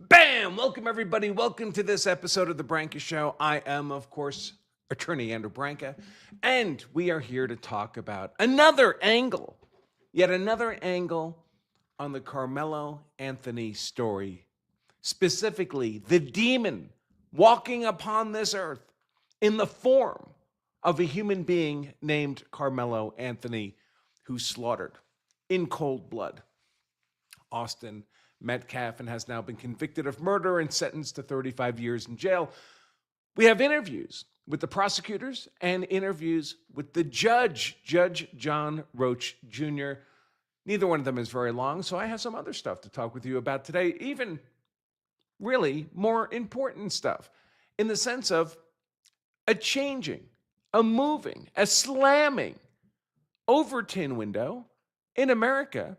Bam! Welcome, everybody. Welcome to this episode of The Branca Show. I am, of course, attorney Andrew Branca, and we are here to talk about yet another angle on the Karmelo Anthony story, specifically the demon walking upon this earth in the form of a human being named Karmelo Anthony, who slaughtered in cold blood Austin Metcalf and has now been convicted of murder and sentenced to 35 years in jail. We have interviews with the prosecutors and interviews with the judge, Judge John Roach Jr. Neither one of them is very long, so I have some other stuff to talk with you about today, even really more important stuff, in the sense of a changing, a moving, a slamming Overton window in America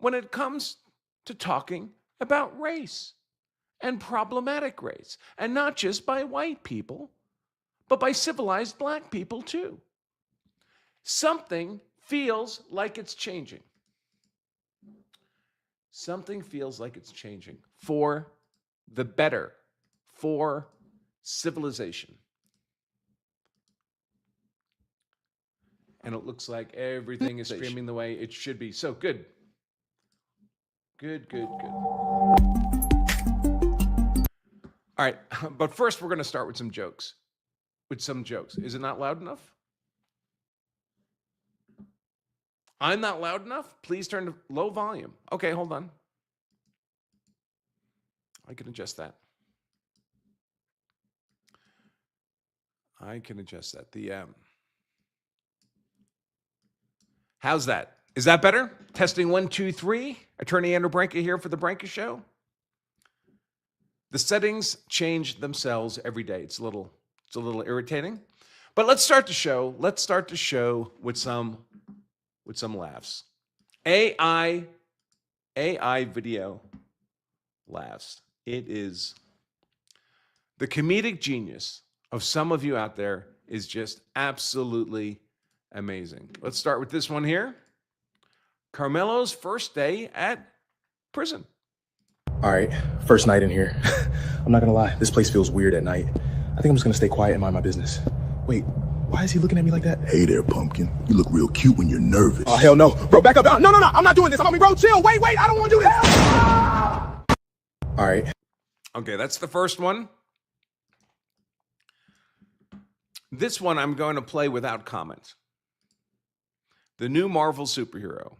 when it comes to talking about race and problematic race, and not just by white people, but by civilized black people too. Something feels like it's changing. Something feels like it's changing for the better, for civilization. And it looks like everything is streaming the way it should be. So good. Good. All right, but first we're going to start with some jokes. Is it not loud enough? I'm not loud enough? Please turn to low volume. Okay, hold on. I can adjust that. How's that? Is that better? Testing 1, 2, 3. Attorney Andrew Branca here for The Branca Show. The settings change themselves every day. It's a little irritating. But let's start the show. With some laughs. AI video laughs. It is the comedic genius of some of you out there is just absolutely amazing. Let's start with this one here. Karmelo's first day at prison. All right, first night in here. I'm not gonna lie, this place feels weird at night. I think I'm just gonna stay quiet and mind my business. Wait, why is he looking at me like that? Hey there, pumpkin. You look real cute when you're nervous. Oh, hell no. Bro, back up. No, I'm not doing this. Bro, chill. Wait, I don't wanna do this. All right. Okay, that's the first one. This one I'm going to play without comment. The new Marvel superhero.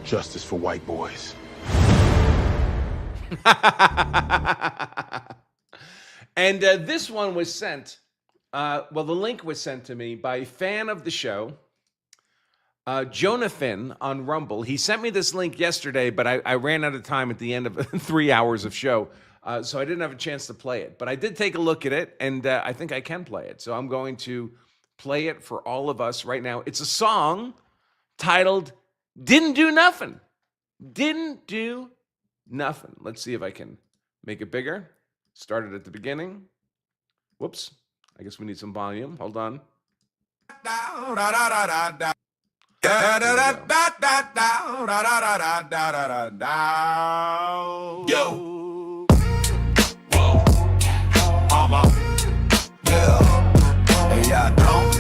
Justice for white boys. And this one was sent, the link was sent to me by a fan of the show, Jonathan on Rumble. He sent me this link yesterday, but I ran out of time at the end of 3 hours of show, so I didn't have a chance to play it. But I did take a look at it, and I think I can play it. So I'm going to play it for all of us right now. It's a song titled Didn't Do Nothing. Didn't Do Nothing. Let's see if I can make it bigger. Started at the beginning. Whoops. I guess we need some volume. Hold on. Yo. Whoa. Yeah. Hey, I don't.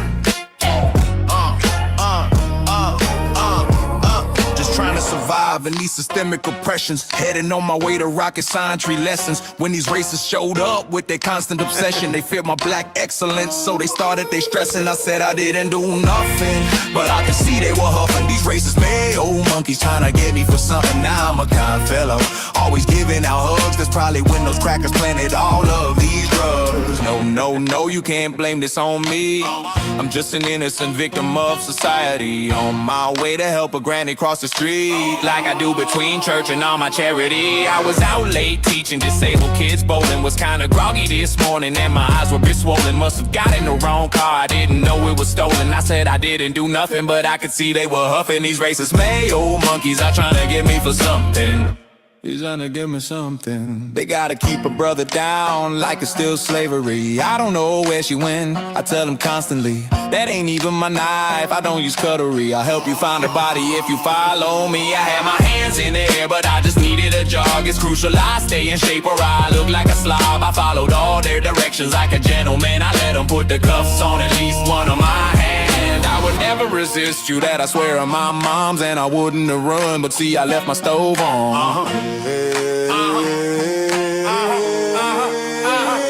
Trying to survive in these systemic oppressions. Heading on my way to rocket science lessons. When these racists showed up with their constant obsession, they feared my black excellence, so they started they stressing. I said I didn't do nothing, but I could see they were huffing. These racist Mayo monkeys trying to get me for something. Now I'm a kind fellow, always giving out hugs. That's probably when those crackers planted all of these drugs. No, you can't blame this on me. I'm just an innocent victim of society, on my way to help a granny cross the street, like I do between church and all my charity. I was out late teaching disabled kids bowling. Was kinda groggy this morning and my eyes were a bit swollen. Must have got in the wrong car, I didn't know it was stolen. I said I didn't do nothing, but I could see they were huffing. These racist Mayo monkeys are trying to get me for something. He's trying to give me something. They gotta keep a brother down like it's still slavery. I don't know where she went. I tell him constantly, that ain't even my knife. I don't use cutlery. I'll help you find a body if you follow me. I had my hands in the air, but I just needed a jog. It's crucial I stay in shape or I look like a slob. I followed all their directions like a gentleman. I let them put the cuffs on at least one of my hands. I would never resist you, that I swear on my mom's. And I wouldn't have run, but see I left my stove on.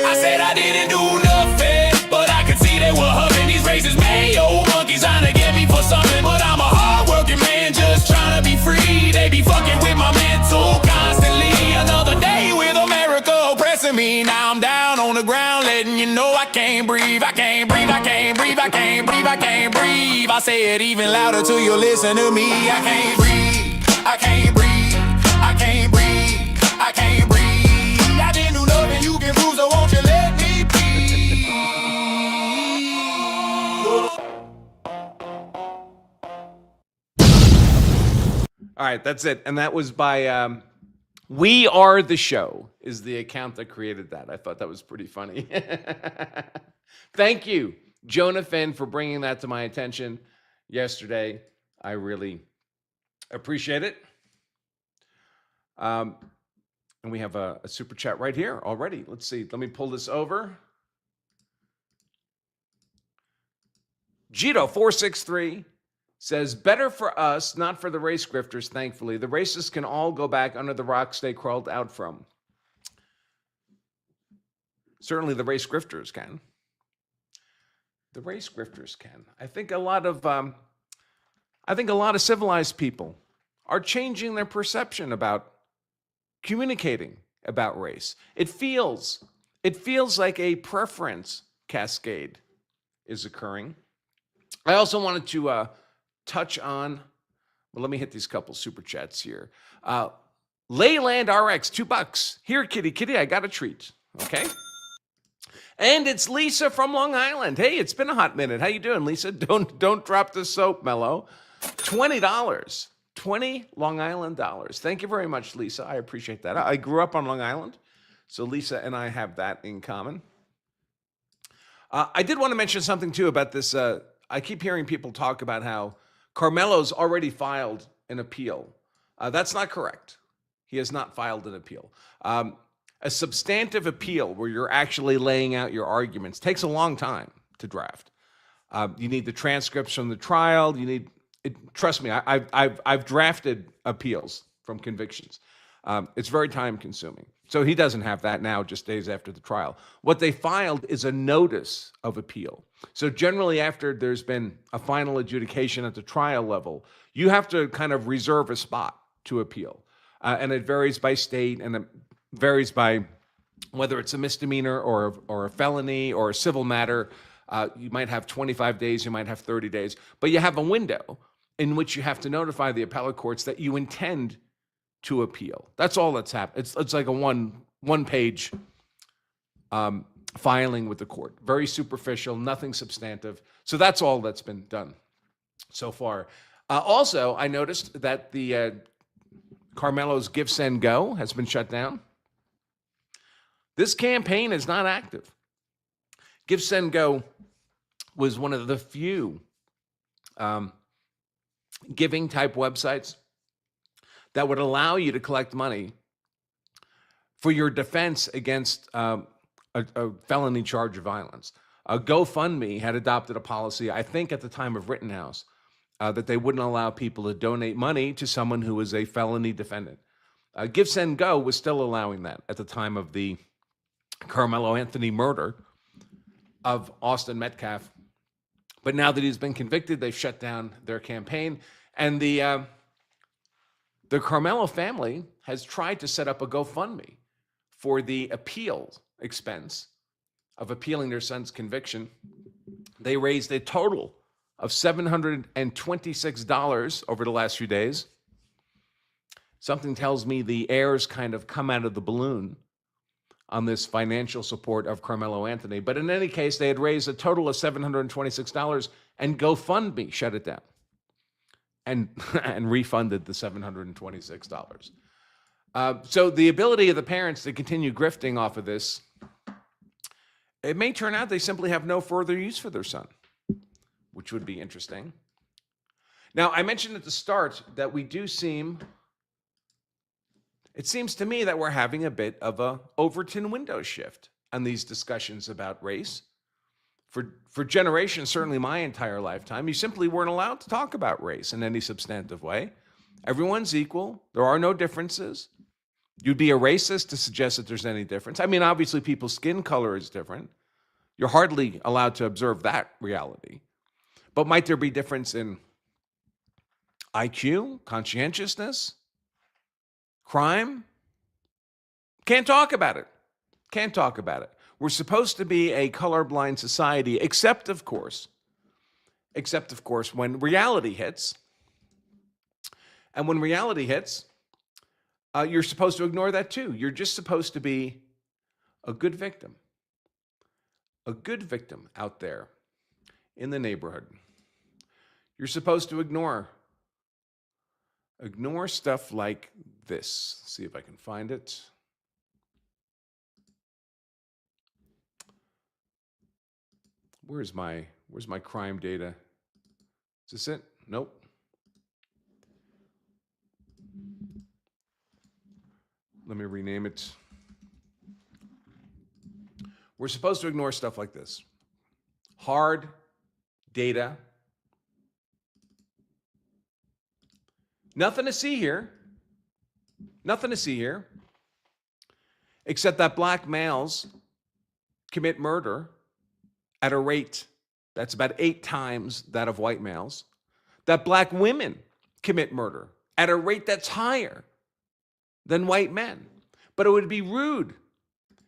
I said I didn't do nothing, but I could see they were hugging these racist mayo monkeys trying to get me for something. But I'm a hard-working man just trying to be free. They be fucking with my mental constantly. Another day with America oppressing me. Now I'm down on the ground letting you know I can't breathe. I can't breathe, I can't breathe, I can't breathe, I can't breathe. I say it even louder till you listen to me. I can't breathe, I can't breathe, I can't breathe, I can't breathe. I didn't do nothing you can prove, so won't you let me be? All right, that's it. And that was by We Are the Show is the account that created that. I thought that was pretty funny. Thank you, Jonah Finn, for bringing that to my attention yesterday. I really appreciate it. And we have a super chat right here already. Let's see. Let me pull this over. Gito463 says, better for us, not for the race grifters, thankfully. The racists can all go back under the rocks they crawled out from. Certainly the race grifters can. The race grifters can. I think a lot of civilized people are changing their perception about communicating about race. It feels like a preference cascade is occurring. I also wanted to touch on, well, let me hit these couple super chats here. Leyland RX, $2. Here, kitty, I got a treat. Okay. And it's Lisa from Long Island. Hey, it's been a hot minute. How you doing, Lisa? Don't drop the soap, Mello. $20. 20 Long Island dollars. Thank you very much, Lisa. I appreciate that. I grew up on Long Island, so Lisa and I have that in common. I did want to mention something, too, about this. I keep hearing people talk about how Karmelo's already filed an appeal. That's not correct. He has not filed an appeal. A substantive appeal where you're actually laying out your arguments takes a long time to draft. You need the transcripts from the trial. You need, trust me, I've drafted appeals from convictions. It's very time consuming. So he doesn't have that now, just days after the trial. What they filed is a notice of appeal. So generally after there's been a final adjudication at the trial level, you have to kind of reserve a spot to appeal. And it varies by state, and it varies by whether it's a misdemeanor or a felony or a civil matter. You might have 25 days, you might have 30 days, but you have a window in which you have to notify the appellate courts that you intend to appeal. That's all that's happened. It's like a one-page filing with the court. Very superficial, nothing substantive. So that's all that's been done so far. Also, I noticed that the Karmelo's Give, Send, Go has been shut down. This campaign is not active. Give, Send, Go was one of the few giving type websites that would allow you to collect money for your defense against a felony charge of violence. GoFundMe had adopted a policy, I think at the time of Rittenhouse, that they wouldn't allow people to donate money to someone who was a felony defendant. Give, Send, Go was still allowing that at the time of the Karmelo Anthony murder of Austin Metcalf. But now that he's been convicted, they've shut down their campaign. And the Karmelo family has tried to set up a GoFundMe for the appeal expense of appealing their son's conviction. They raised a total of $726 over the last few days. Something tells me the air's kind of come out of the balloon on this financial support of Karmelo Anthony. But in any case, they had raised a total of $726, and GoFundMe shut it down and refunded the $726. So the ability of the parents to continue grifting off of this, it may turn out they simply have no further use for their son, which would be interesting. Now, I mentioned at the start that it seems to me that we're having a bit of a Overton window shift on these discussions about race. For generations, certainly my entire lifetime, you simply weren't allowed to talk about race in any substantive way. Everyone's equal. There are no differences. You'd be a racist to suggest that there's any difference. I mean, obviously, people's skin color is different. You're hardly allowed to observe that reality. But might there be difference in IQ, conscientiousness, crime? Can't talk about it. Can't talk about it. We're supposed to be a colorblind society, except of course, when reality hits. And when reality hits, you're supposed to ignore that too. You're just supposed to be a good victim out there in the neighborhood. You're supposed to ignore stuff like this. Let's see if I can find it. Where's my crime data? Is this it? Nope. Let me rename it. We're supposed to ignore stuff like this. Hard data. Nothing to see here. Nothing to see here. Except that black males commit murder at a rate that's about 8 times that of white males. That black women commit murder at a rate that's higher than white men. But it would be rude.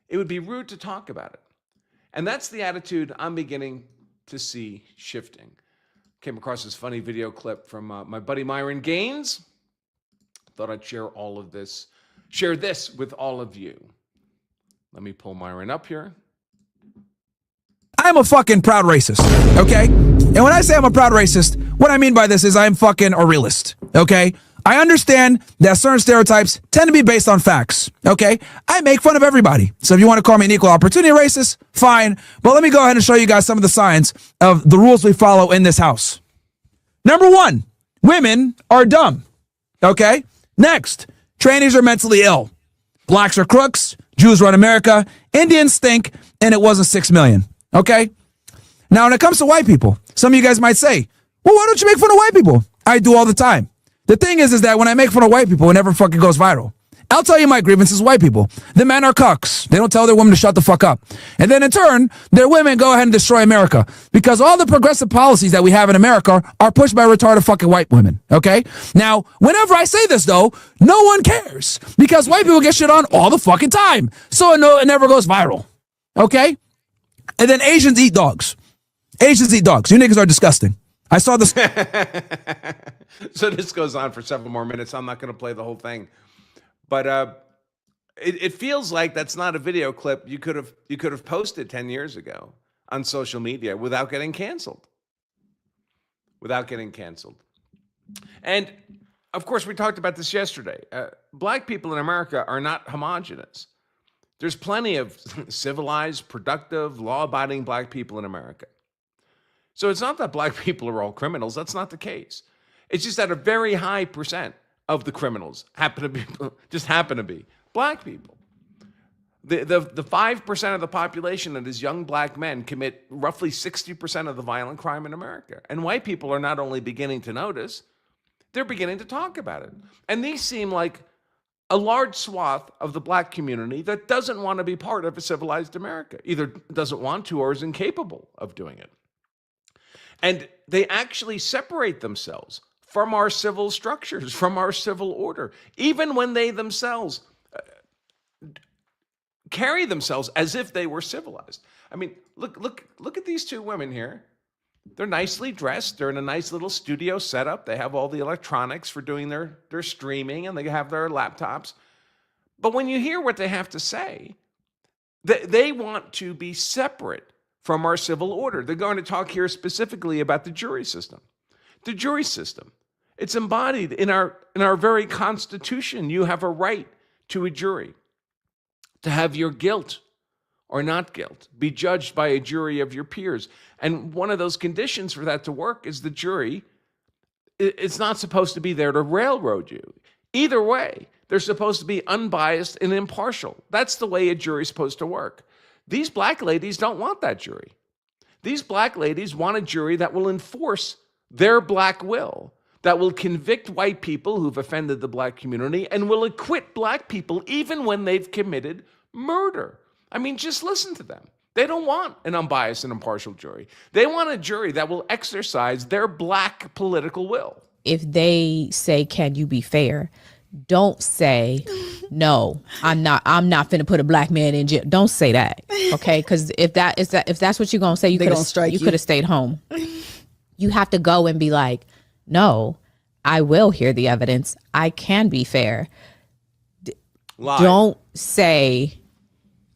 It would be rude to talk about it. And that's the attitude I'm beginning to see shifting. Came across this funny video clip from my buddy Myron Gaines. Thought I'd share this with all of you. Let me pull Myron up here. I'm a fucking proud racist, okay? And when I say I'm a proud racist, what I mean by this is I'm fucking a realist, okay? I understand that certain stereotypes tend to be based on facts, okay? I make fun of everybody. So if you want to call me an equal opportunity racist, fine. But let me go ahead and show you guys some of the signs of the rules we follow in this house. Number 1, women are dumb, okay? Next, trannies are mentally ill. Blacks are crooks, Jews run America, Indians stink, and it wasn't 6 million. Okay? Now, when it comes to white people, some of you guys might say, well, why don't you make fun of white people? I do all the time. The thing is that when I make fun of white people, it never fucking goes viral. I'll tell you my grievances, white people. The men are cucks. They don't tell their women to shut the fuck up. And then in turn, their women go ahead and destroy America. Because all the progressive policies that we have in America are pushed by retarded fucking white women. Okay? Now, whenever I say this though, no one cares. Because white people get shit on all the fucking time. So it never goes viral. Okay? And then Asians eat dogs. Asians eat dogs. You niggas are disgusting. I saw this. So this goes on for several more minutes. I'm not going to play the whole thing. But it feels like that's not a video clip you could have posted 10 years ago on social media without getting canceled. And of course, we talked about this yesterday. Black people in America are not homogenous. There's plenty of civilized, productive, law-abiding black people in America. So it's not that black people are all criminals. That's not the case. It's just that a very high percent of the criminals happen to be black people. The 5% of the population that is young black men commit roughly 60% of the violent crime in America. And white people are not only beginning to notice, they're beginning to talk about it. And these seem like a large swath of the black community that doesn't want to be part of a civilized America, either doesn't want to or is incapable of doing it. And they actually separate themselves from our civil structures, from our civil order, even when they themselves carry themselves as if they were civilized. I mean, look at these two women here. They're nicely dressed. They're in a nice little studio setup. They have all the electronics for doing their streaming, and they have their laptops. But when you hear what they have to say, they want to be separate from our civil order. They're going to talk here specifically about the jury system. The jury system, it's embodied in our very Constitution. You have a right to a jury, to have your guilt or not guilt be judged by a jury of your peers. And one of those conditions for that to work is the jury, it's not supposed to be there to railroad you. Either way, they're supposed to be unbiased and impartial. That's the way a jury's supposed to work. These black ladies don't want that jury. These black ladies want a jury that will enforce their black will, that will convict white people who've offended the black community and will acquit black people even when they've committed murder. I mean, just listen to them. They don't want an unbiased and impartial jury. They want a jury that will exercise their black political will. If they say, can you be fair? Don't say, no, I'm not finna put a black man in jail. Don't say that. Okay. Cause if that's what you're going to say, you could have stayed home. You have to go and be like, no, I will hear the evidence. I can be fair. Don't say,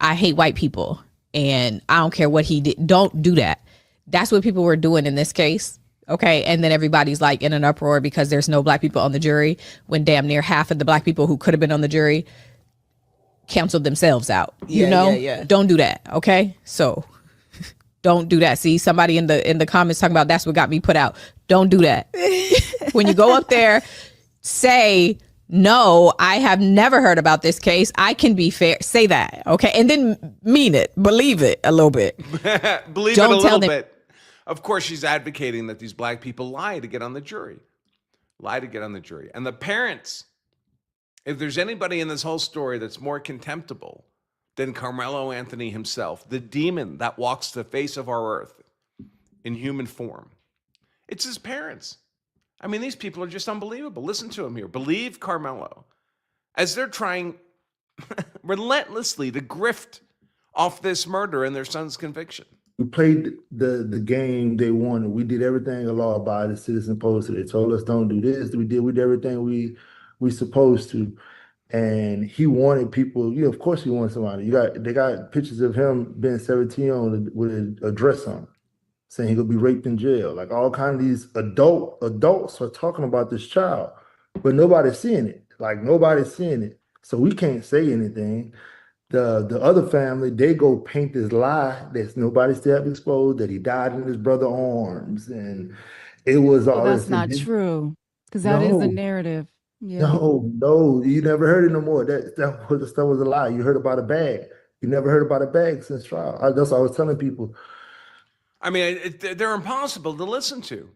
I hate white people and I don't care what he did. Don't do that. That's what people were doing in this case. Okay. And then everybody's like in an uproar because there's no black people on the jury when damn near half of the black people who could have been on the jury canceled themselves out. Yeah. Don't do that. Okay. So don't do that. See, somebody in the comments talking about that's what got me put out. Don't do that. When you go up there, say, no, I have never heard about this case. I can be fair. Say that. Okay. And then mean it. Believe it a little bit. Believe it a little bit. Of course, she's advocating that these black people lie to get on the jury. Lie to get on the jury. And the parents, if there's anybody in this whole story that's more contemptible than Karmelo Anthony himself, the demon that walks the face of our earth in human form, it's his parents. I mean, these people are just unbelievable. Listen to him here. Believe Karmelo as they're trying relentlessly to grift off this murder and their son's conviction. We played the game they wanted. We did everything a law-abiding citizen supposed to. They told us don't do this. We did everything we supposed to. And he wanted people, of course he wanted somebody. They got pictures of him being 17 on with a dress on, saying he could be raped in jail. Like all kind of these adults are talking about this child, but nobody's seeing it. Like nobody's seeing it. So we can't say anything. The other family, they go paint this lie that nobody still have exposed, that he died in his brother's arms. And it was all that's not true, because that is a narrative. Yeah. No, you never heard it no more. That stuff was a lie. You heard about a bag. You never heard about a bag since trial. That's what I was telling people. I mean, they're impossible to listen to.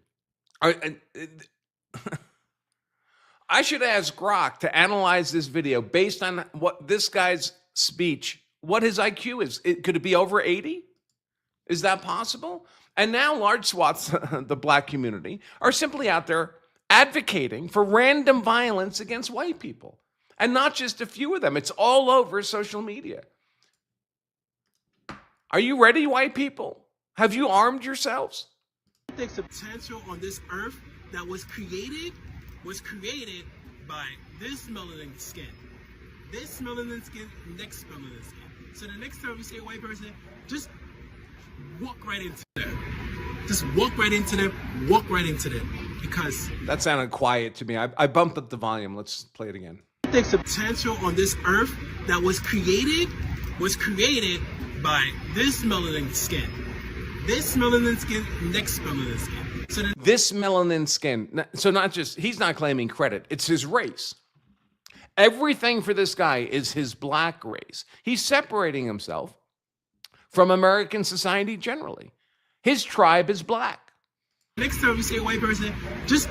I should ask Grok to analyze this video based on what this guy's speech, what his IQ is. Could it be over 80? Is that possible? And now large swaths of the black community are simply out there advocating for random violence against white people. And not just a few of them. It's all over social media. Are you ready, white people? Have you armed yourselves? The potential on this earth that was created by this melanin skin. This melanin skin, next melanin skin. So the next time you see a white person, just walk right into them. Just walk right into them, because... That sounded quiet to me. I bumped up the volume. Let's play it again. The potential on this earth that was created by this melanin skin. This melanin skin, next melanin skin. So this melanin skin. So not just, he's not claiming credit. It's his race. Everything for this guy is his black race. He's separating himself from American society generally. His tribe is black. Next time you see a white person, just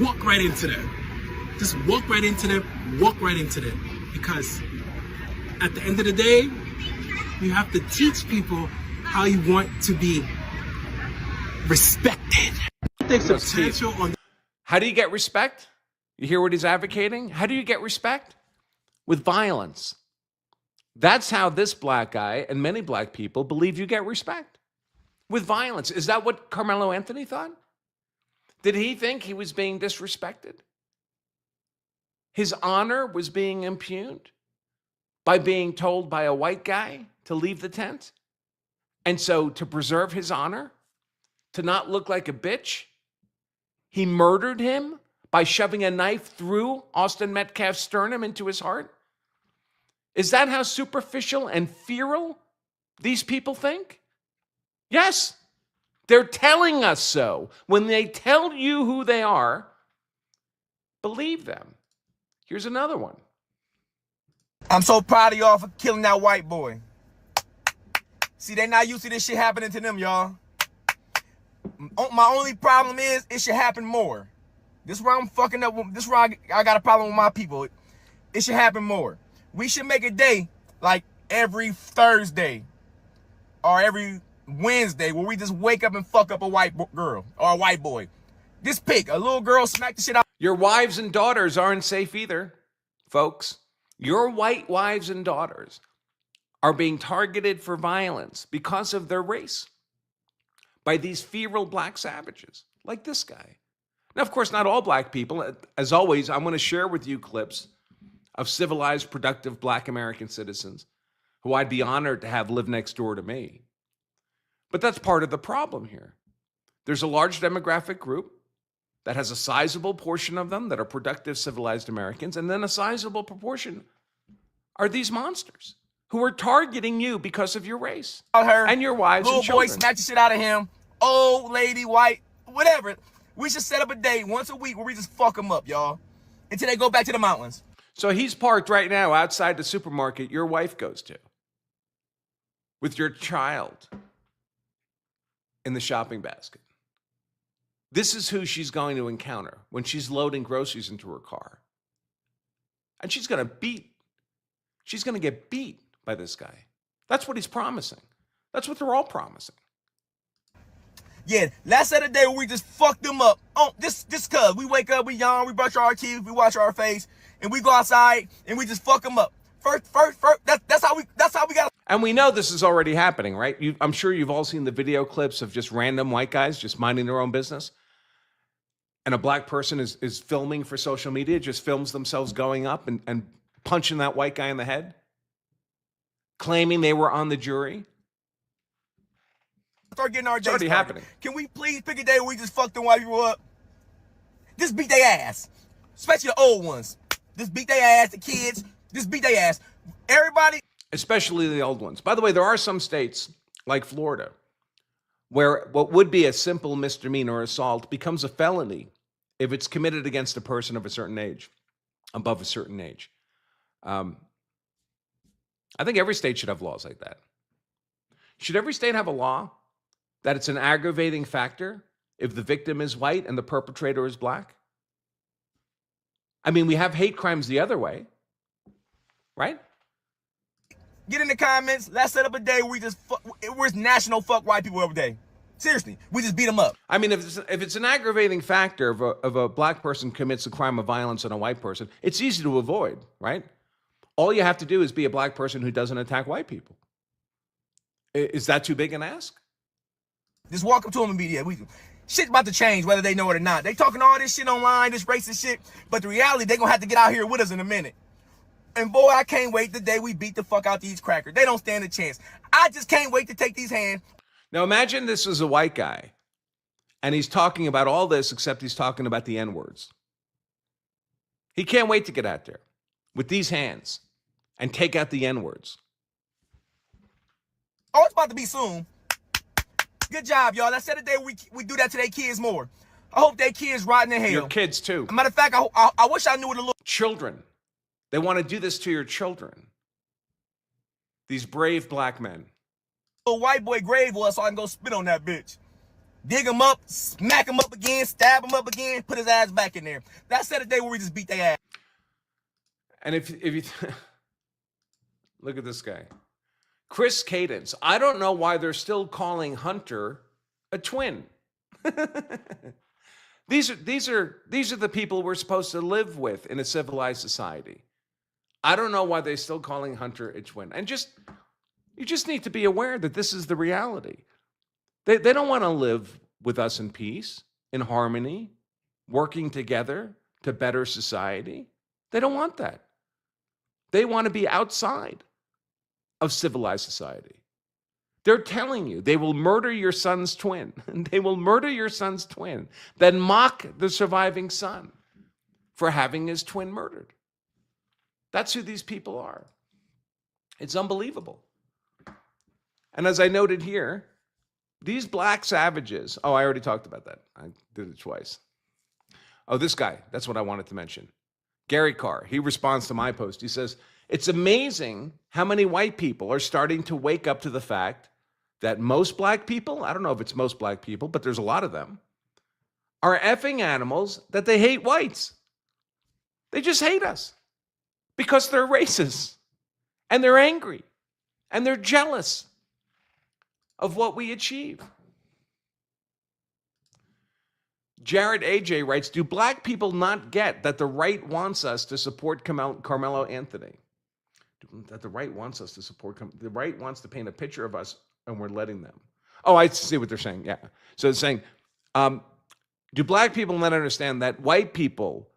walk right into them. Just walk right into them, because at the end of the day, you have to teach people how you want to be respected. How do you get respect? You hear what he's advocating? How do you get respect? With violence. That's how this black guy and many black people believe you get respect. With violence. Is that what Karmelo Anthony thought? Did he think he was being disrespected? His honor was being impugned by being told by a white guy to leave the tent? And so to preserve his honor, to not look like a bitch, he murdered him by shoving a knife through Austin Metcalf's sternum into his heart? Is that how superficial and feral these people think? Yes. They're telling us so. When they tell you who they are, believe them. Here's another one. I'm so proud of y'all for killing that white boy. See, they not used to this shit happening to them, y'all. My only problem is it should happen more. This is where I'm fucking up. This is where I got a problem with my people. It should happen more. We should make a day like every Thursday or every Wednesday where we just wake up and fuck up a white girl or a white boy. Just pick a little girl, smack the shit out. Your wives and daughters aren't safe either, folks. Your white wives and daughters are being targeted for violence because of their race by these feral black savages like this guy. Now, of course, not all black people. As always, I'm going to share with you clips of civilized, productive black American citizens who I'd be honored to have live next door to me. But that's part of the problem here. There's a large demographic group that has a sizable portion of them that are productive, civilized Americans, and then a sizable proportion are these monsters who are targeting you because of your race and your wives little and children. Boy, smack the shit out of him. Old lady, white, whatever. We should set up a day once a week where we just fuck them up, y'all, until they go back to the mountains. So he's parked right now outside the supermarket your wife goes to with your child in the shopping basket. This is who she's going to encounter when she's loading groceries into her car. And she's going to get beat by this guy. That's what he's promising. That's what they're all promising. Yeah, let's set a day where we just fuck them up. Oh, this cuz we wake up, we yawn, we brush our teeth, we wash our face, and we go outside and we just fuck them up. First, that's how we got. And we know this is already happening, right? I'm sure you've all seen the video clips of just random white guys just minding their own business. And a black person is filming for social media, just films themselves going up and punching that white guy in the head, claiming they were on the jury. Start getting our It's day already started. happening. Can we please pick a day where we just fuck them white people up? Just beat their ass. Especially the old ones. Just beat their ass, the kids. Just beat their ass. Everybody. Especially the old ones. By the way, there are some states, like Florida, where what would be a simple misdemeanor assault becomes a felony if it's committed against a person of a certain age, above a certain age. I think every state should have laws like that. Should every state have a law that it's an aggravating factor if the victim is white and the perpetrator is black? I mean, we have hate crimes the other way, right? Get in the comments. Let's set up a day where we just where's national fuck white people every day. Seriously, we just beat them up. I mean, if it's an aggravating factor of a black person commits a crime of violence on a white person, it's easy to avoid, right? All you have to do is be a black person who doesn't attack white people. Is that too big an ask? Just walk up to them and be, yeah, shit's about to change whether they know it or not. They talking all this shit online, this racist shit, but the reality, they gonna have to get out here with us in a minute. And boy, I can't wait the day we beat the fuck out these crackers. They don't stand a chance. I just can't wait to take these hands. Now imagine this is a white guy, and he's talking about all this except he's talking about the N-words. He can't wait to get out there with these hands and take out the N-words. Oh, it's about to be soon. Good job, y'all. Let's set a day we do that to their kids more. I hope their kids rotting in hell. Your kids too. Matter of fact, I wish I knew what a little children. They want to do this to your children. These brave black men. White boy grave was so I can go spit on that bitch. Dig him up, smack him up again, stab him up again, put his ass back in there. That's set a day where we just beat their ass. And if you look at this guy. Chris Cadence. I don't know why they're still calling Hunter a twin. These are the people we're supposed to live with in a civilized society. I don't know why they're still calling Hunter a twin. And you just need to be aware that this is the reality. They don't want to live with us in peace, in harmony, working together to better society. They don't want that. They want to be outside of civilized society. They're telling you they will murder your son's twin. They will murder your son's twin, then mock the surviving son for having his twin murdered. That's who these people are. It's unbelievable. And as I noted here, these black savages, I already talked about that. I did it twice. Oh, this guy, that's what I wanted to mention. Gary Carr, he responds to my post. He says, it's amazing how many white people are starting to wake up to the fact that most black people, I don't know if it's most black people, but there's a lot of them, are effing animals, that they hate whites. They just hate us because they're racist and they're angry and they're jealous of what we achieve. Jared AJ writes, do black people not get that the right wants us to support Karmelo Anthony? That the right wants us to support, the right wants to paint a picture of us and we're letting them. Oh, I see what they're saying. Yeah. So it's saying, do black people not understand that white people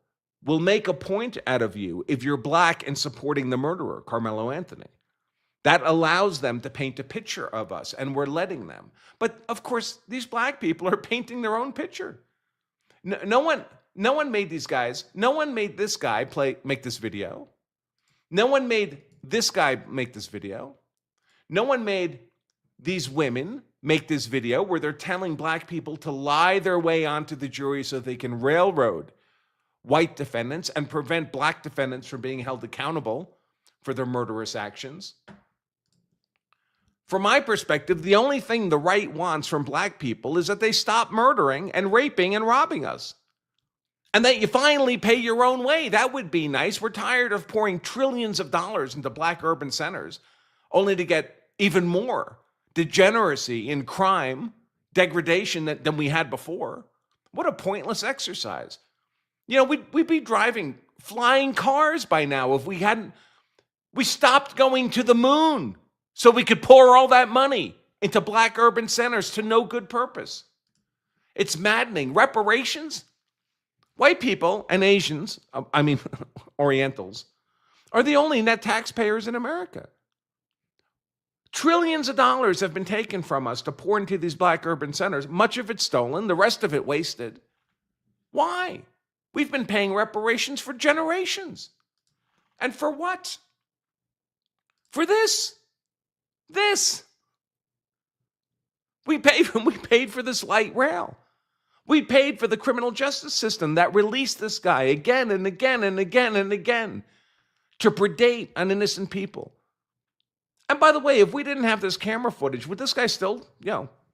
will make a point out of you if you're black and supporting the murderer, Karmelo Anthony? That allows them to paint a picture of us, and we're letting them. But of course, these black people are painting their own picture. No one made these guys. No one made this guy make this video. No one made this guy make this video. No one made these women make this video where they're telling black people to lie their way onto the jury so they can railroad white defendants and prevent black defendants from being held accountable for their murderous actions. From my perspective, the only thing the right wants from black people is that they stop murdering and raping and robbing us. And that you finally pay your own way. That would be nice. We're tired of pouring trillions of dollars into black urban centers only to get even more degeneracy in crime, degradation than we had before. What a pointless exercise. You know, we'd be driving flying cars by now if we stopped going to the moon so we could pour all that money into black urban centers to no good purpose. It's maddening. Reparations? White people and Asians, Orientals, are the only net taxpayers in America. Trillions of dollars have been taken from us to pour into these black urban centers. Much of it stolen, the rest of it wasted. Why? We've been paying reparations for generations. And for what? For this. We paid for this light rail. We paid for the criminal justice system that released this guy again and again and again and again to predate on innocent people. And by the way, if we didn't have this camera footage, would this guy still,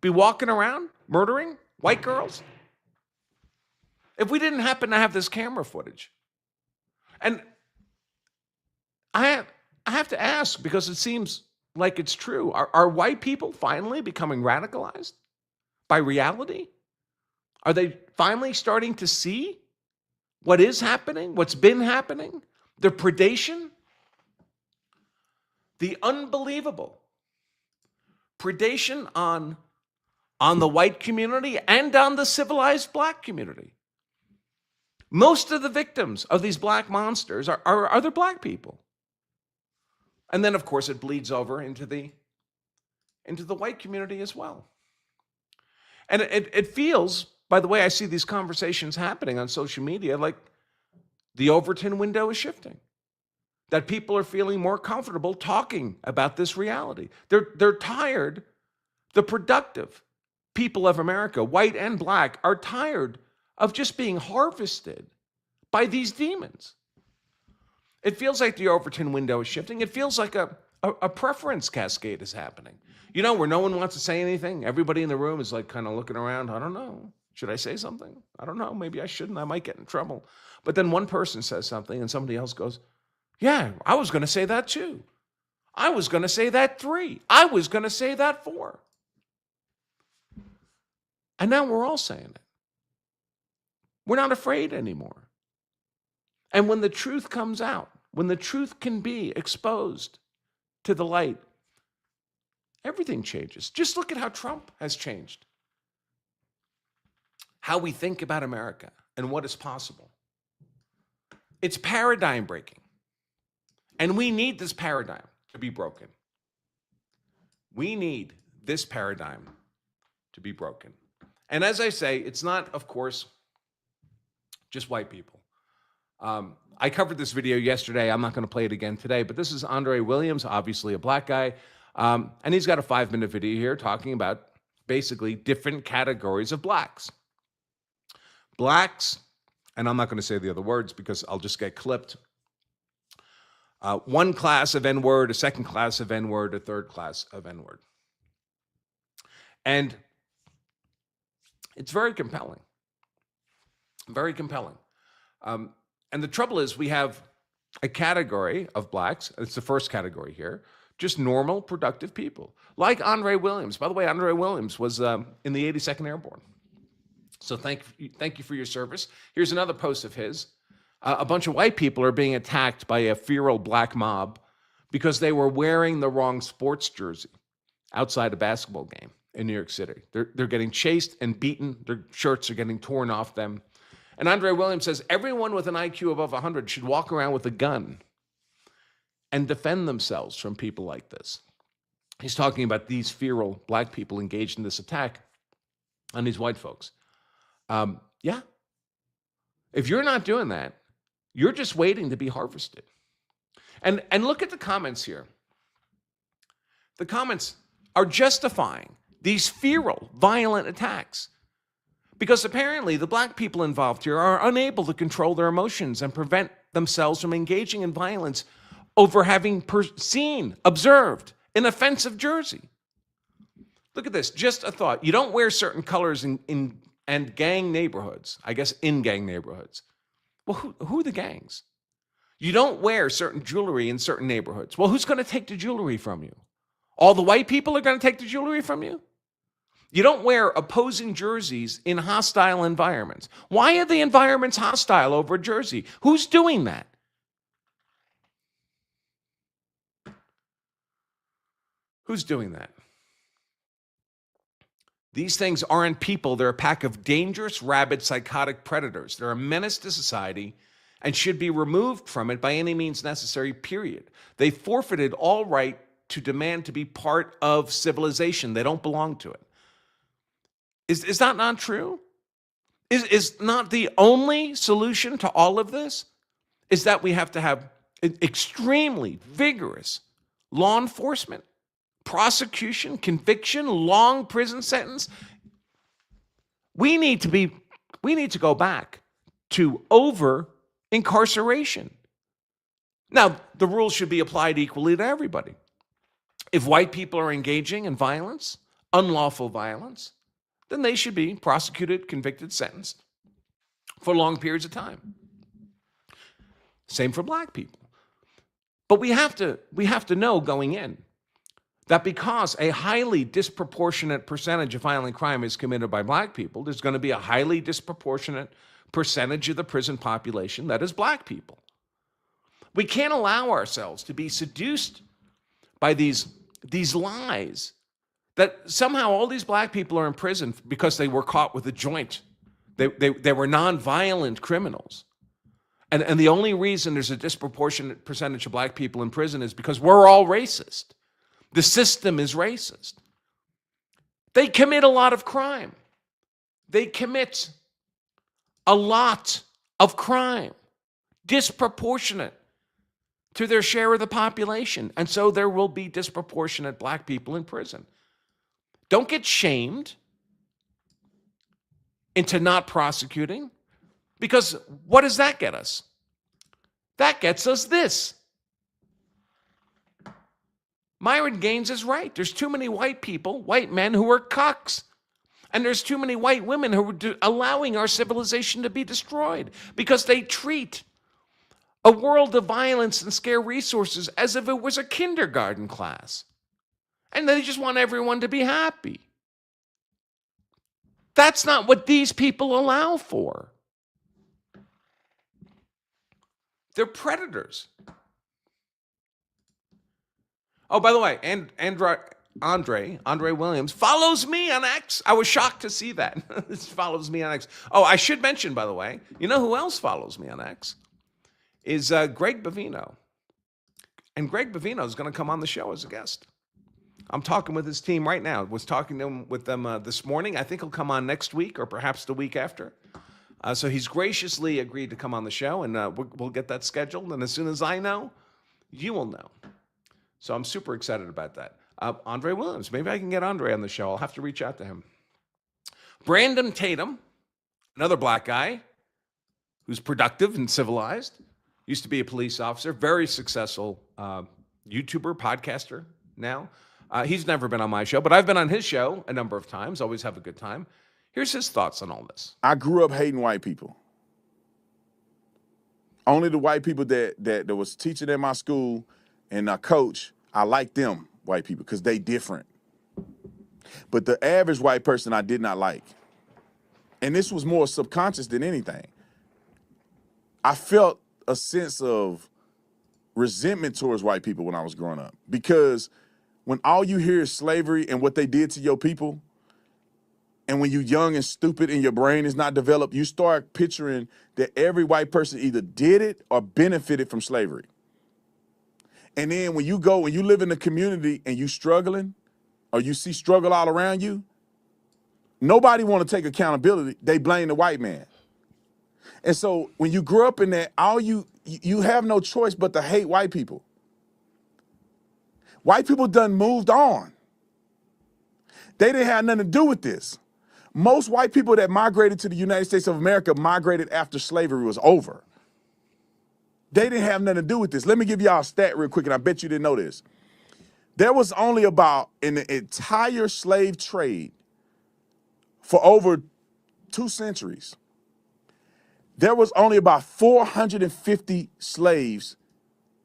be walking around murdering white girls? If we didn't happen to have this camera footage. And I have to ask, because it seems like it's true, are white people finally becoming radicalized by reality? Are they finally starting to see what is happening, what's been happening, the predation, the unbelievable predation on the white community and on the civilized black community? Most of the victims of these black monsters are other black people. And then, of course, it bleeds over into the white community as well. And it feels, by the way I see these conversations happening on social media, like the Overton window is shifting. That people are feeling more comfortable talking about this reality. They're tired. The productive people of America, white and black, are tired of just being harvested by these demons. It feels like the Overton window is shifting. It feels like a preference cascade is happening. Where no one wants to say anything. Everybody in the room is like kind of looking around. I don't know. Should I say something? I don't know. Maybe I shouldn't. I might get in trouble. But then one person says something and somebody else goes, yeah, I was going to say that too. I was going to say that 3. I was going to say that 4. And now we're all saying it. We're not afraid anymore. And when the truth comes out, when the truth can be exposed to the light, everything changes. Just look at how Trump has changed. How we think about America and what is possible. It's paradigm breaking. And we need this paradigm to be broken. We need this paradigm to be broken. And as I say, it's not, of course, just white people. I covered this video yesterday. I'm not going to play it again today, but this is Andre Williams, obviously a black guy. And he's got a 5-minute video here talking about basically different categories of blacks. Blacks, and I'm not going to say the other words because I'll just get clipped. One class of N-word, a second class of N-word, a third class of N-word. And it's very compelling. Very compelling. And the trouble is we have a category of blacks, it's the first category here, just normal, productive people, like Andre Williams. By the way, Andre Williams was in the 82nd Airborne. So thank you for your service. Here's another post of his. A bunch of white people are being attacked by a feral black mob because they were wearing the wrong sports jersey outside a basketball game in New York City. They're getting chased and beaten. Their shirts are getting torn off them. And Andre Williams says everyone with an IQ above 100 should walk around with a gun and defend themselves from people like this. He's talking about these feral black people engaged in this attack on these white folks. Yeah. If you're not doing that, you're just waiting to be harvested. And look at the comments here. The comments are justifying these feral, violent attacks because apparently the black people involved here are unable to control their emotions and prevent themselves from engaging in violence over having observed an offensive jersey. Look at this, just a thought. You don't wear certain colors in gang neighborhoods, I guess in gang neighborhoods. Well, who are the gangs? You don't wear certain jewelry in certain neighborhoods. Well, who's going to take the jewelry from you? All the white people are going to take the jewelry from you? You don't wear opposing jerseys in hostile environments. Why are the environments hostile over a jersey? Who's doing that? Who's doing that? These things aren't people. They're a pack of dangerous, rabid, psychotic predators. They're a menace to society and should be removed from it by any means necessary, period. They forfeited all right to demand to be part of civilization. They don't belong to it. Is that not true? Is not the only solution to all of this is that we have to have extremely vigorous law enforcement, prosecution, conviction, long prison sentence? We need to go back to over incarceration. Now, the rules should be applied equally to everybody. If white people are engaging in violence, unlawful violence, then they should be prosecuted, convicted, sentenced for long periods of time. Same for black people. But we have to know going in that because a highly disproportionate percentage of violent crime is committed by black people, there's going to be a highly disproportionate percentage of the prison population that is black people. We can't allow ourselves to be seduced by these lies that somehow all these black people are in prison because they were caught with a joint. They were nonviolent criminals. And the only reason there's a disproportionate percentage of black people in prison is because we're all racist. The system is racist. They commit a lot of crime. They commit a lot of crime, disproportionate to their share of the population. And so there will be disproportionate black people in prison. Don't get shamed into not prosecuting, because what does that get us? That gets us this. Myron Gaines is right. There's too many white people, white men who are cucks. And there's too many white women who are allowing our civilization to be destroyed because they treat a world of violence and scarce resources as if it was a kindergarten class. And they just want everyone to be happy. That's not what these people allow for. They're predators. Oh, by the way, Andre Williams follows me on X. I was shocked to see that. This follows me on X. Oh, I should mention, by the way, you know who else follows me on X? Is Greg Bavino. And Greg Bavino is going to come on the show as a guest. I'm talking with his team right now. Was talking with them this morning. I think he'll come on next week or perhaps the week after. So he's graciously agreed to come on the show, and we'll get that scheduled. And as soon as I know, you will know. So I'm super excited about that. Andre Williams, maybe I can get Andre on the show. I'll have to reach out to him. Brandon Tatum, another black guy who's productive and civilized, used to be a police officer, very successful YouTuber, podcaster now. He's never been on my show, but I've been on his show a number of times, always have a good time. Here's his thoughts on all this. I grew up hating white people. Only the white people that was teaching at my school and I coach, I liked them, white people, because they different. But the average white person I did not like. And this was more subconscious than anything. I felt a sense of resentment towards white people when I was growing up. Because when all you hear is slavery and what they did to your people, and when you're young and stupid and your brain is not developed, you start picturing that every white person either did it or benefited from slavery. And then when you go and you live in a community and you struggling, or you see struggle all around you, nobody want to take accountability. They blame the white man. And so when you grow up in that, you have no choice but to hate white people. White people done moved on. They didn't have nothing to do with this. Most white people that migrated to the United States of America migrated after slavery was over. They didn't have nothing to do with this. Let me give y'all a stat real quick, and I bet you didn't know this. There was only about, in the entire slave trade for over 2 centuries, there was only about 450 slaves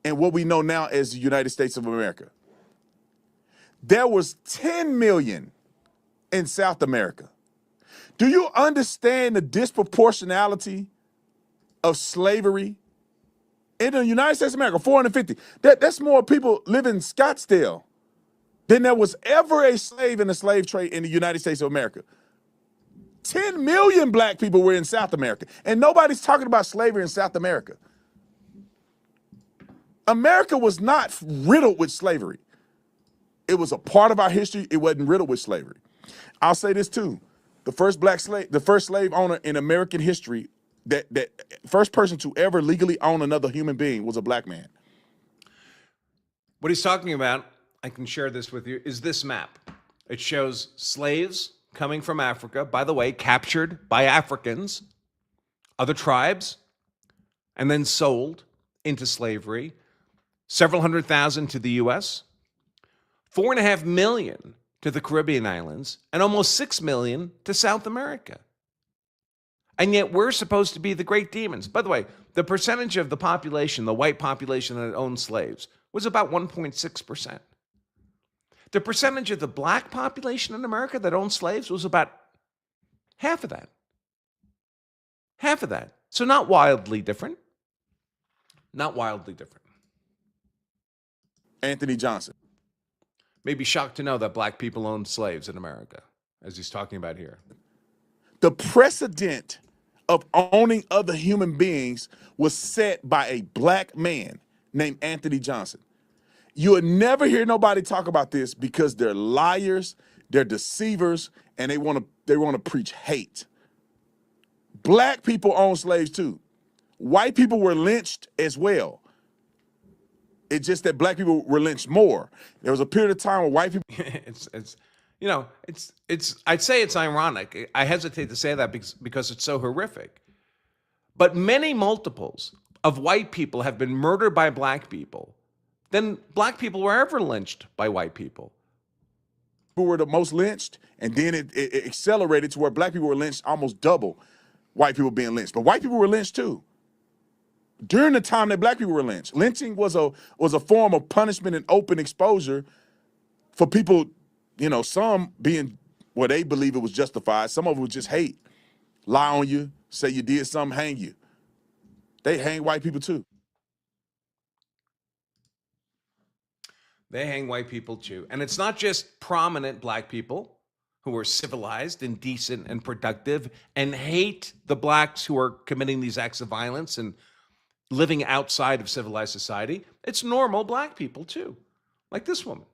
in what we know now as the United States of America. There was 10 million in South America. Do you understand the disproportionality of slavery in the United States of America? 450. That's more people live in Scottsdale than there was ever a slave in the slave trade in the United States of America. 10 million black people were in South America, and nobody's talking about slavery in South America. America was not riddled with slavery. It was a part of our history. It wasn't riddled with slavery. I'll say this too. The first slave owner in American history, that first person to ever legally own another human being was a black man. What he's talking about, I can share this with you, is this map. It shows slaves coming from Africa, by the way, captured by Africans, other tribes, and then sold into slavery. Several 100,000 to the U.S., 4.5 million to the Caribbean islands, and almost 6 million to South America. And yet we're supposed to be the great demons. By the way, the percentage of the population, the white population that owned slaves, was about 1.6%. The percentage of the black population in America that owned slaves was about half of that. Half of that. So not wildly different. Not wildly different. Anthony Johnson. Maybe shocked to know that black people owned slaves in America, as he's talking about here. The precedent of owning other human beings was set by a black man named Anthony Johnson. You would never hear nobody talk about this because they're liars, they're deceivers, and they want to preach hate. Black people own slaves too. White people were lynched as well. It's just that black people were lynched more. There was a period of time where white people. I'd say it's ironic. I hesitate to say that because it's so horrific. But many multiples of white people have been murdered by black people than black people were ever lynched by white people. Who were the most lynched, and then it accelerated to where black people were lynched almost double white people being lynched. But white people were lynched too. During the time that black people were lynched, lynching was a form of punishment and open exposure for people, some being what they believe it was justified. Some of it was just hate. Lie on you, say you did something, hang you. They hang white people too. They hang white people too. And it's not just prominent black people who are civilized and decent and productive and hate the blacks who are committing these acts of violence and living outside of civilized society. It's normal black people too, like this woman.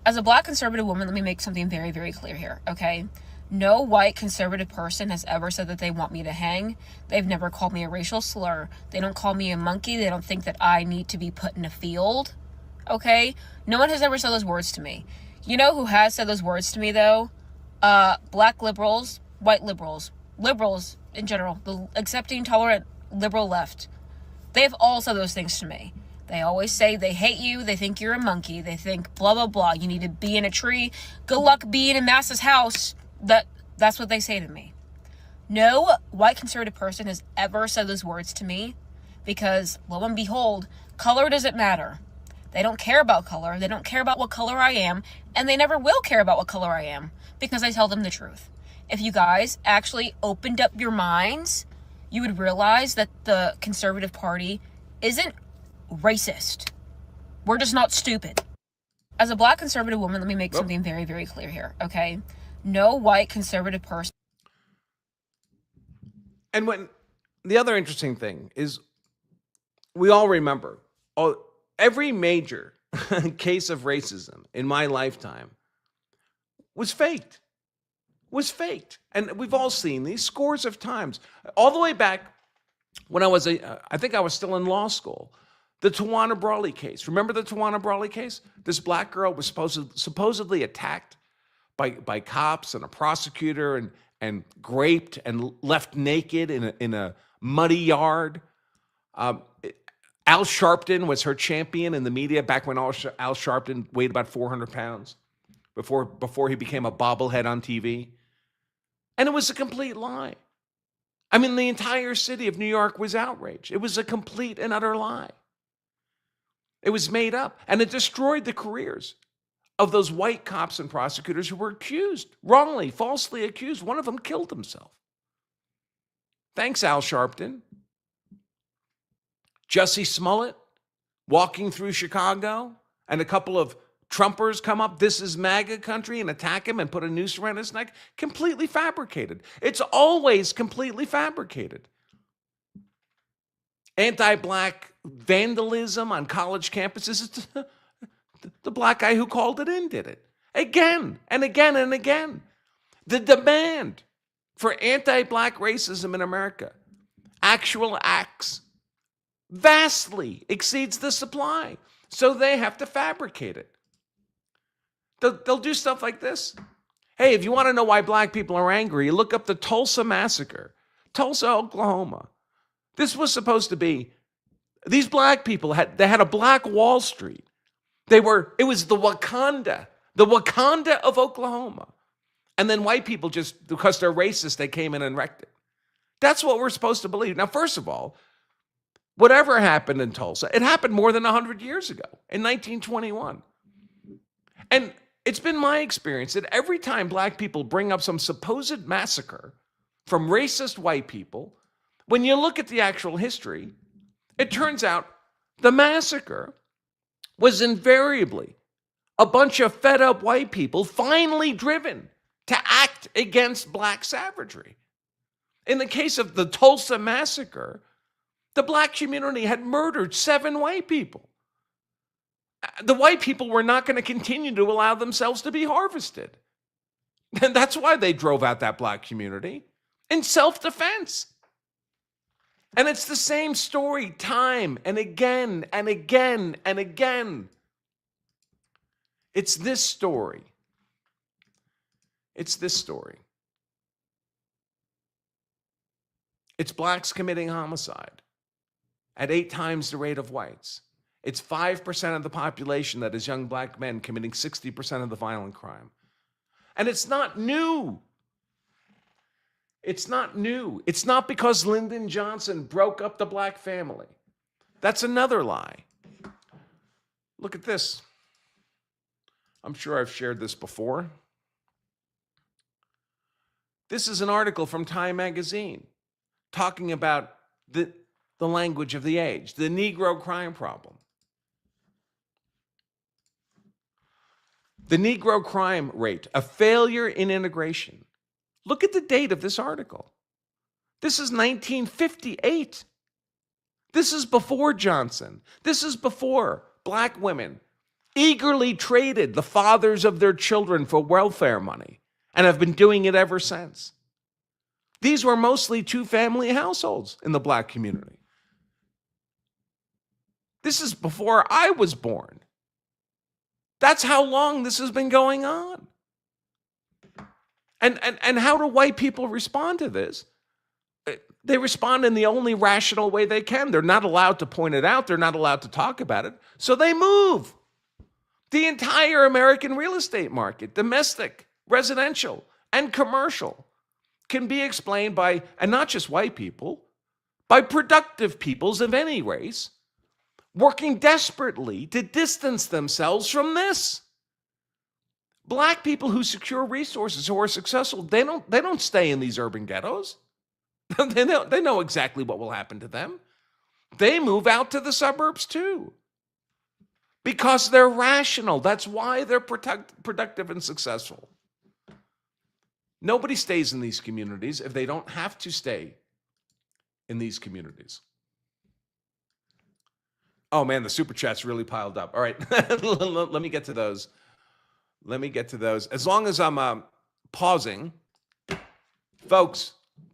As a black conservative woman, let me make something very, very clear here, okay? No white conservative person has ever said that they want me to hang. They've never called me a racial slur. They don't call me a monkey. They don't think that I need to be put in a field. Okay? No one has ever said those words to me. You know who has said those words to me, though? Black liberals, white liberals, liberals in general, the accepting, tolerant, liberal left. They've all said those things to me. They always say they hate you, they think you're a monkey, they think blah, blah, blah, you need to be in a tree, good luck being in Mass's house. That's what they say to me. No white conservative person has ever said those words to me because, lo and behold, color doesn't matter. They don't care about color, they don't care about what color I am, and they never will care about what color I am because I tell them the truth. If you guys actually opened up your minds, you would realize that the Conservative Party isn't racist. We're just not stupid. As a black conservative woman, let me make something very, very clear here, okay? No white conservative person. And when the other interesting thing is, we all remember every major case of racism in my lifetime was faked. And we've all seen these scores of times, all the way back when I think I was still in law school. The Tawana Brawley case. Remember the Tawana Brawley case? This black girl was supposedly attacked by cops and a prosecutor and raped and left naked in a muddy yard. Al Sharpton was her champion in the media back when Al Sharpton weighed about 400 pounds before he became a bobblehead on TV. And it was a complete lie. I mean, the entire city of New York was outraged. It was a complete and utter lie. It was made up, and it destroyed the careers of those white cops and prosecutors who were accused, wrongly, falsely accused. One of them killed himself. Thanks, Al Sharpton. Jussie Smollett walking through Chicago, and a couple of Trumpers come up, this is MAGA country, and attack him and put a noose around his neck. Completely fabricated. It's always completely fabricated. Anti-black vandalism on college campuses. The black guy who called it in did it. Again and again and again. The demand for anti-black racism in America, actual acts, vastly exceeds the supply. So they have to fabricate it. They'll do stuff like this. Hey, if you want to know why black people are angry, look up the Tulsa Massacre, Tulsa, Oklahoma. This was supposed to be, these black people had a black Wall Street. It was the Wakanda of Oklahoma. And then white people, just because they're racist, they came in and wrecked it. That's what we're supposed to believe. Now, first of all, whatever happened in Tulsa, it happened more than 100 years ago, in 1921. And it's been my experience that every time black people bring up some supposed massacre from racist white people, when you look at the actual history, it turns out the massacre was invariably a bunch of fed up white people finally driven to act against black savagery. In the case of the Tulsa Massacre, the black community had murdered 7 white people. The white people were not going to continue to allow themselves to be harvested. And that's why they drove out that black community in self-defense. And it's the same story time and again and again and again. It's this story. It's this story. It's blacks committing homicide at 8 times the rate of whites. It's 5% of the population that is young black men committing 60% of the violent crime. And it's not new. It's not new. It's not because Lyndon Johnson broke up the black family. That's another lie. Look at this. I'm sure I've shared this before. This is an article from Time magazine talking about the language of the age, the Negro crime problem. The Negro crime rate, a failure in integration. Look at the date of this article. This is 1958. This is before Johnson. This is before black women eagerly traded the fathers of their children for welfare money and have been doing it ever since. These were mostly two-family households in the black community. This is before I was born. That's how long this has been going on. And how do white people respond to this? They respond in the only rational way they can. They're not allowed to point it out. They're not allowed to talk about it. So they move. The entire American real estate market, domestic, residential, and commercial, can be explained by, and not just white people, by productive peoples of any race, working desperately to distance themselves from this. Black people who secure resources, who are successful, they don't stay in these urban ghettos. They know exactly what will happen to them. They move out to the suburbs too. Because they're rational. That's why they're productive and successful. Nobody stays in these communities if they don't have to stay in these communities. Oh man, the super chats really piled up. All right, let me get to those. As long as I'm pausing, folks,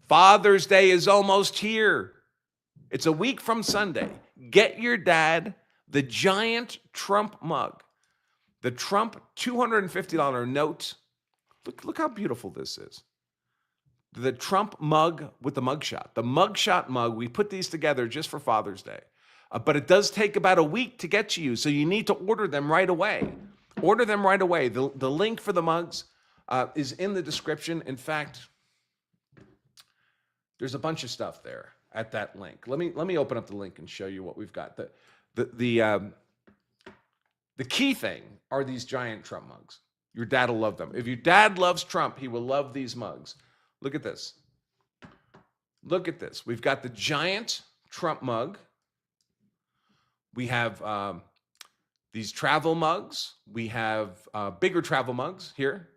Father's Day is almost here. It's a week from Sunday. Get your dad the giant Trump mug, the Trump $250 note. Look how beautiful this is. The Trump mug with the mugshot. The mugshot mug, we put these together just for Father's Day. But it does take about a week to get to you, so you need to order them right away. Order them right away. The link for the mugs is in the description. In fact, there's a bunch of stuff there at that link. Let me open up the link and show you what we've got. The key thing are these giant Trump mugs. Your dad will love them. If your dad loves Trump, he will love these mugs. Look at this. Look at this. We've got the giant Trump mug. We have these travel mugs. We have bigger travel mugs here.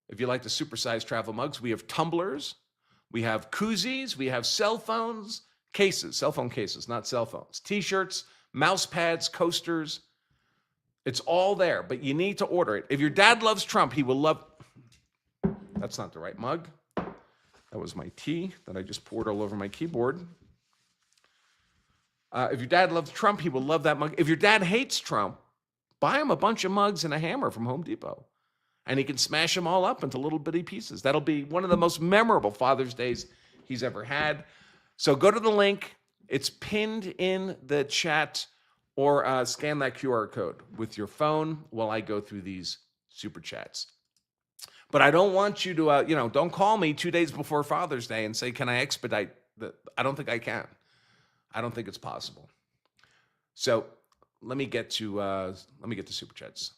If you like the supersized travel mugs, we have tumblers. We have koozies. We have cell phone cases, not cell phones. T-shirts, mouse pads, coasters. It's all there, but you need to order it. If your dad loves Trump, he will love... That's not the right mug. That was my tea that I just poured all over my keyboard. If your dad loves Trump, he will love that mug. If your dad hates Trump, buy him a bunch of mugs and a hammer from Home Depot. And he can smash them all up into little bitty pieces. That'll be one of the most memorable Father's Days he's ever had. So go to the link. It's pinned in the chat, or scan that QR code with your phone while I go through these super chats. But I don't want you to, don't call me 2 days before Father's Day and say, can I expedite? I don't think I can. I don't think it's possible. So let me get to super chats.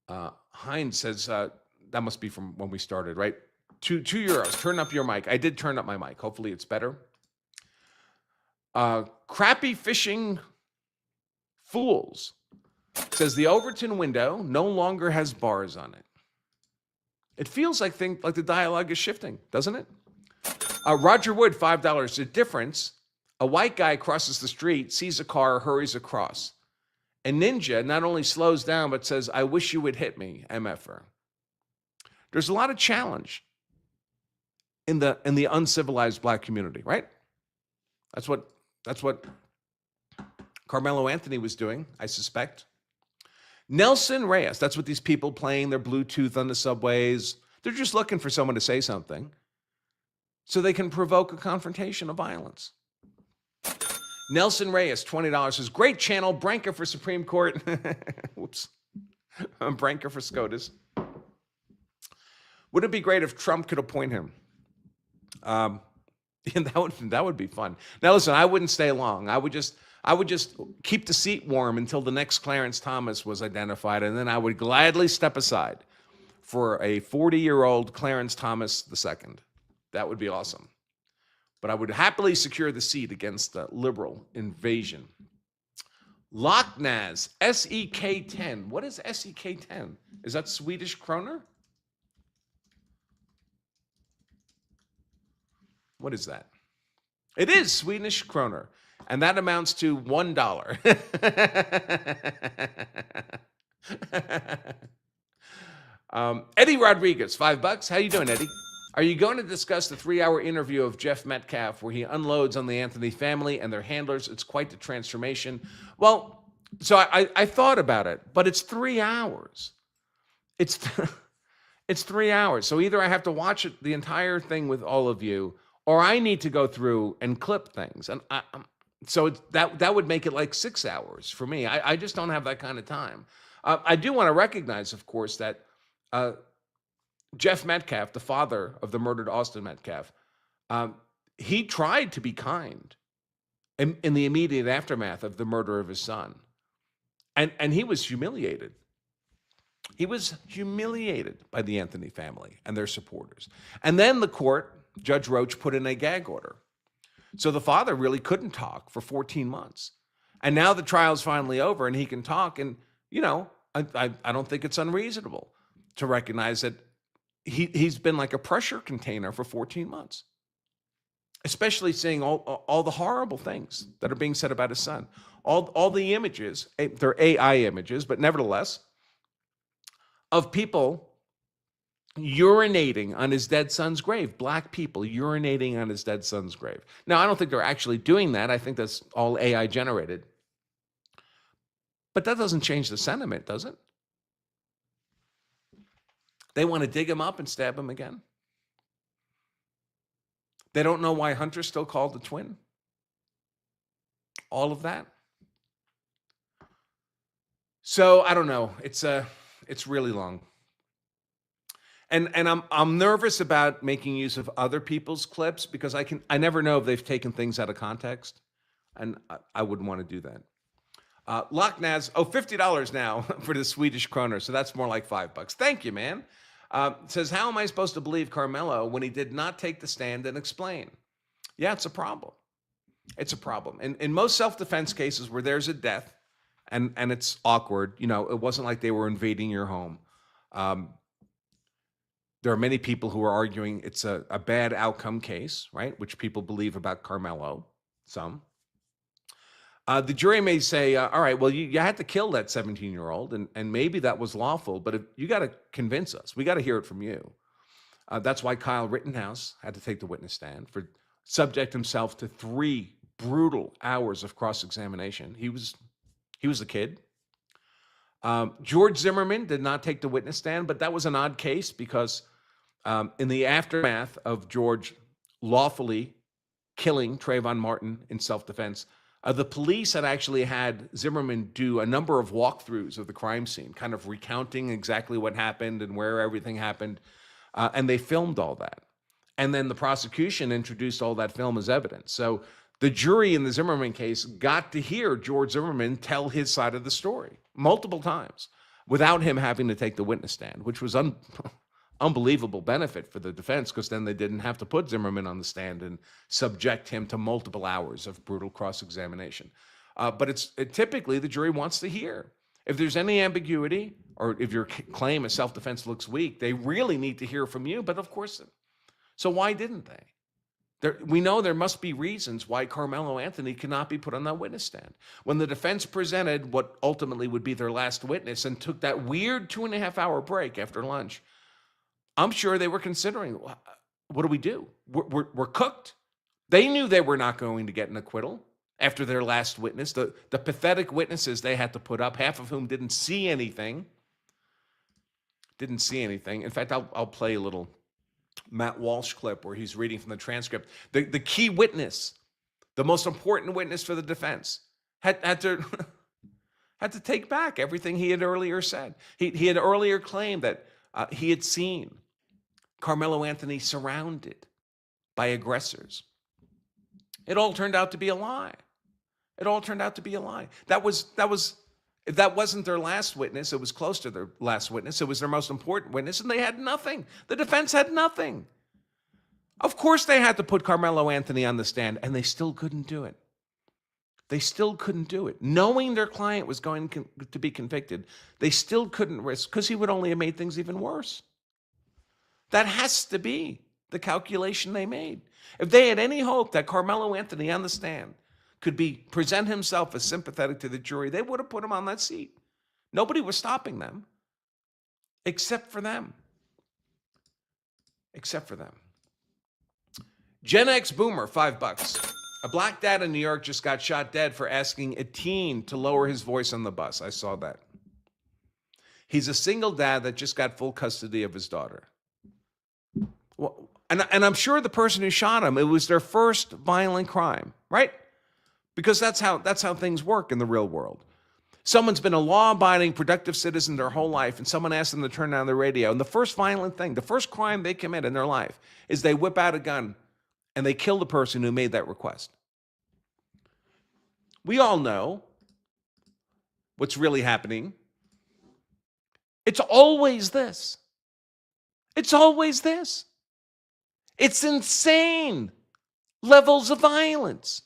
Heinz says that must be from when we started, right? €2. Turn up your mic. I did turn up my mic. Hopefully it's better. Crappy fishing fools says the Overton window no longer has bars on it. It feels like the dialogue is shifting, doesn't it? Roger Wood, $5. The difference: a white guy crosses the street, sees a car, hurries across. A ninja not only slows down but says, "I wish you would hit me, MFer." There's a lot of challenge in the uncivilized black community, right? That's what Karmelo Anthony was doing, I suspect. Nelson Reyes, that's what these people playing their Bluetooth on the subways. They're just looking for someone to say something so they can provoke a confrontation of violence. Nelson Reyes, $20, says, great channel, Branca for Supreme Court. Whoops. Branca for SCOTUS. Wouldn't it be great if Trump could appoint him? That would be fun. Now, listen, I wouldn't stay long. I would just keep the seat warm until the next Clarence Thomas was identified, and then I would gladly step aside for a 40-year-old Clarence Thomas II. That would be awesome. But I would happily secure the seat against the liberal invasion. Locknaz, SEK10. What is SEK10? Is that Swedish kroner? What is that? It is Swedish kroner, and that amounts to $1. Eddie Rodriguez, $5. How you doing, Eddie? Are you going to discuss the 3-hour interview of Jeff Metcalf where he unloads on the Anthony family and their handlers? It's quite the transformation. Well, so I thought about it, but it's 3 hours. It's it's 3 hours. So either I have to watch the entire thing with all of you, or I need to go through and clip things. And so that would make it like 6 hours for me. I just don't have that kind of time. I do want to recognize, of course, that Jeff Metcalf, the father of the murdered Austin Metcalf, he tried to be kind in the immediate aftermath of the murder of his son. And he was humiliated. He was humiliated by the Anthony family and their supporters. And then the court, Judge Roach, put in a gag order. So the father really couldn't talk for 14 months. And now the trial's finally over and he can talk. And, you know, I don't think it's unreasonable to recognize that he's been like a pressure container for 14 months, especially seeing all the horrible things that are being said about his son. All the images, they're AI images, but nevertheless, of people urinating on his dead son's grave, black people urinating on his dead son's grave. Now, I don't think they're actually doing that. I think that's all AI generated. But that doesn't change the sentiment, does it? They want to dig him up and stab him again. They don't know why Hunter's still called the twin. All of that. So I don't know. It's really long. And I'm nervous about making use of other people's clips because I never know if they've taken things out of context, and I wouldn't want to do that. Loch Ness, $50 now for the Swedish kroner, so that's more like $5. Thank you, man. Says, how am I supposed to believe Karmelo when he did not take the stand and explain? Yeah, it's a problem. It's a problem. In most self-defense cases where there's a death and it's awkward, you know, it wasn't like they were invading your home. There are many people who are arguing it's a bad outcome case, right? Which people believe about Karmelo, some. The jury may say, all right, well, you had to kill that 17-year-old, and maybe that was lawful, but you got to convince us. We got to hear it from you. That's why Kyle Rittenhouse had to take the witness stand, subject himself to 3 brutal hours of cross-examination. He was a kid. George Zimmerman did not take the witness stand, but that was an odd case because in the aftermath of George lawfully killing Trayvon Martin in self-defense, the police had actually had Zimmerman do a number of walkthroughs of the crime scene, kind of recounting exactly what happened and where everything happened, and they filmed all that. And then the prosecution introduced all that film as evidence. So the jury in the Zimmerman case got to hear George Zimmerman tell his side of the story multiple times without him having to take the witness stand, which was unbelievable benefit for the defense because then they didn't have to put Zimmerman on the stand and subject him to multiple hours of brutal cross-examination. But typically the jury wants to hear. If there's any ambiguity or if your claim of self-defense looks weak, they really need to hear from you. But of course, so why didn't they? We know there must be reasons why Karmelo Anthony cannot be put on that witness stand. When the defense presented what ultimately would be their last witness and took that weird 2.5-hour break after lunch, I'm sure they were considering, what do we do? We're cooked. They knew they were not going to get an acquittal after their last witness. The pathetic witnesses they had to put up, half of whom didn't see anything. In fact, I'll play a little Matt Walsh clip where he's reading from the transcript. The key witness, the most important witness for the defense, had to take back everything he had earlier said. He had earlier claimed that he had seen Karmelo Anthony surrounded by aggressors. It all turned out to be a lie. If that wasn't their last witness, it was close to their last witness. It was their most important witness, and they had nothing. The defense had nothing. Of course they had to put Karmelo Anthony on the stand, and they still couldn't do it. Knowing their client was going to be convicted, they still couldn't risk, because he would only have made things even worse. That has to be the calculation they made. If they had any hope that Karmelo Anthony on the stand could present himself as sympathetic to the jury, they would have put him on that seat. Nobody was stopping them. except for them. Except for them. Gen X Boomer, $5. A black dad in New York just got shot dead for asking a teen to lower his voice on the bus. I saw that. He's a single dad that just got full custody of his daughter. Well, and I'm sure the person who shot him, it was their first violent crime, right? Because that's how things work in the real world. Someone's been a law-abiding, productive citizen their whole life, and someone asks them to turn down the radio. And the first violent thing, the first crime they commit in their life is they whip out a gun and they kill the person who made that request. We all know what's really happening. It's always this. It's always this. It's insane levels of violence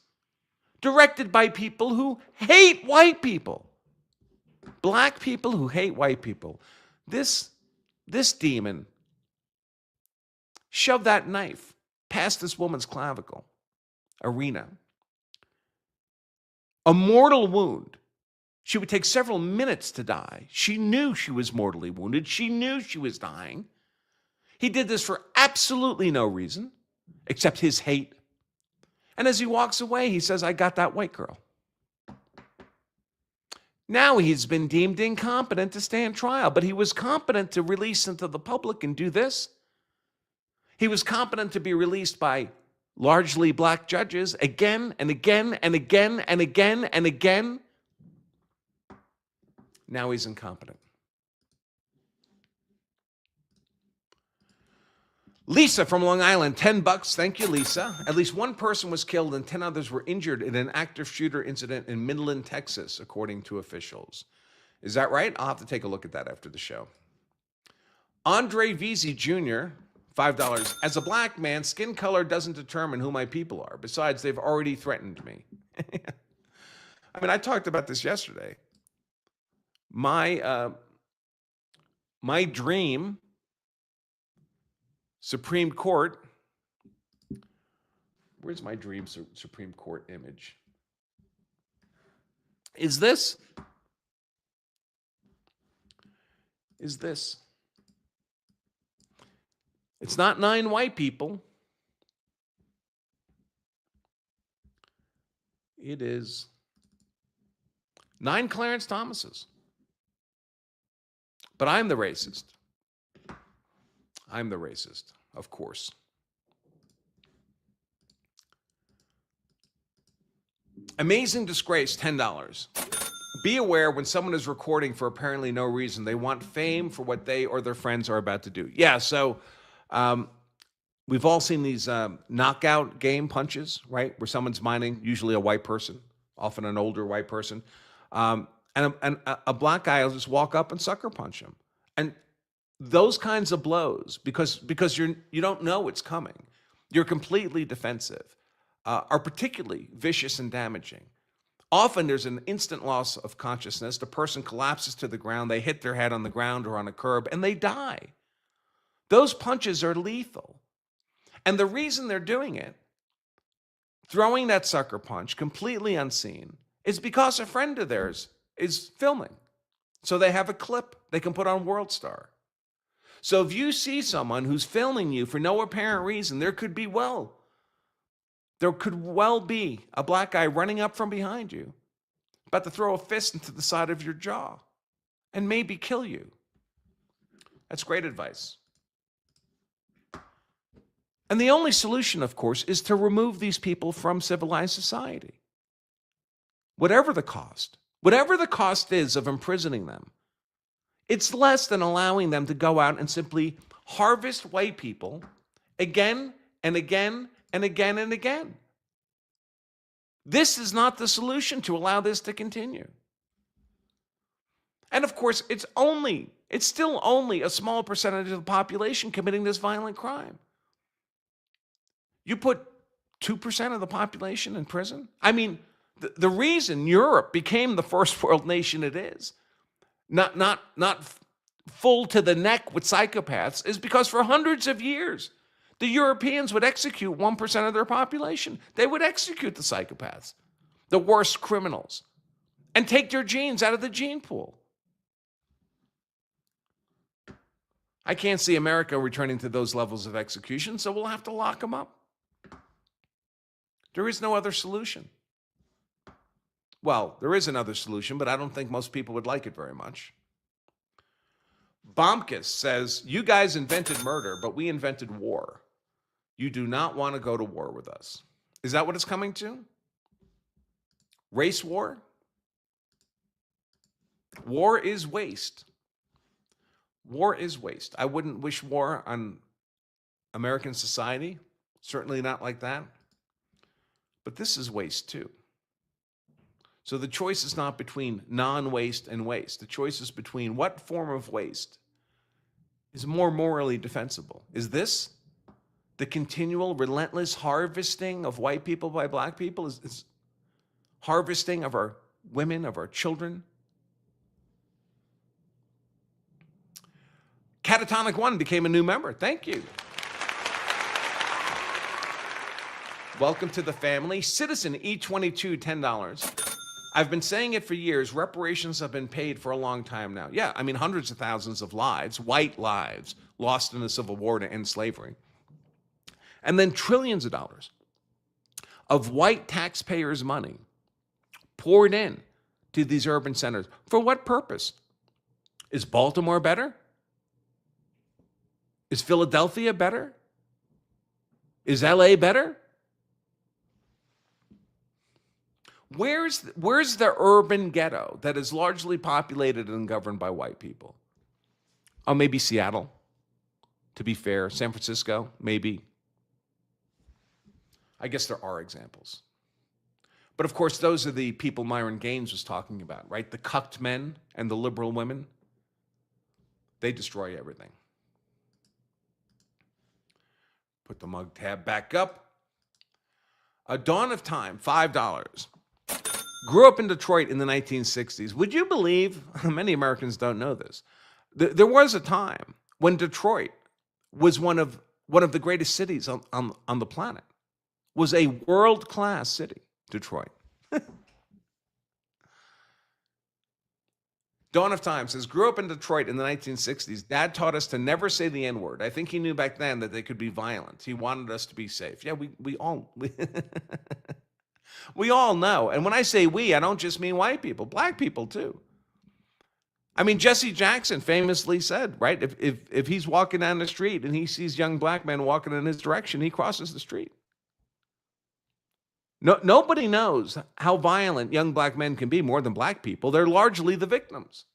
directed by people who hate white people. Black people who hate white people. This demon shoved that knife past this woman's clavicle, Arena. A mortal wound. She would take several minutes to die. She knew she was mortally wounded. She knew she was dying. He did this for absolutely no reason except his hate. And as he walks away, he says, I got that white girl. Now he's been deemed incompetent to stand trial, but he was competent to release into the public and do this. He was competent to be released by largely black judges again and again and again and again and again. Now he's incompetent. Lisa from Long Island, $10. Thank you, Lisa. At least one person was killed and 10 others were injured in an active shooter incident in Midland, Texas, according to officials. Is that right? I'll have to take a look at that after the show. Andre Veazey Jr., $5. As a black man, skin color doesn't determine who my people are. Besides, they've already threatened me. I mean, I talked about this yesterday. My dream Supreme Court, where's my dream Supreme Court image? Is this. It's not 9 white people. It is 9 Clarence Thomases. But I'm the racist. I'm the racist, of course. Amazing Disgrace, $10. Be aware when someone is recording for apparently no reason, they want fame for what they or their friends are about to do. Yeah, so we've all seen these knockout game punches, right? Where someone's mining, usually a white person, often an older white person. And a black guy will just walk up and sucker punch him. And those kinds of blows, because you don't know it's coming, you're completely defensive, are particularly vicious and damaging. Often there's an instant loss of consciousness. The person collapses to the ground, they hit their head on the ground or on a curb, and they die. Those punches are lethal. And the reason they're doing it, throwing that sucker punch completely unseen, is because a friend of theirs is filming. So they have a clip they can put on World Star. So if you see someone who's filming you for no apparent reason, there could well be a black guy running up from behind you, about to throw a fist into the side of your jaw and maybe kill you. That's great advice. And the only solution, of course, is to remove these people from civilized society. Whatever the cost is of imprisoning them, it's less than allowing them to go out and simply harvest white people again and again and again and again. This is not the solution to allow this to continue. And of course, it's still only a small percentage of the population committing this violent crime. You put 2% of the population in prison? I mean, the reason Europe became the first world nation it is, not full to the neck with psychopaths, is because for hundreds of years, the Europeans would execute 1% of their population. They would execute the psychopaths, the worst criminals, and take their genes out of the gene pool. I can't see America returning to those levels of execution, so we'll have to lock them up. There is no other solution. Well, there is another solution, but I don't think most people would like it very much. Bomkus says, you guys invented murder, but we invented war. You do not want to go to war with us. Is that what it's coming to? Race war? War is waste. War is waste. I wouldn't wish war on American society. Certainly not like that. But this is waste too. So the choice is not between non-waste and waste. The choice is between what form of waste is more morally defensible. Is this the continual, relentless harvesting of white people by black people? Is harvesting of our women, of our children? Catatonic One became a new member. Thank you. Welcome to the family. Citizen E22, $10. I've been saying it for years. Reparations have been paid for a long time now. Yeah, I mean, hundreds of thousands of lives, white lives, lost in the Civil War to end slavery. And then trillions of dollars of white taxpayers' money poured in to these urban centers. For what purpose? Is Baltimore better? Is Philadelphia better? Is LA better? Where's the urban ghetto that is largely populated and governed by white people? Oh, maybe Seattle, to be fair. San Francisco, maybe. I guess there are examples. But of course, those are the people Myron Gaines was talking about, right? The cucked men and the liberal women. They destroy everything. Put the mug tab back up. A Dawn of Time, $5. Grew up in Detroit in the 1960s. Would you believe, many Americans don't know this, there was a time when Detroit was one of the greatest cities on the planet, was a world-class city, Detroit. Dawn of Time says, grew up in Detroit in the 1960s. Dad taught us to never say the N-word. I think he knew back then that they could be violent. He wanted us to be safe. Yeah, we all... We all know. And when I say we, I don't just mean white people, black people too. I mean, Jesse Jackson famously said, right, if he's walking down the street and he sees young black men walking in his direction, he crosses the street. Nobody knows how violent young black men can be more than black people. They're largely the victims.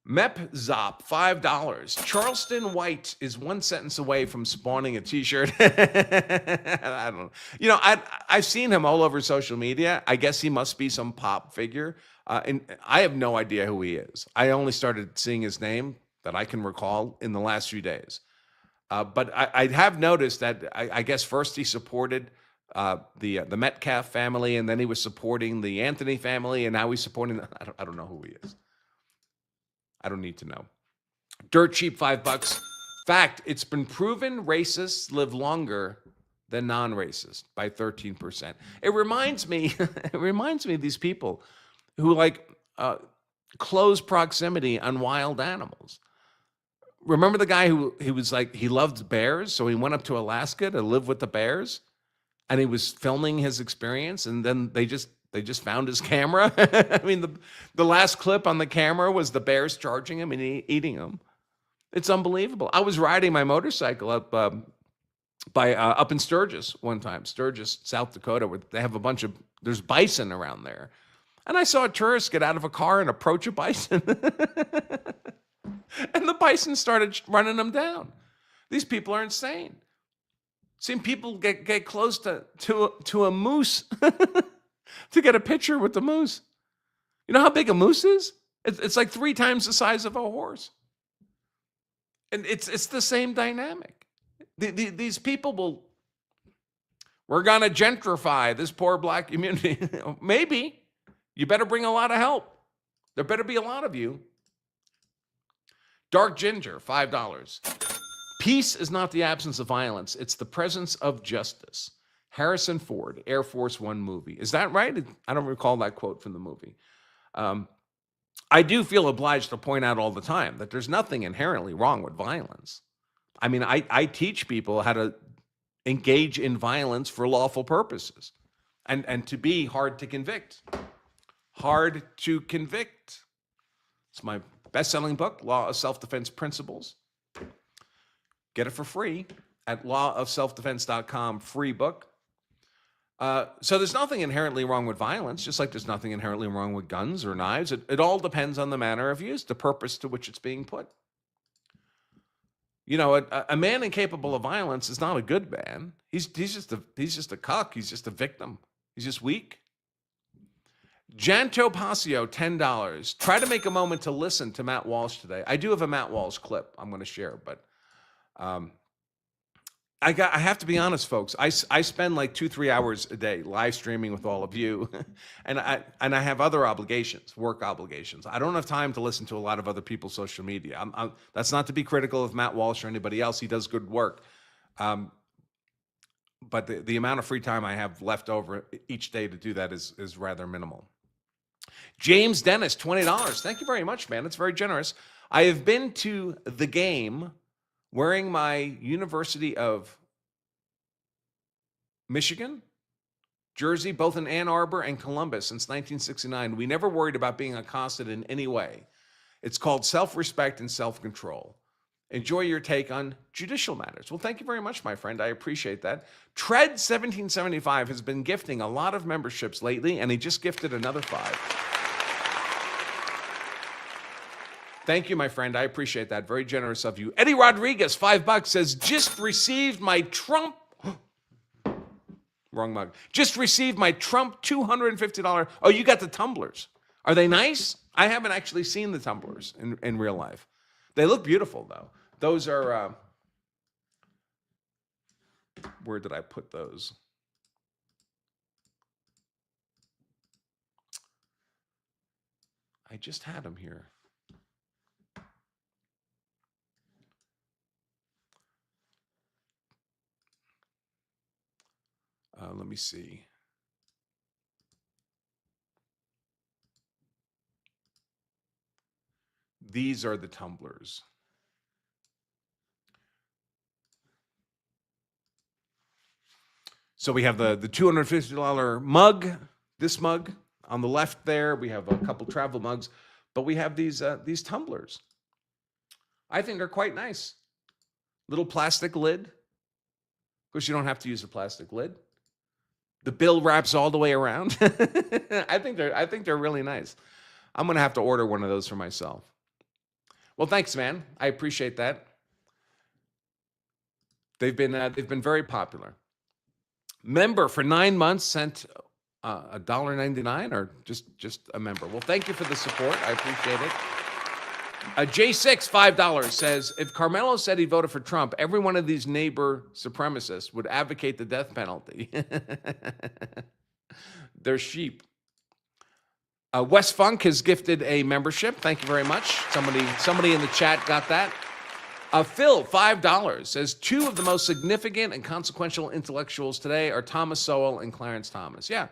Mep-Zop, $5. Charleston White is one sentence away from spawning a t-shirt. I don't know. You know, I've seen him all over social media. I guess he must be some pop figure. And I have no idea who he is. I only started seeing his name that I can recall in the last few days. But I have noticed that I guess first he supported the Metcalf family, and then he was supporting the Anthony family, and now he's supporting, I don't know who he is. I don't need to know. Dirt cheap, $5. Fact, it's been proven racists live longer than non-racist by 13%. It reminds me of these people who like close proximity on wild animals. Remember the guy who he was like, he loved bears, so he went up to Alaska to live with the bears, and he was filming his experience, and then they just found his camera. I mean, the last clip on the camera was the bears charging him and eating him. It's unbelievable. I was riding my motorcycle up in Sturgis one time, Sturgis, South Dakota, where they have there's bison around there. And I saw a tourist get out of a car and approach a bison. And the bison started running them down. These people are insane. Seen people get close to a moose to get a picture with the moose. You know how big a moose is? It's like 3 times the size of a horse. And it's the same dynamic. These people we're going to gentrify this poor black community. Maybe. You better bring a lot of help. There better be a lot of you. Dark Ginger, $5. Peace is not the absence of violence. It's the presence of justice. Harrison Ford, Air Force One movie. Is that right? I don't recall that quote from the movie. I do feel obliged to point out all the time that there's nothing inherently wrong with violence. I mean, I teach people how to engage in violence for lawful purposes and to be hard to convict. Hard to Convict. It's my best-selling book, Law of Self-Defense Principles. Get it for free at lawofselfdefense.com, free book. So there's nothing inherently wrong with violence, just like there's nothing inherently wrong with guns or knives. It all depends on the manner of use, the purpose to which it's being put. You know, a man incapable of violence is not a good man. He's just a cuck. He's just a victim. He's just weak. Janto Pasio, $10. Try to make a moment to listen to Matt Walsh today. I do have a Matt Walsh clip I'm going to share, but I have to be honest, folks. I spend like 2-3 hours a day live streaming with all of you, and I have other obligations, work obligations. I don't have time to listen to a lot of other people's social media. That's not to be critical of Matt Walsh or anybody else. He does good work, but the amount of free time I have left over each day to do that is rather minimal. James Dennis, $20. Thank you very much, man. It's very generous. I have been to the game wearing my University of Michigan jersey, both in Ann Arbor and Columbus since 1969. We never worried about being accosted in any way. It's called self-respect and self-control. Enjoy your take on judicial matters. Well, thank you very much, my friend. I appreciate that. Tread1775 has been gifting a lot of memberships lately, and he just gifted another 5. Thank you, my friend. I appreciate that. Very generous of you. Eddie Rodriguez, $5, says, just received my Trump... Wrong mug. Just received my Trump $250... Oh, you got the tumblers. Are they nice? I haven't actually seen the tumblers in real life. They look beautiful, though. Those are... Where did I put those? I just had them here. Let me see. These are the tumblers. So we have the $250 mug, this mug on the left there. We have a couple travel mugs, but we have these tumblers. I think they're quite nice. Little plastic lid. Of course, you don't have to use a plastic lid. The bill wraps all the way around. I think they're really nice. I'm gonna have to order one of those for myself. Well, thanks, man. I appreciate that. They've been very popular. Member for 9 months sent $1.99 or just a member. Well, thank you for the support. I appreciate it. J6, $5, says, if Karmelo said he voted for Trump, every one of these neighbor supremacists would advocate the death penalty. They're sheep. Wes Funk has gifted a membership. Thank you very much. Somebody in the chat got that. Phil, $5, says, two of the most significant and consequential intellectuals today are Thomas Sowell and Clarence Thomas. Yeah,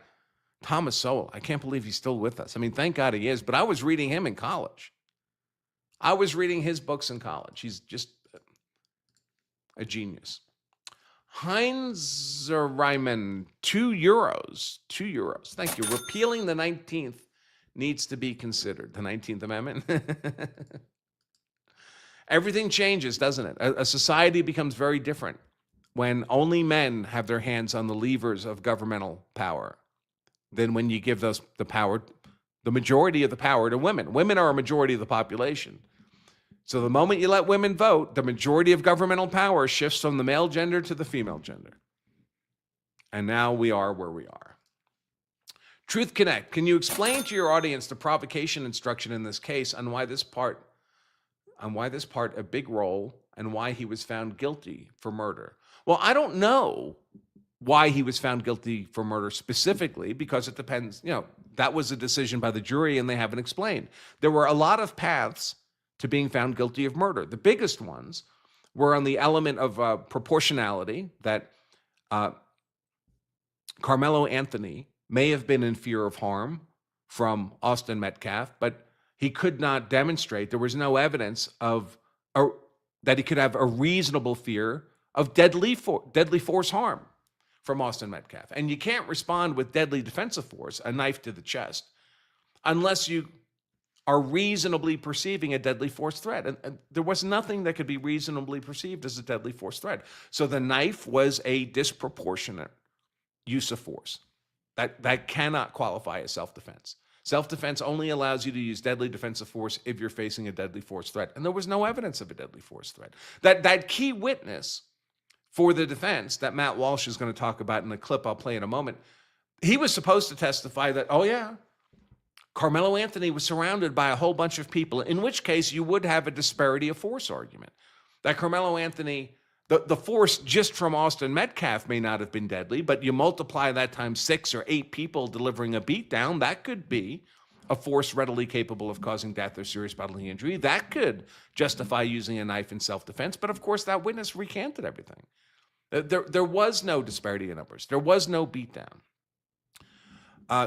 Thomas Sowell. I can't believe he's still with us. I mean, thank God he is, but I was reading him in college. I was reading his books in college. He's just a genius. Heinz Reimann, €2. €2. Thank you. Repealing the 19th needs to be considered. The 19th Amendment. Everything changes, doesn't it? A society becomes very different when only men have their hands on the levers of governmental power than when you give the majority of the power to women. Women are a majority of the population. So the moment you let women vote, the majority of governmental power shifts from the male gender to the female gender. And now we are where we are. Truth Connect, can you explain to your audience the provocation instruction in this case on why this part a big role and why he was found guilty for murder? Well, I don't know why he was found guilty for murder specifically, because it depends, that was a decision by the jury and they haven't explained. There were a lot of paths to being found guilty of murder. The biggest ones were on the element of proportionality, that Karmelo Anthony may have been in fear of harm from Austin Metcalf, but he could not demonstrate, there was no evidence of that he could have a reasonable fear of deadly force harm from Austin Metcalf. And you can't respond with deadly defensive force, a knife to the chest, unless you are reasonably perceiving a deadly force threat. And there was nothing that could be reasonably perceived as a deadly force threat. So the knife was a disproportionate use of force. That cannot qualify as self-defense. Self-defense only allows you to use deadly defensive force if you're facing a deadly force threat. And there was no evidence of a deadly force threat. That key witness for the defense that Matt Walsh is going to talk about in the clip I'll play in a moment, he was supposed to testify that, oh yeah, Karmelo Anthony was surrounded by a whole bunch of people, in which case you would have a disparity of force argument. That Karmelo Anthony, the force just from Austin Metcalf may not have been deadly, but you multiply that times 6 or 8 people delivering a beatdown, that could be a force readily capable of causing death or serious bodily injury. That could justify using a knife in self-defense. But of course, that witness recanted everything. There was no disparity in numbers. There was no beatdown.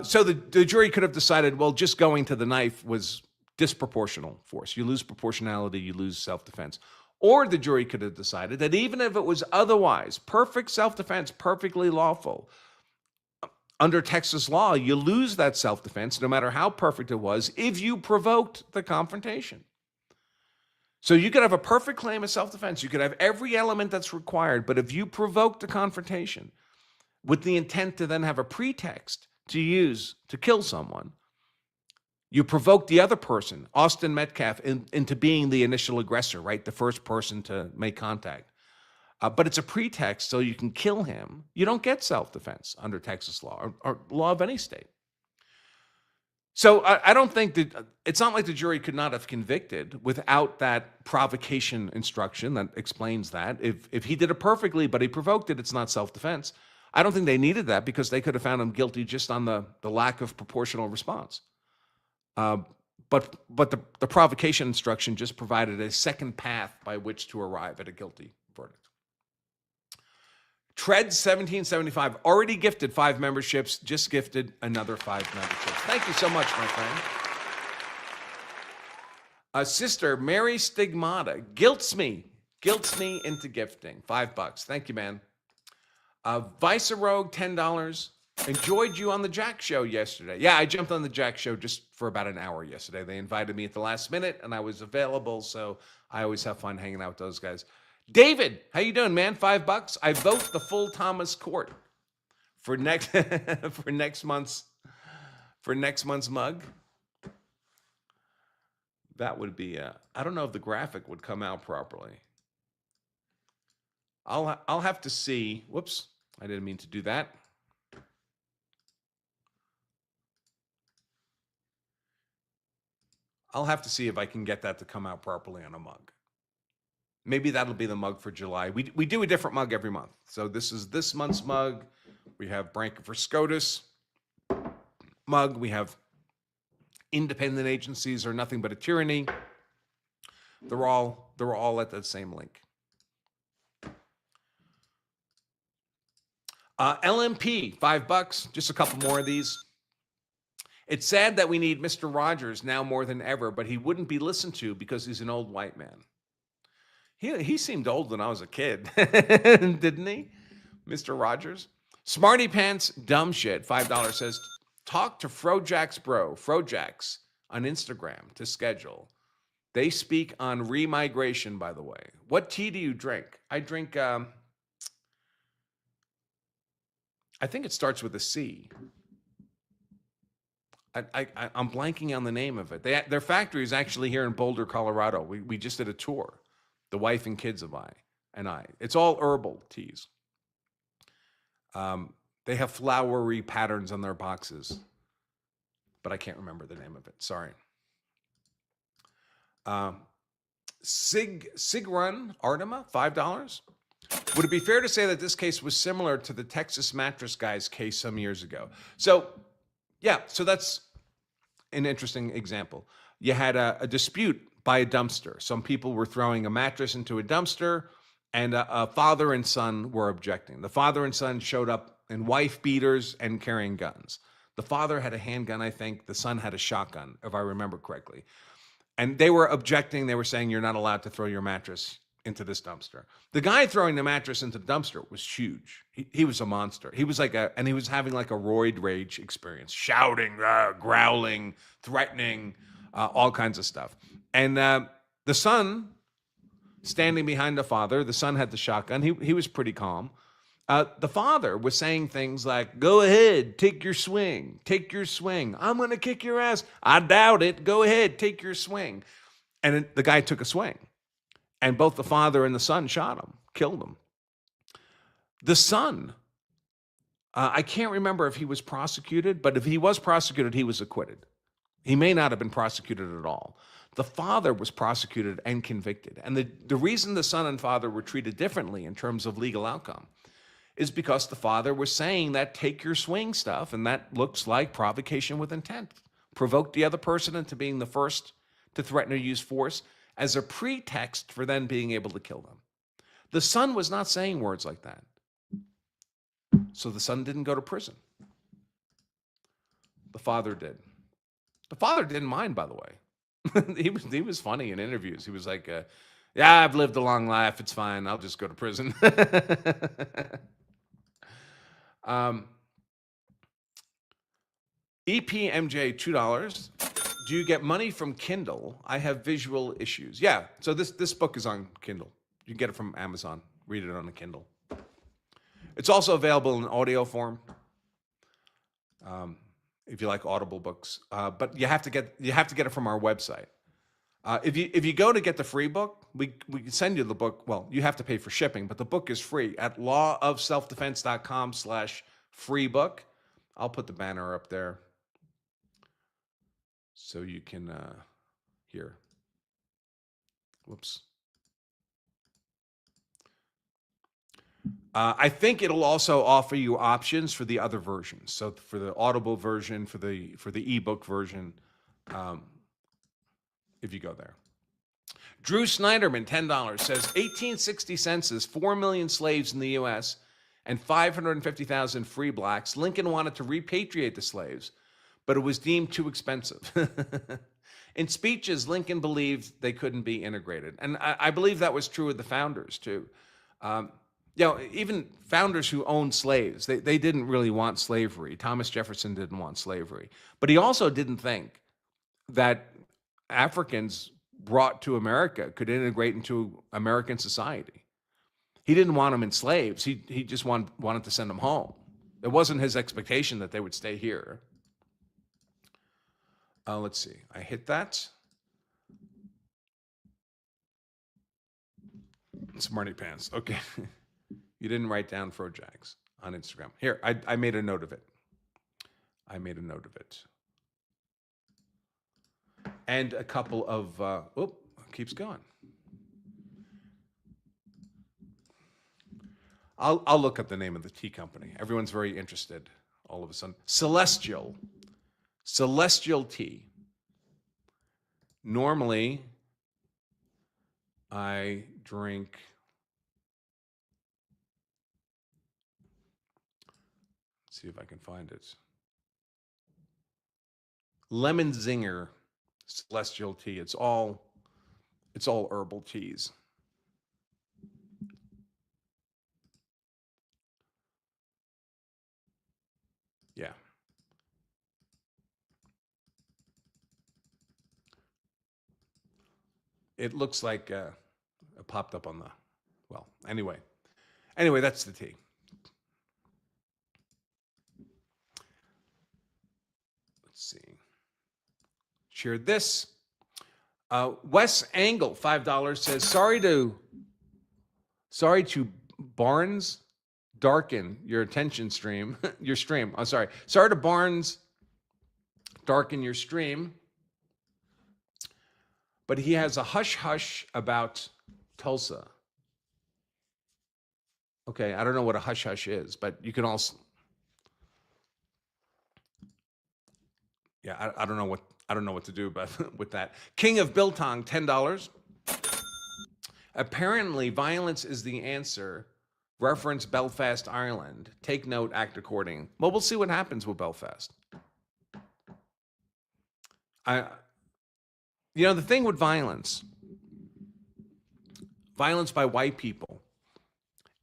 So the jury could have decided, well, just going to the knife was disproportional force. You lose proportionality, you lose self-defense. Or the jury could have decided that even if it was otherwise perfect self-defense, perfectly lawful, under Texas law, you lose that self-defense, no matter how perfect it was, if you provoked the confrontation. So you could have a perfect claim of self-defense. You could have every element that's required, but if you provoked the confrontation with the intent to then have a pretext to use to kill someone, you provoke the other person, Austin Metcalf, into being the initial aggressor, right? The first person to make contact. But it's a pretext so you can kill him. You don't get self-defense under Texas law or law of any state. So I don't think that, it's not like the jury could not have convicted without that provocation instruction that explains that. If he did it perfectly, but he provoked it, it's not self-defense. I don't think they needed that because they could have found him guilty just on the lack of proportional response. But the provocation instruction just provided a second path by which to arrive at a guilty verdict. Tread 1775 already gifted 5 memberships, just gifted another 5 memberships. Thank you so much, my friend. Sister Mary Stigmata guilts me into gifting $5. Thank you, man. Vice Rogue $10. Enjoyed you on the Jack Show yesterday. Yeah, I jumped on the Jack Show just for about an hour yesterday. They invited me at the last minute, and I was available, so I always have fun hanging out with those guys. David, how you doing, man? $5. I vote the full Thomas Court for next for next month's mug. That would be I don't know if the graphic would come out properly. I'll have to see. Whoops, I didn't mean to do that. I'll have to see if I can get that to come out properly on a mug. Maybe that'll be the mug for July. We do a different mug every month. So this is this month's mug. We have Branca for SCOTUS mug. We have independent agencies are nothing but a tyranny. They're all at that same link. LMP, $5. Just a couple more of these. It's sad that we need Mr. Rogers now more than ever, but he wouldn't be listened to because he's an old white man. He seemed old when I was a kid, didn't he, Mr. Rogers? Smarty Pants, dumb shit, $5 says, talk to Frojax Bro, Frojax, on Instagram to schedule. They speak on remigration, by the way. What tea do you drink? I drink, I think it starts with a C. I'm blanking on the name of it. Their factory is actually here in Boulder, Colorado. We just did a tour. The wife and kids of I. It's all herbal teas. They have flowery patterns on their boxes, but I can't remember the name of it. Sorry. Sigrun Artema, $5. Would it be fair to say that this case was similar to the Texas mattress guy's case some years ago? So, yeah, so that's an interesting example. You had a dispute by a dumpster. Some people were throwing a mattress into a dumpster, and a father and son were objecting. The father and son showed up in wife beaters and carrying guns. The father had a handgun, I think. The son had a shotgun, if I remember correctly. And they were objecting. They were saying, you're not allowed to throw your mattress into this dumpster. The guy throwing the mattress into the dumpster was huge. He was a monster. He was and he was having like a roid rage experience, shouting, growling, threatening, all kinds of stuff. And the son, standing behind the father, the son had the shotgun. He was pretty calm. The father was saying things like, go ahead, take your swing, take your swing. I'm going to kick your ass. I doubt it. Go ahead, take your swing. And the guy took a swing. And both the father and the son shot him, killed him. The son, I can't remember if he was prosecuted, but if he was prosecuted, he was acquitted. He may not have been prosecuted at all. The father was prosecuted and convicted. And the reason the son and father were treated differently in terms of legal outcome is because the father was saying that take your swing stuff, and that looks like provocation with intent. Provoke the other person into being the first to threaten or use force as a pretext for then being able to kill them. The son was not saying words like that. So the son didn't go to prison. The father did. The father didn't mind, by the way. He was funny in interviews. He was like, yeah, I've lived a long life. It's fine. I'll just go to prison. EPMJ, $2. Do you get money from Kindle? I have visual issues. Yeah, so this book is on Kindle. You can get it from Amazon. Read it on a Kindle. It's also available in audio form, if you like Audible books. But you have to get it from our website. If you go to get the free book, we can send you the book. Well, you have to pay for shipping, but the book is free at lawofselfdefense.com/free book. I'll put the banner up there so you can hear. Whoops. I think it'll also offer you options for the other versions. So for the Audible version, for the ebook version, if you go there. Drew Snyderman, $10, says 1860 census, 4 million slaves in the U.S. and 550,000 free blacks. Lincoln wanted to repatriate the slaves, but it was deemed too expensive. In speeches, Lincoln believed they couldn't be integrated. And I believe that was true of the founders, too. Even founders who owned slaves, they didn't really want slavery. Thomas Jefferson didn't want slavery. But he also didn't think that Africans brought to America could integrate into American society. He didn't want them in slaves. He just wanted to send them home. It wasn't his expectation that they would stay here. Let's see. I hit that. Smarty pants. Okay. You didn't write down Frojags on Instagram. Here, I made a note of it. And a couple of, keeps going. I'll look up the name of the tea company. Everyone's very interested all of a sudden. Celestial tea. Normally, I drink, let's see if I can find it. Lemon Zinger Celestial tea. It's all herbal teas. Yeah. It looks like it popped up on the, well, anyway, that's the tea. Let's see. Shared this. Wes Angle, $5, says, sorry to Barnes darken your attention stream, your stream. I'm sorry. Sorry to Barnes darken your stream. But he has a hush-hush about Tulsa. Okay, I don't know what a hush-hush is, but you can also... Yeah, I don't know what to do about with that. King of Biltong, $10. Apparently, violence is the answer. Reference Belfast, Ireland. Take note, act according. Well, we'll see what happens with Belfast. The thing with violence by white people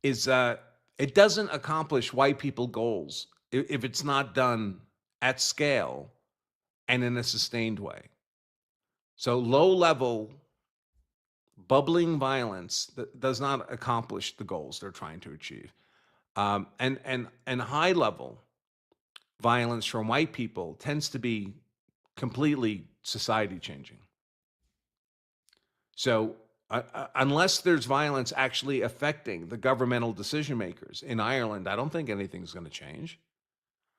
is it doesn't accomplish white people goals if it's not done at scale and in a sustained way. So low-level, bubbling violence that does not accomplish the goals they're trying to achieve. And high-level violence from white people tends to be completely society-changing. So unless there's violence actually affecting the governmental decision makers in Ireland, I don't think anything's going to change.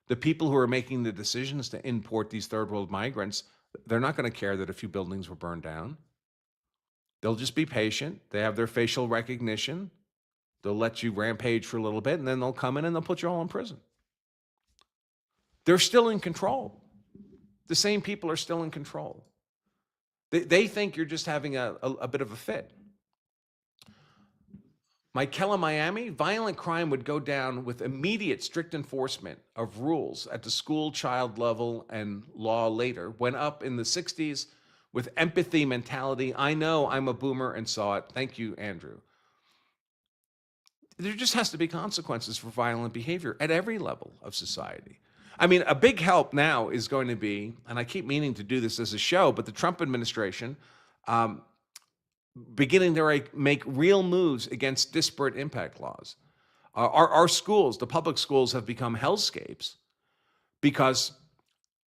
The people who are making the decisions to import these third world migrants, they're not going to care that a few buildings were burned down. They'll just be patient. They have their facial recognition. They'll let you rampage for a little bit, and then they'll come in and they'll put you all in prison. They're still in control. The same people are still in control. They think you're just having a bit of a fit. Michaela, Miami, violent crime would go down with immediate strict enforcement of rules at the school child level, and law later went up in the 60s with empathy mentality. I know, I'm a boomer and saw it. Thank you, Andrew. There just has to be consequences for violent behavior at every level of society. I mean, a big help now is going to be, and I keep meaning to do this as a show, but the Trump administration beginning to make real moves against disparate impact laws. Our schools, the public schools, have become hellscapes because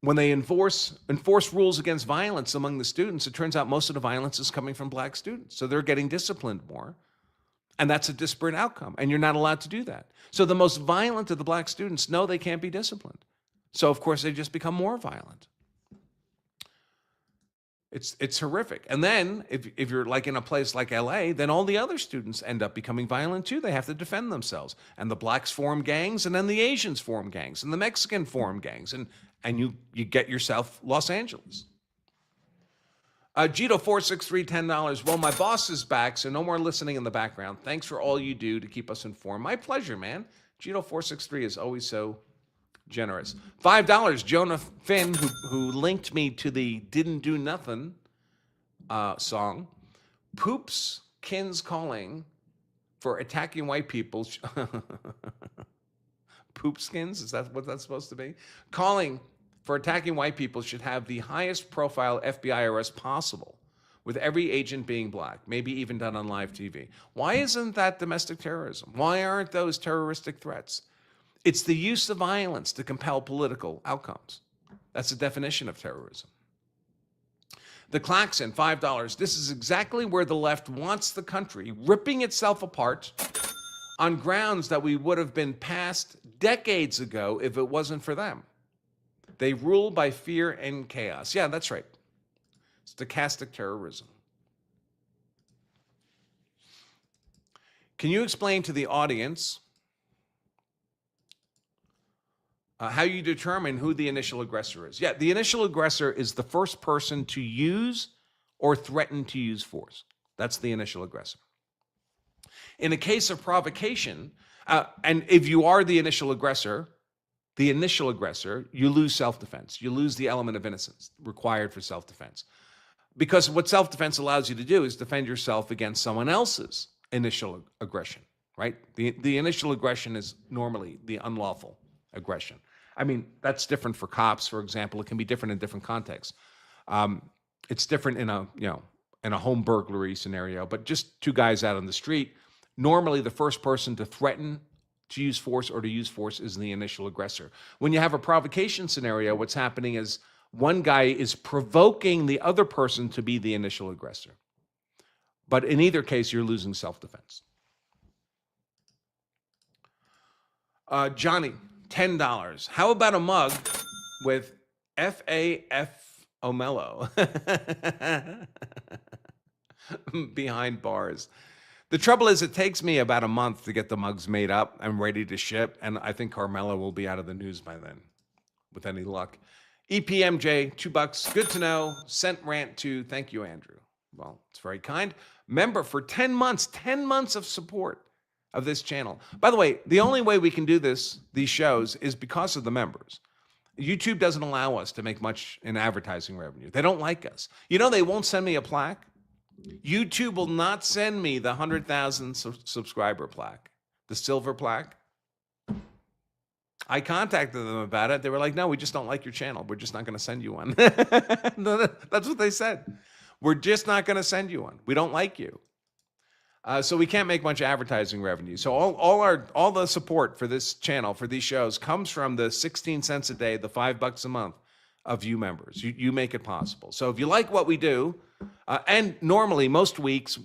when they enforce rules against violence among the students, it turns out most of the violence is coming from black students. So they're getting disciplined more. And that's a disparate outcome. And you're not allowed to do that. So the most violent of the black students know they can't be disciplined. So, of course, they just become more violent. It's horrific. And then if you're like in a place like LA, then all the other students end up becoming violent too. They have to defend themselves. And the blacks form gangs, and then the Asians form gangs, and the Mexican form gangs. And you get yourself Los Angeles. Gito 463 $10. Well, my boss is back, so no more listening in the background. Thanks for all you do to keep us informed. My pleasure, man. Gito 463 is always so generous. $5. Jonah Finn, who linked me to the "Didn't Do Nothing" song. Poops Kins calling for attacking white people. Poopskins, is that what that's supposed to be? Calling for attacking white people should have the highest profile FBI arrest possible, with every agent being black, maybe even done on live TV. Why isn't that domestic terrorism? Why aren't those terroristic threats? It's the use of violence to compel political outcomes. That's the definition of terrorism. The Klaxon, $5. This is exactly where the left wants the country, ripping itself apart on grounds that we would have been past decades ago if it wasn't for them. They rule by fear and chaos. Yeah, that's right. Stochastic terrorism. Can you explain to the audience how you determine who the initial aggressor is? Yeah, the initial aggressor is the first person to use or threaten to use force. That's the initial aggressor. In a case of provocation, and if you are the initial aggressor, you lose self-defense. You lose the element of innocence required for self-defense. Because what self-defense allows you to do is defend yourself against someone else's initial aggression, right? The initial aggression is normally the unlawful aggression. I mean, that's different for cops, for example. It can be different in different contexts. It's different in a home burglary scenario, but just two guys out on the street, normally the first person to threaten to use force or to use force is the initial aggressor. When you have a provocation scenario, what's happening is one guy is provoking the other person to be the initial aggressor. But in either case, you're losing self-defense. Johnny, $10. How about a mug with F.A.F. Omello behind bars? The trouble is, it takes me about a month to get the mugs made up. I'm ready to ship, and I think Karmelo will be out of the news by then, with any luck. EPMJ, $2. Good to know. Sent rant to, thank you, Andrew. Well, it's very kind. Member for 10 months of support of this channel. By the way, the only way we can do these shows is because of the members. YouTube doesn't allow us to make much in advertising revenue. They don't like us. You know, they won't send me a plaque. YouTube will not send me the 100,000 subscriber plaque, the silver plaque. I contacted them about it. They were like, no, we just don't like your channel. We're just not going to send you one. That's what they said. We're just not going to send you one. We don't like you. So we can't make much advertising revenue. So all the support for this channel, for these shows, comes from the 16 cents a day, the $5 a month of you members. You make it possible. So if you like what we do, and normally most weeks,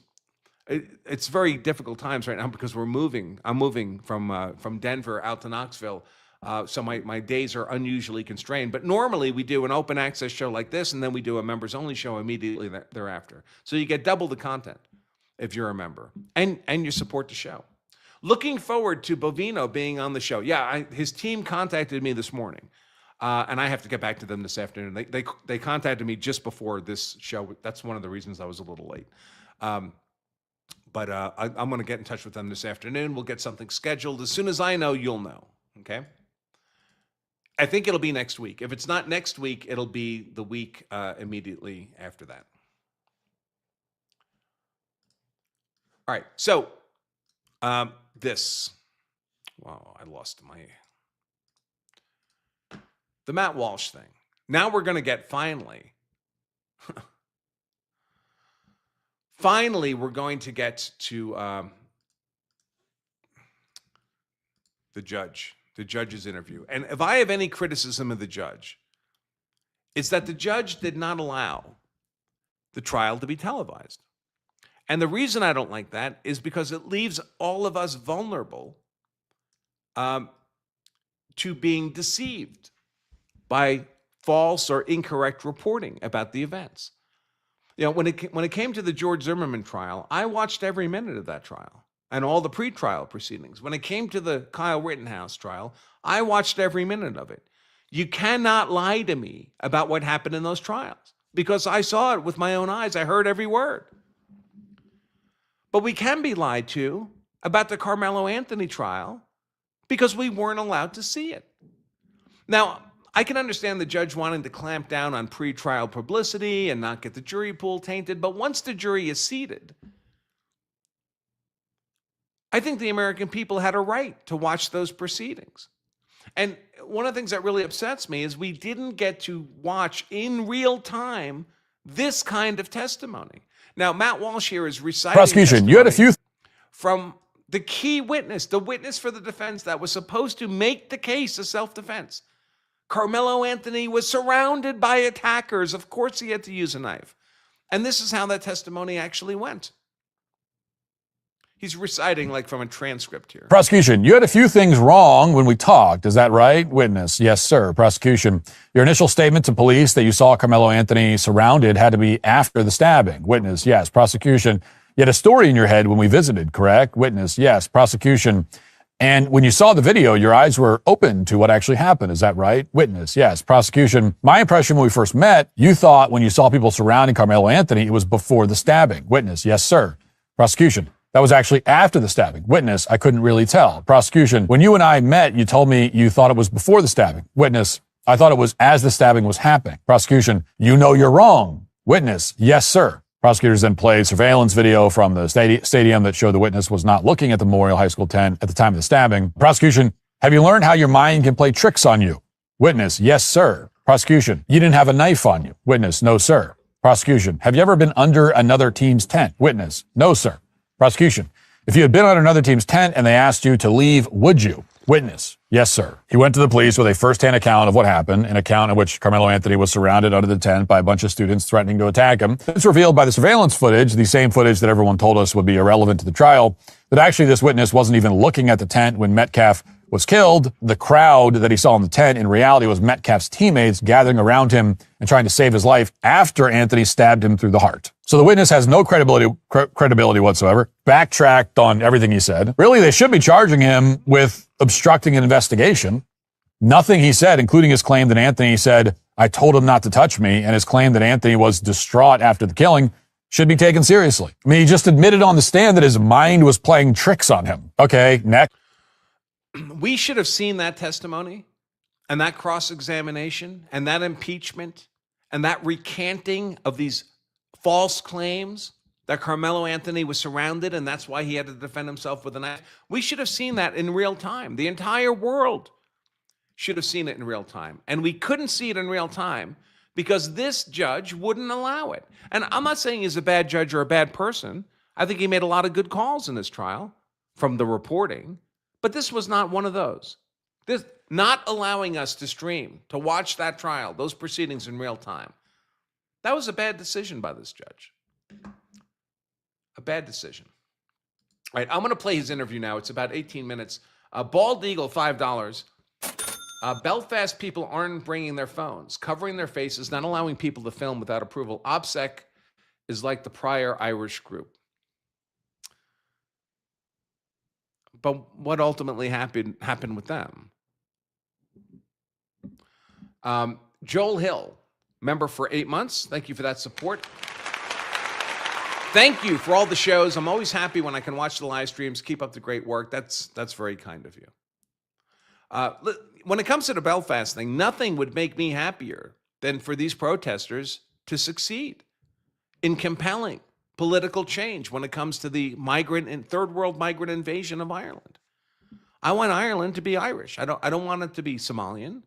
it's very difficult times right now because we're moving. I'm moving from Denver out to Knoxville. So my days are unusually constrained. But normally we do an open access show like this, and then we do a members only show immediately thereafter. So you get double the content if you're a member, and you support the show. Looking forward to Bovino being on the show. Yeah, his team contacted me this morning, and I have to get back to them this afternoon. They contacted me just before this show. That's one of the reasons I was a little late. But I'm going to get in touch with them this afternoon. We'll get something scheduled. As soon as I know, you'll know, okay? I think it'll be next week. If it's not next week, it'll be the week immediately after that. All right, so wow, I lost the Matt Walsh thing. Now we're going to get finally, we're going to get to the judge's interview. And if I have any criticism of the judge, it's that the judge did not allow the trial to be televised. And the reason I don't like that is because it leaves all of us vulnerable to being deceived by false or incorrect reporting about the events. You know, when it came to the George Zimmerman trial, I watched every minute of that trial and all the pretrial proceedings. When it came to the Kyle Rittenhouse trial, I watched every minute of it. You cannot lie to me about what happened in those trials because I saw it with my own eyes. I heard every word. But we can be lied to about the Karmelo Anthony trial because we weren't allowed to see it. Now, I can understand the judge wanting to clamp down on pretrial publicity and not get the jury pool tainted, but once the jury is seated, I think the American people had a right to watch those proceedings. And one of the things that really upsets me is we didn't get to watch in real time this kind of testimony. Now, Matt Walsh here is reciting prosecution. You had a few from the key witness, the witness for the defense that was supposed to make the case a self-defense. Karmelo Anthony was surrounded by attackers. Of course, he had to use a knife. And this is how that testimony actually went. He's reciting like from a transcript here. Prosecution, you had a few things wrong when we talked. Is that right? Witness, yes, sir. Prosecution, your initial statement to police that you saw Karmelo Anthony surrounded had to be after the stabbing. Witness, yes. Prosecution, you had a story in your head when we visited, correct? Witness, yes. Prosecution, and when you saw the video, your eyes were open to what actually happened. Is that right? Witness, yes. Prosecution, my impression when we first met, you thought when you saw people surrounding Karmelo Anthony, it was before the stabbing. Witness, yes, sir. Prosecution, that was actually after the stabbing. Witness, I couldn't really tell. Prosecution, when you and I met, you told me you thought it was before the stabbing. Witness, I thought it was as the stabbing was happening. Prosecution, you know you're wrong. Witness, yes, sir. Prosecutors then played surveillance video from the stadium that showed the witness was not looking at the Memorial High School 10 at the time of the stabbing. Prosecution, have you learned how your mind can play tricks on you? Witness, yes, sir. Prosecution, you didn't have a knife on you. Witness, no, sir. Prosecution, have you ever been under another team's tent? Witness, no, sir. Prosecution, if you had been on another team's tent and they asked you to leave, would you? Witness, yes, sir. He went to the police with a firsthand account of what happened, an account in which Karmelo Anthony was surrounded under the tent by a bunch of students threatening to attack him. It's revealed by the surveillance footage, the same footage that everyone told us would be irrelevant to the trial, that actually this witness wasn't even looking at the tent when Metcalf was killed. The crowd that he saw in the tent in reality was Metcalf's teammates gathering around him and trying to save his life after Anthony stabbed him through the heart. So the witness has no credibility whatsoever, backtracked on everything he said. Really, they should be charging him with obstructing an investigation. Nothing he said, including his claim that Anthony said, I told him not to touch me, and his claim that Anthony was distraught after the killing, should be taken seriously. I mean, he just admitted on the stand that his mind was playing tricks on him. Okay, next. We should have seen that testimony and that cross-examination and that impeachment and that recanting of these false claims that Karmelo Anthony was surrounded and that's why he had to defend himself with an axe. We should have seen that in real time. The entire world should have seen it in real time. And we couldn't see it in real time because this judge wouldn't allow it. And I'm not saying he's a bad judge or a bad person. I think he made a lot of good calls in this trial from the reporting. But this was not one of those. This not allowing us to stream, to watch that trial, those proceedings in real time. That was a bad decision by this judge. A bad decision. All right, I'm going to play his interview now. It's about 18 minutes. Bald Eagle, $5. Belfast people aren't bringing their phones, covering their faces, not allowing people to film without approval. OPSEC is like the prior Irish group. But what ultimately happened with them? Joel Hill, member for 8 months. Thank you for that support. Thank you for all the shows. I'm always happy when I can watch the live streams. Keep up the great work. That's very kind of you. When it comes to the Belfast thing, nothing would make me happier than for these protesters to succeed in compelling political change when it comes to the migrant and third world migrant invasion of Ireland. I want Ireland to be Irish. I don't want it to be Somalian.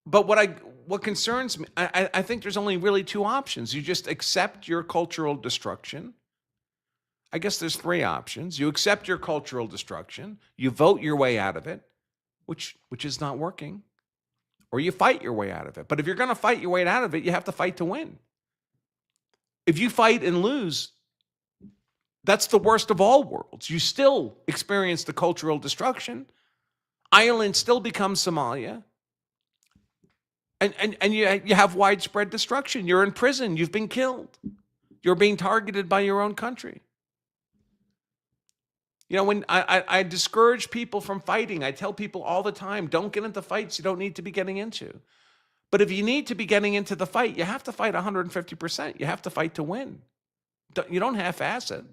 But what concerns me, I think there's only really two options. You just accept your cultural destruction. I guess there's three options. You accept your cultural destruction, you vote your way out of it, which is not working, or you fight your way out of it. But if you're going to fight your way out of it, you have to fight to win. If you fight and lose, that's the worst of all worlds. You still experience the cultural destruction. Ireland still becomes Somalia. And you have widespread destruction. You're in prison. You've been killed. You're being targeted by your own country. You know, when I discourage people from fighting, I tell people all the time, don't get into fights you don't need to be getting into. But if you need to be getting into the fight, you have to fight 150%. You have to fight to win. You don't half-ass it.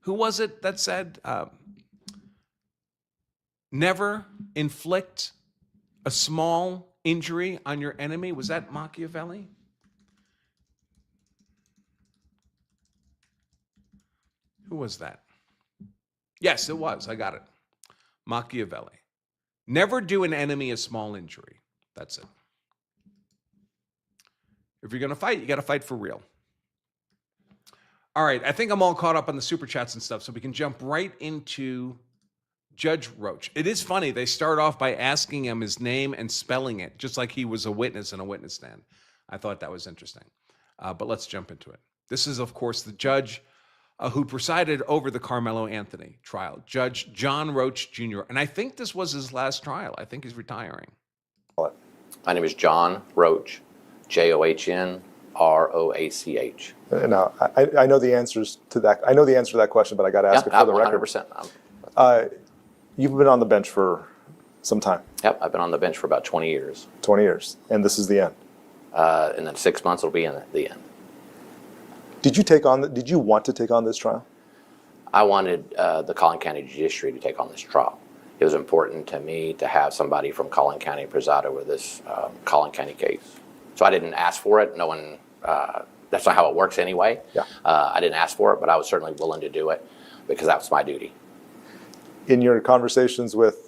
Who was it that said, never inflict a small injury on your enemy? Was that Machiavelli? Who was that? Yes, it was. I got it. Machiavelli. Never do an enemy a small injury. That's it. If you're going to fight, you got to fight for real. All right, I think I'm all caught up on the super chats and stuff, so we can jump right into Judge Roach. It is funny. They start off by asking him his name and spelling it, just like he was a witness in a witness stand. I thought that was interesting. But let's jump into it. This is, of course, the judge who presided over the Karmelo Anthony trial, Judge John Roach Jr. And I think this was his last trial. I think he's retiring. My name is John Roach, John Roach. Now, I know the answers to that. I know the answer to that question, but I got to ask it for the record. 100%. You've been on the bench for some time. Yep, I've been on the bench for about 20 years. 20 years, and this is the end. In the 6 months, it'll be in the end. Did you want to take on this trial? I wanted the Collin County Judiciary to take on this trial. It was important to me to have somebody from Collin County preside over this Collin County case. So I didn't ask for it. No one. That's not how it works anyway. Yeah. I didn't ask for it, but I was certainly willing to do it because that was my duty. In your conversations with,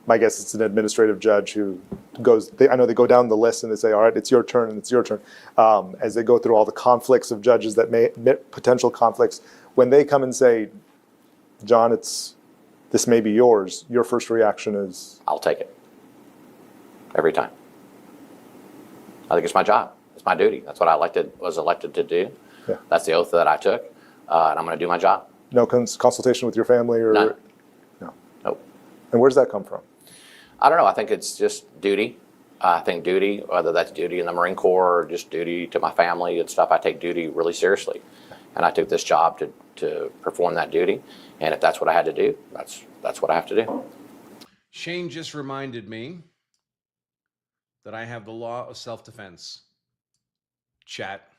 my guess it's an administrative judge who goes, I know they go down the list and they say, all right, it's your turn and it's your turn. As they go through all the conflicts of judges that may, potential conflicts, when they come and say, John, this may be yours, your first reaction is? I'll take it. Every time. I think it's my job. It's my duty. That's what I was elected to do. Yeah. That's the oath that I took, and I'm going to do my job. No consultation with your family? Or None. No. Nope. And where does that come from? I don't know. I think it's just duty. I think duty, whether that's duty in the Marine Corps or just duty to my family and stuff, I take duty really seriously. And I took this job to perform that duty. And if that's what I had to do, that's what I have to do. Shane just reminded me that I have the law of self-defense chat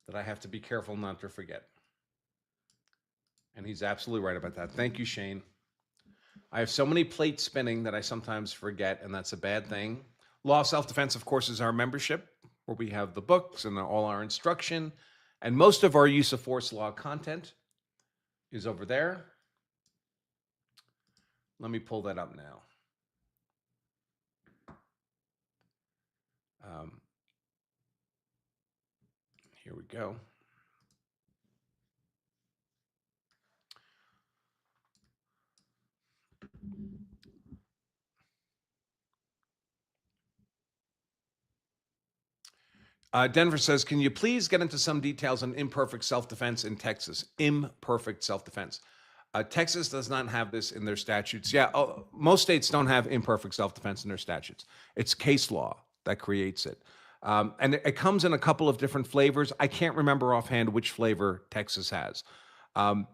that I have to be careful not to forget. And he's absolutely right about that. Thank you, Shane. I have so many plates spinning that I sometimes forget, and that's a bad thing. Law Self-Defense, of course, is our membership, where we have the books and all our instruction, and most of our use of force law content is over there. Let me pull that up now. Here we go. Denver says, can you please get into some details on imperfect self-defense in Texas? Imperfect self-defense. Texas does not have this in their statutes. Yeah, most states don't have imperfect self-defense in their statutes. It's case law that creates it. And it comes in a couple of different flavors. I can't remember offhand which flavor Texas has. But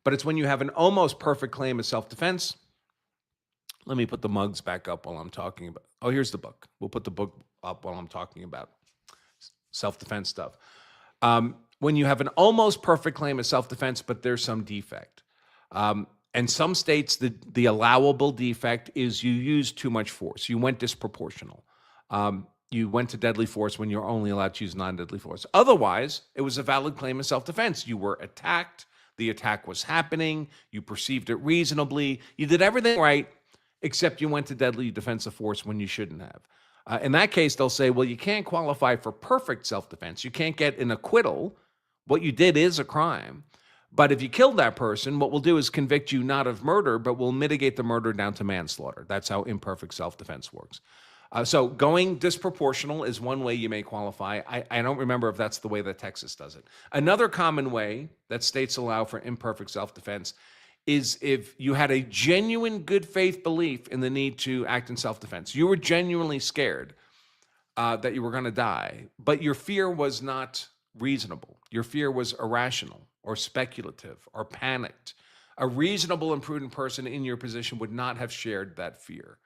it's when you have an almost perfect claim of self-defense. Let me put the mugs back up while I'm talking about. Oh, here's the book. We'll put the book up while I'm talking about self-defense stuff. When you have an almost perfect claim of self-defense, but there's some defect. And some states, the allowable defect is you used too much force. You went disproportional. You went to deadly force when you're only allowed to use non-deadly force. Otherwise, it was a valid claim of self-defense. You were attacked. The attack was happening. You perceived it reasonably. You did everything right, except you went to deadly defensive force when you shouldn't have. In that case, they'll say, well, you can't qualify for perfect self-defense. You can't get an acquittal. What you did is a crime. But if you killed that person, what we'll do is convict you not of murder, but we'll mitigate the murder down to manslaughter. That's how imperfect self-defense works. So going disproportional is one way you may qualify. I don't remember if that's the way that Texas does it. Another common way that states allow for imperfect self-defense is if you had a genuine good faith belief in the need to act in self-defense. You were genuinely scared that you were going to die, but your fear was not reasonable. Your fear was irrational or speculative or panicked. A reasonable and prudent person in your position would not have shared that fear.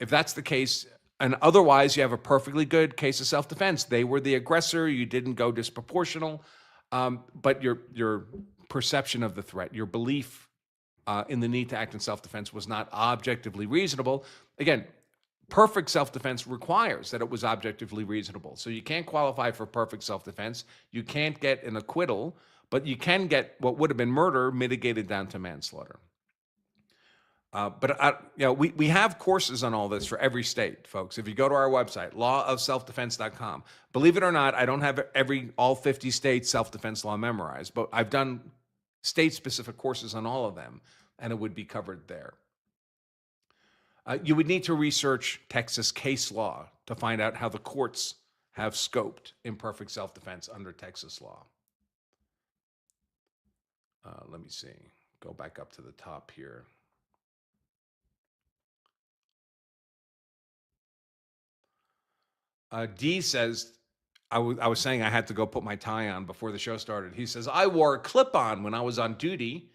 If that's the case, and otherwise you have a perfectly good case of self-defense, they were the aggressor, you didn't go disproportional, but your perception of the threat, your belief in the need to act in self-defense was not objectively reasonable. Again, perfect self-defense requires that it was objectively reasonable. So you can't qualify for perfect self-defense. You can't get an acquittal, but you can get what would have been murder mitigated down to manslaughter. We have courses on all this for every state, folks. If you go to our website, lawofselfdefense.com, believe it or not, I don't have all 50 states self-defense law memorized, but I've done state-specific courses on all of them, and it would be covered there. You would need to research Texas case law to find out how the courts have scoped imperfect self-defense under Texas law. Let me see. Go back up to the top here. D says, I was saying I had to go put my tie on before the show started. He says, I wore a clip-on when I was on duty.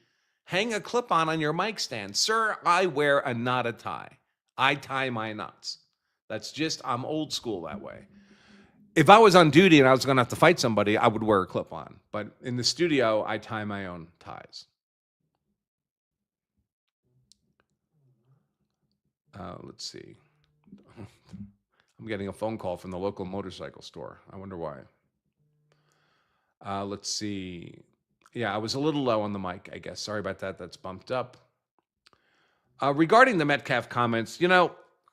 Hang a clip-on on your mic stand. Sir, I wear a knotted tie. I tie my knots. I'm old school that way. If I was on duty and I was going to have to fight somebody, I would wear a clip-on. But in the studio, I tie my own ties. Let's see. I'm getting a phone call from the local motorcycle store. I wonder why. Let's see. Yeah, I was a little low on the mic, I guess. Sorry about that. That's bumped up. Regarding the Metcalf comments,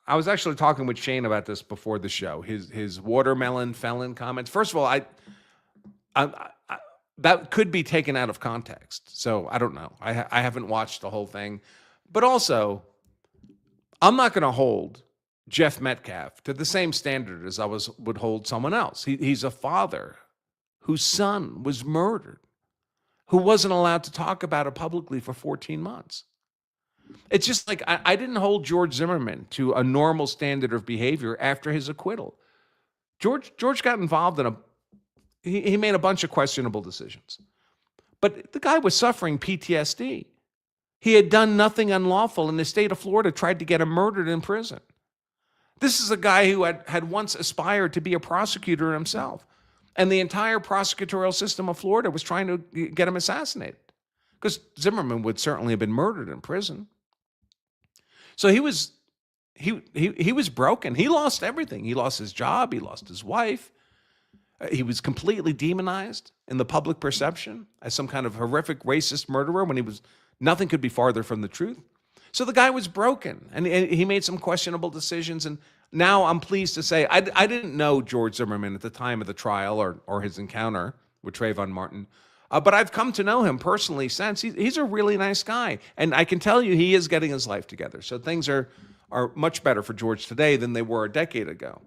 I was actually talking with Shane about this before the show. His watermelon felon comments. First of all, I that could be taken out of context. So I don't know. I haven't watched the whole thing. But also, I'm not going to hold Jeff Metcalf to the same standard as I would hold someone else. He's a father whose son was murdered, who wasn't allowed to talk about it publicly for 14 months. It's just like I didn't hold George Zimmerman to a normal standard of behavior after his acquittal. George got involved in he made a bunch of questionable decisions. But the guy was suffering PTSD. He had done nothing unlawful, and the state of Florida tried to get him murdered in prison. This is a guy who had once aspired to be a prosecutor himself. And the entire prosecutorial system of Florida was trying to get him assassinated. Because Zimmerman would certainly have been murdered in prison. So he was broken. He lost everything. He lost his job. He lost his wife. He was completely demonized in the public perception as some kind of horrific racist murderer when nothing could be farther from the truth. So the guy was broken, and he made some questionable decisions. And now I'm pleased to say I didn't know George Zimmerman at the time of the trial or his encounter with Trayvon Martin, but I've come to know him personally since. He's a really nice guy, and I can tell you he is getting his life together. So things are much better for George today than they were a decade ago.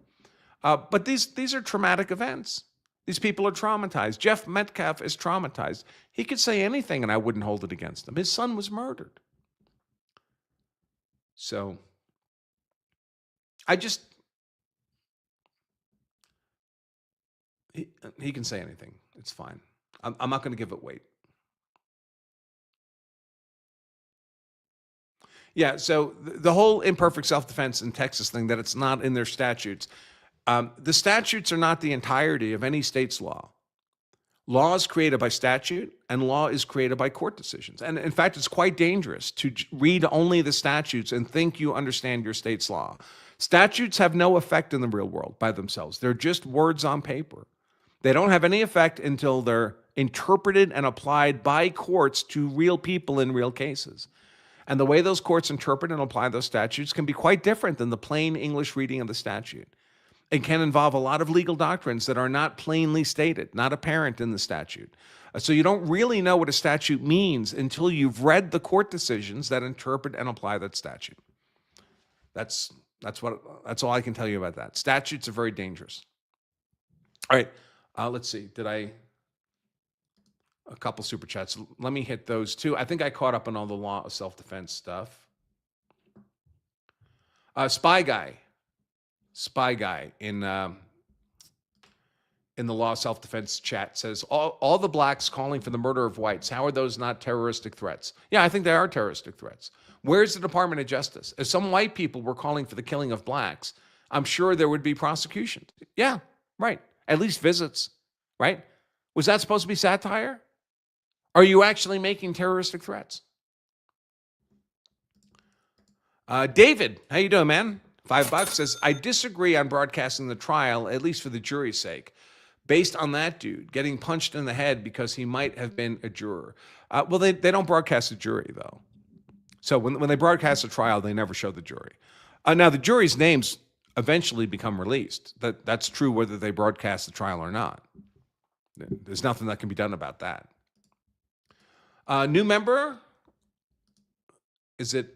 But these are traumatic events. These people are traumatized. Jeff Metcalf is traumatized. He could say anything, and I wouldn't hold it against him. His son was murdered. So he can say anything. It's fine. I'm not going to give it weight. Yeah, so the whole imperfect self-defense in Texas thing, that it's not in their statutes. The statutes are not the entirety of any state's law. Law is created by statute, and law is created by court decisions. And in fact, it's quite dangerous to read only the statutes and think you understand your state's law. Statutes have no effect in the real world by themselves. They're just words on paper. They don't have any effect until they're interpreted and applied by courts to real people in real cases. And the way those courts interpret and apply those statutes can be quite different than the plain English reading of the statute. It can involve a lot of legal doctrines that are not plainly stated, not apparent in the statute. So you don't really know what a statute means until you've read the court decisions that interpret and apply that statute. That's all I can tell you about that. Statutes are very dangerous. All right, let's see. A couple super chats. Let me hit those too. I think I caught up on all the law of self-defense stuff. Spy guy in the law of self-defense chat says, all the blacks calling for the murder of whites, how are those not terroristic threats? Yeah, I think they are terroristic threats. Where's the Department of Justice? If some white people were calling for the killing of blacks, I'm sure there would be prosecutions. Yeah, right. At least visits, right? Was that supposed to be satire? Are you actually making terroristic threats? David, how you doing, man? $5 says, I disagree on broadcasting the trial, at least for the jury's sake, based on that dude getting punched in the head because he might have been a juror. Well, they don't broadcast the jury, though. So when they broadcast the trial, they never show the jury. Now, the jury's names eventually become released. That's true whether they broadcast the trial or not. There's nothing that can be done about that. New member, is it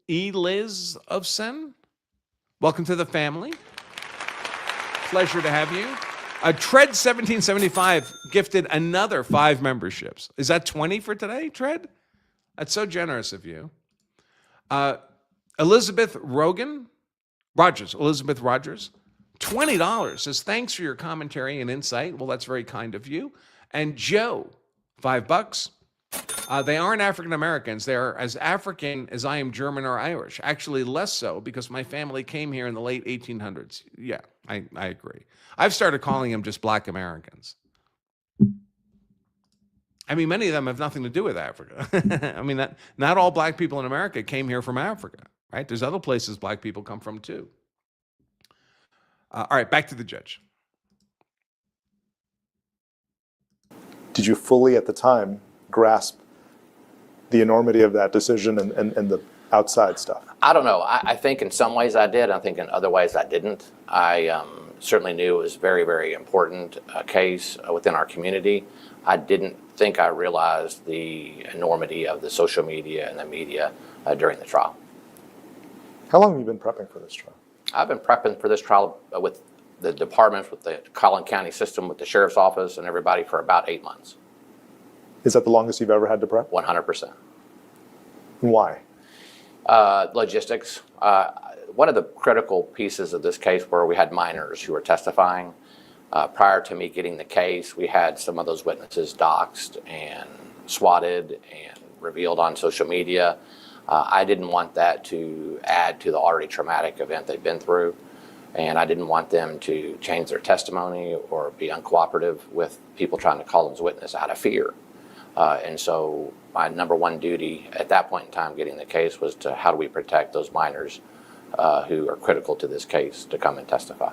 Liz of Sen? Welcome to the family. Pleasure to have you. Tread 1775 gifted another 5 memberships. Is that 20 for today, Tread? That's so generous of you. Elizabeth Rogers, $20, says, thanks for your commentary and insight. Well, that's very kind of you. And Joe, $5. They aren't African Americans. They're as African as I am German or Irish. Actually, less so because my family came here in the late 1800s. Yeah, I agree. I've started calling them just Black Americans. I mean, many of them have nothing to do with Africa. I mean, not all black people in America came here from Africa, right? There's other places black people come from too. All right, back to the judge. Did you fully at the time grasp the enormity of that decision and the outside stuff? I don't know. I think in some ways I did. I think in other ways I didn't. I certainly knew it was very, very important case within our community. I didn't think I realized the enormity of the social media and the media during the trial. How long have you been prepping for this trial? I've been prepping for this trial with the departments, with the Collin County system, with the sheriff's office and everybody for about 8 months. Is that the longest you've ever had to prep? 100%. Why? Logistics. One of the critical pieces of this case where we had minors who were testifying. Prior to me getting the case, we had some of those witnesses doxxed and swatted and revealed on social media. I didn't want that to add to the already traumatic event they've been through, and I didn't want them to change their testimony or be uncooperative with people trying to call them as witness out of fear. And so my number one duty at that point in time getting the case was to how do we protect those minors who are critical to this case to come and testify.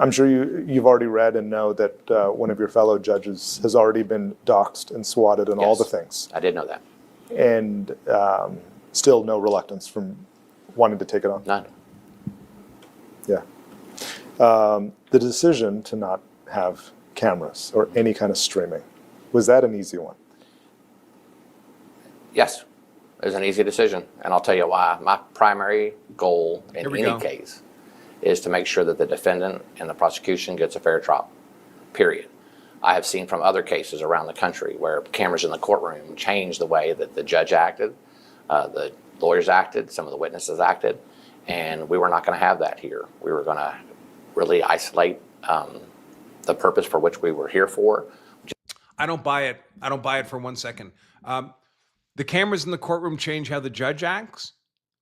I'm sure you've already read and know that one of your fellow judges has already been doxxed and swatted and all the things. I did know that. And still no reluctance from wanting to take it on? None. Yeah. The decision to not have cameras or any kind of streaming, was that an easy one? Yes, it was an easy decision, and I'll tell you why. My primary goal in any case is to make sure that the defendant and the prosecution gets a fair trial, period. I have seen from other cases around the country where cameras in the courtroom changed the way that the judge acted, the lawyers acted, some of the witnesses acted, and we were not going to have that here. We were going to really isolate the purpose for which we were here for. I don't buy it. I don't buy it for 1 second. The cameras in the courtroom change how the judge acts.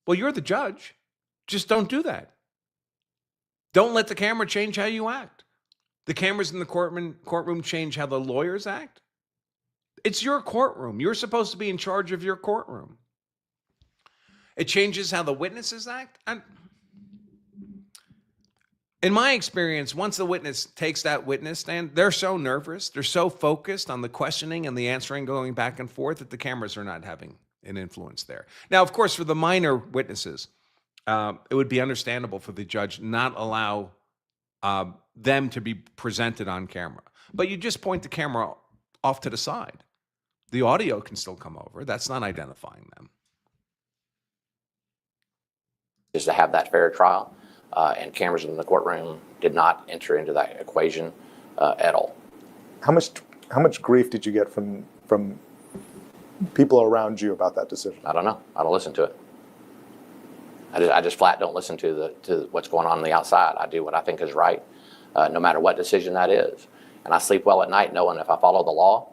Well, you're the judge. Just don't do that. Don't let the camera change how you act. The cameras in the courtroom change how the lawyers act. It's your courtroom. You're supposed to be in charge of your courtroom. It changes how the witnesses act. In my experience, once the witness takes that witness stand, they're so nervous, they're so focused on the questioning and the answering going back and forth that the cameras are not having an influence there. Now, of course, for the minor witnesses, it would be understandable for the judge not allow them to be presented on camera. But you just point the camera off to the side. The audio can still come over. That's not identifying them. Is to have that fair trial, and cameras in the courtroom did not enter into that equation at all. How much grief did you get from people around you about that decision? I don't know. I don't listen to it. I just flat don't listen to what's going on the outside. I do what I think is right, no matter what decision that is. And I sleep well at night knowing if I follow the law,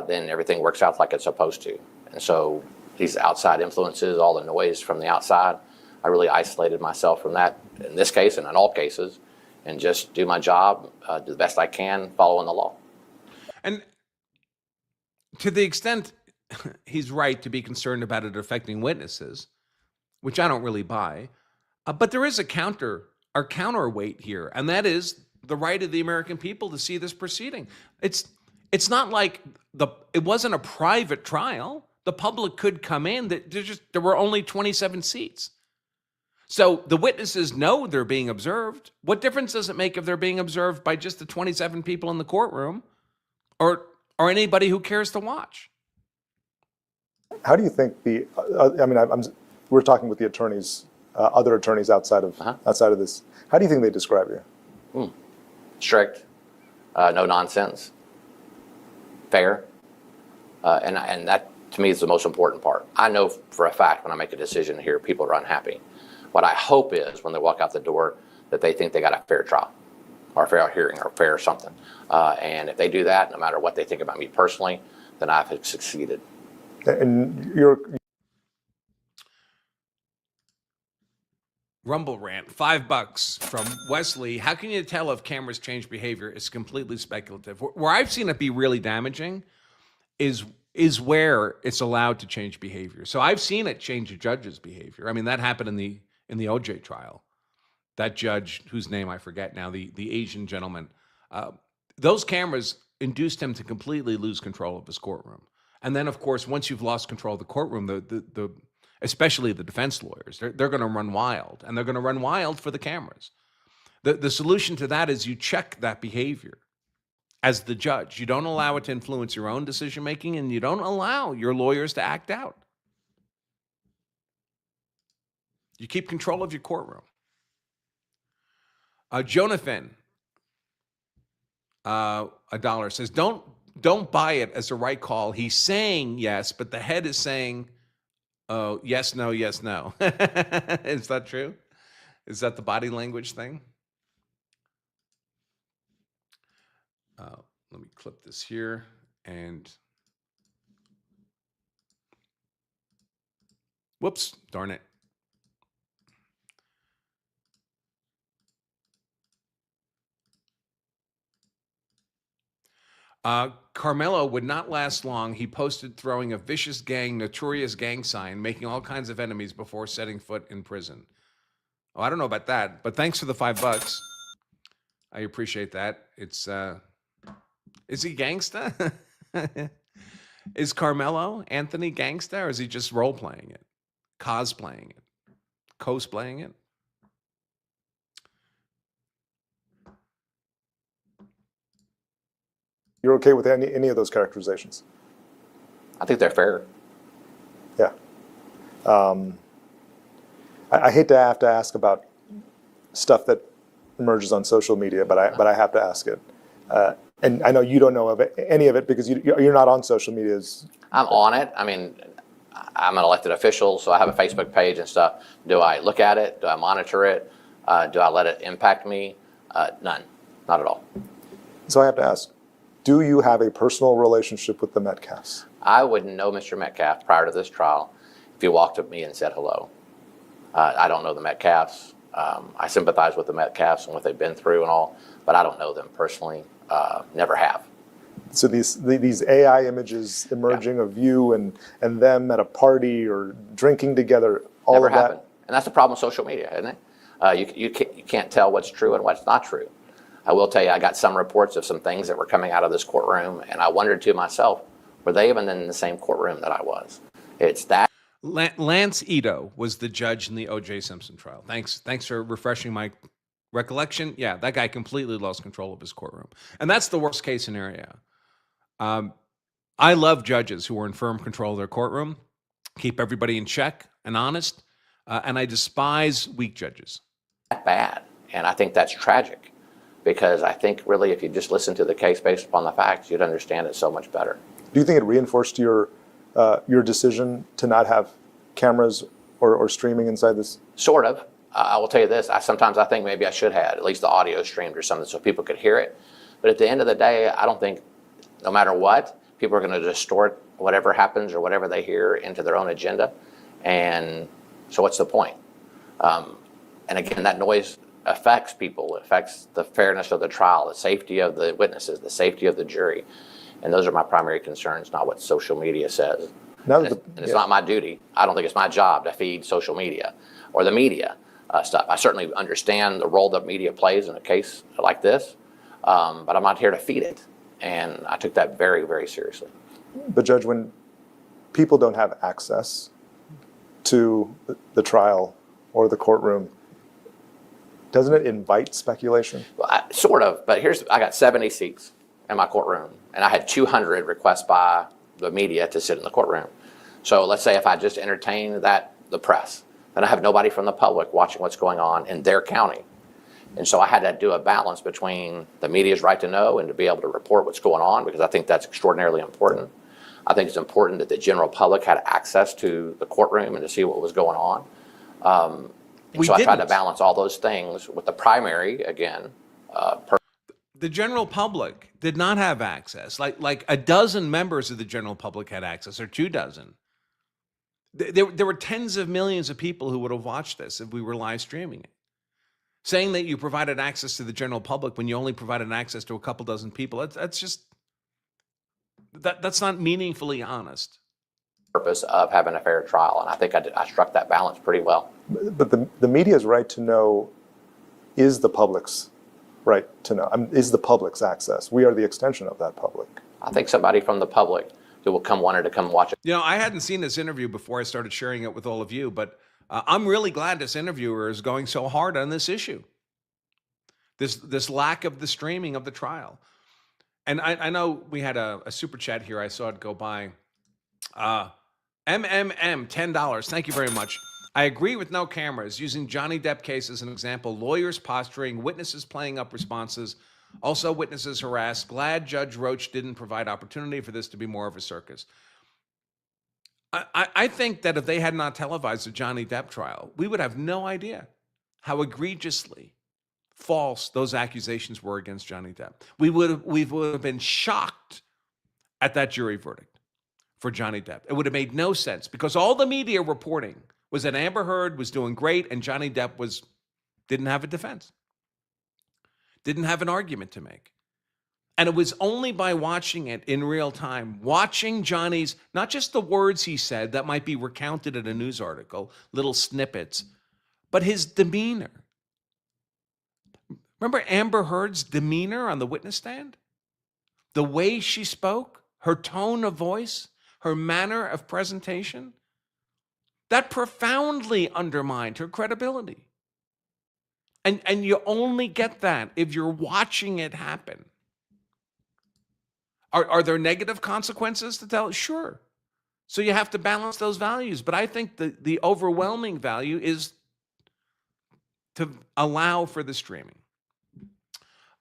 then everything works out like it's supposed to. And so these outside influences, all the noise from the outside, I really isolated myself from that in this case and in all cases, and just do my job, do the best I can, following the law. And to the extent he's right to be concerned about it affecting witnesses, which I don't really buy, but there is a counterweight here, and that is the right of the American people to see this proceeding. It's not like it wasn't a private trial. The public could come in. There were only 27 seats. So the witnesses know they're being observed. What difference does it make if they're being observed by just the 27 people in the courtroom or anybody who cares to watch? How do you think we're talking with the attorneys, other attorneys outside of this. How do you think they describe you? Strict, no nonsense, fair, and that to me is the most important part. I know for a fact when I make a decision here, people are unhappy. What I hope is when they walk out the door that they think they got a fair trial or a fair hearing or fair something. And if they do that, no matter what they think about me personally, then I've succeeded. And you're... Rumble rant, $5 from Wesley. How can you tell if cameras change behavior? It's completely speculative. Where I've seen it be really damaging is where it's allowed to change behavior. So I've seen it change a judge's behavior. I mean, that happened in the OJ trial. That judge, whose name I forget now, the Asian gentleman, those cameras induced him to completely lose control of his courtroom. And then, of course, once you've lost control of the courtroom, especially the defense lawyers, they're going to run wild, and they're going to run wild for the cameras. The solution to that is you check that behavior as the judge. You don't allow it to influence your own decision making, and you don't allow your lawyers to act out. You keep control of your courtroom. Jonathan, $1 says, don't buy it as a right call. He's saying yes, but the head is saying, oh, yes, no, yes, no. Is that true? Is that the body language thing? Let me clip this here and whoops, darn it. Karmelo would not last long. He posted throwing a vicious gang, notorious gang sign, making all kinds of enemies before setting foot in prison. Oh, I don't know about that, but thanks for the $5. I appreciate that. It's is he gangsta? Is Karmelo Anthony gangsta, or is he just role playing it, cosplaying it, cosplaying it? You're okay with any of those characterizations? I think they're fair. Yeah. I hate to have to ask about stuff that emerges on social media, but I have to ask it. And I know you don't know of any of it because you're not on social media. I'm on it. I mean, I'm an elected official, so I have a Facebook page and stuff. Do I look at it? Do I monitor it? Do I let it impact me? None. Not at all. So I have to ask, do you have a personal relationship with the Metcalfs? I wouldn't know Mr. Metcalf prior to this trial if he walked up to me and said hello. I don't know the Metcalfs. I sympathize with the Metcalfs and what they've been through and all, but I don't know them personally. Never have. So these AI images emerging of you and them at a party or drinking together, all Never of happened. that? And that's the problem with social media, isn't it? You can't tell what's true and what's not true. I will tell you, I got some reports of some things that were coming out of this courtroom, and I wondered to myself, were they even in the same courtroom that I was? It's that. Lance Ito was the judge in the O.J. Simpson trial. Thanks for refreshing my recollection. Yeah, that guy completely lost control of his courtroom. And that's the worst case scenario. I love judges who are in firm control of their courtroom, keep everybody in check and honest, and I despise weak judges. Bad, and I think that's tragic. Because I think really if you just listen to the case based upon the facts, you'd understand it so much better. Do you think it reinforced your decision to not have cameras or streaming inside this? Sort of. I will tell you this, sometimes I think maybe I should have at least the audio streamed or something so people could hear it. But at the end of the day, I don't think, no matter what, people are going to distort whatever happens or whatever they hear into their own agenda. And so what's the point? And again, that noise affects people. It affects the fairness of the trial, the safety of the witnesses, the safety of the jury. And those are my primary concerns, not what social media says. And it's not my duty. I don't think it's my job to feed social media or the media stuff. I certainly understand the role that media plays in a case like this, but I'm not here to feed it. And I took that very, very seriously. But Judge, when people don't have access to the trial or the courtroom, doesn't it invite speculation? Well, sort of, but I got 70 seats in my courtroom, and I had 200 requests by the media to sit in the courtroom. So let's say if I just entertain the press, then I have nobody from the public watching what's going on in their county. And so I had to do a balance between the media's right to know and to be able to report what's going on, because I think that's extraordinarily important. I think it's important that the general public had access to the courtroom and to see what was going on. So I tried to balance all those things with the primary, again. The general public did not have access. Like a dozen members of the general public had access, or 24. There were tens of millions of people who would have watched this if we were live streaming it. Saying that you provided access to the general public when you only provided access to a couple dozen people, that's not meaningfully honest. Purpose of having a fair trial, and I think I struck that balance pretty well. But the media's right to know is the public's right to know, is the public's access. We are the extension of that public. I think somebody from the public who wanted to come watch it. You know, I hadn't seen this interview before I started sharing it with all of you, but I'm really glad this interviewer is going so hard on this issue. This lack of the streaming of the trial. And I know we had a super chat here. I saw it go by. MMM, $10. Thank you very much. I agree with no cameras. Using Johnny Depp case as an example, lawyers posturing, witnesses playing up responses, also witnesses harassed. Glad Judge Roach didn't provide opportunity for this to be more of a circus. I think that if they had not televised the Johnny Depp trial, we would have no idea how egregiously false those accusations were against Johnny Depp. We would have been shocked at that jury verdict for Johnny Depp. It would have made no sense because all the media reporting was that Amber Heard was doing great and Johnny Depp didn't have a defense, didn't have an argument to make. And it was only by watching it in real time, watching Johnny's, not just the words he said that might be recounted in a news article, little snippets, but his demeanor. Remember Amber Heard's demeanor on the witness stand? The way she spoke, her tone of voice, her manner of presentation, that profoundly undermined her credibility. And you only get that if you're watching it happen. Are there negative consequences to tell? Sure. So you have to balance those values. But I think the overwhelming value is to allow for the streaming.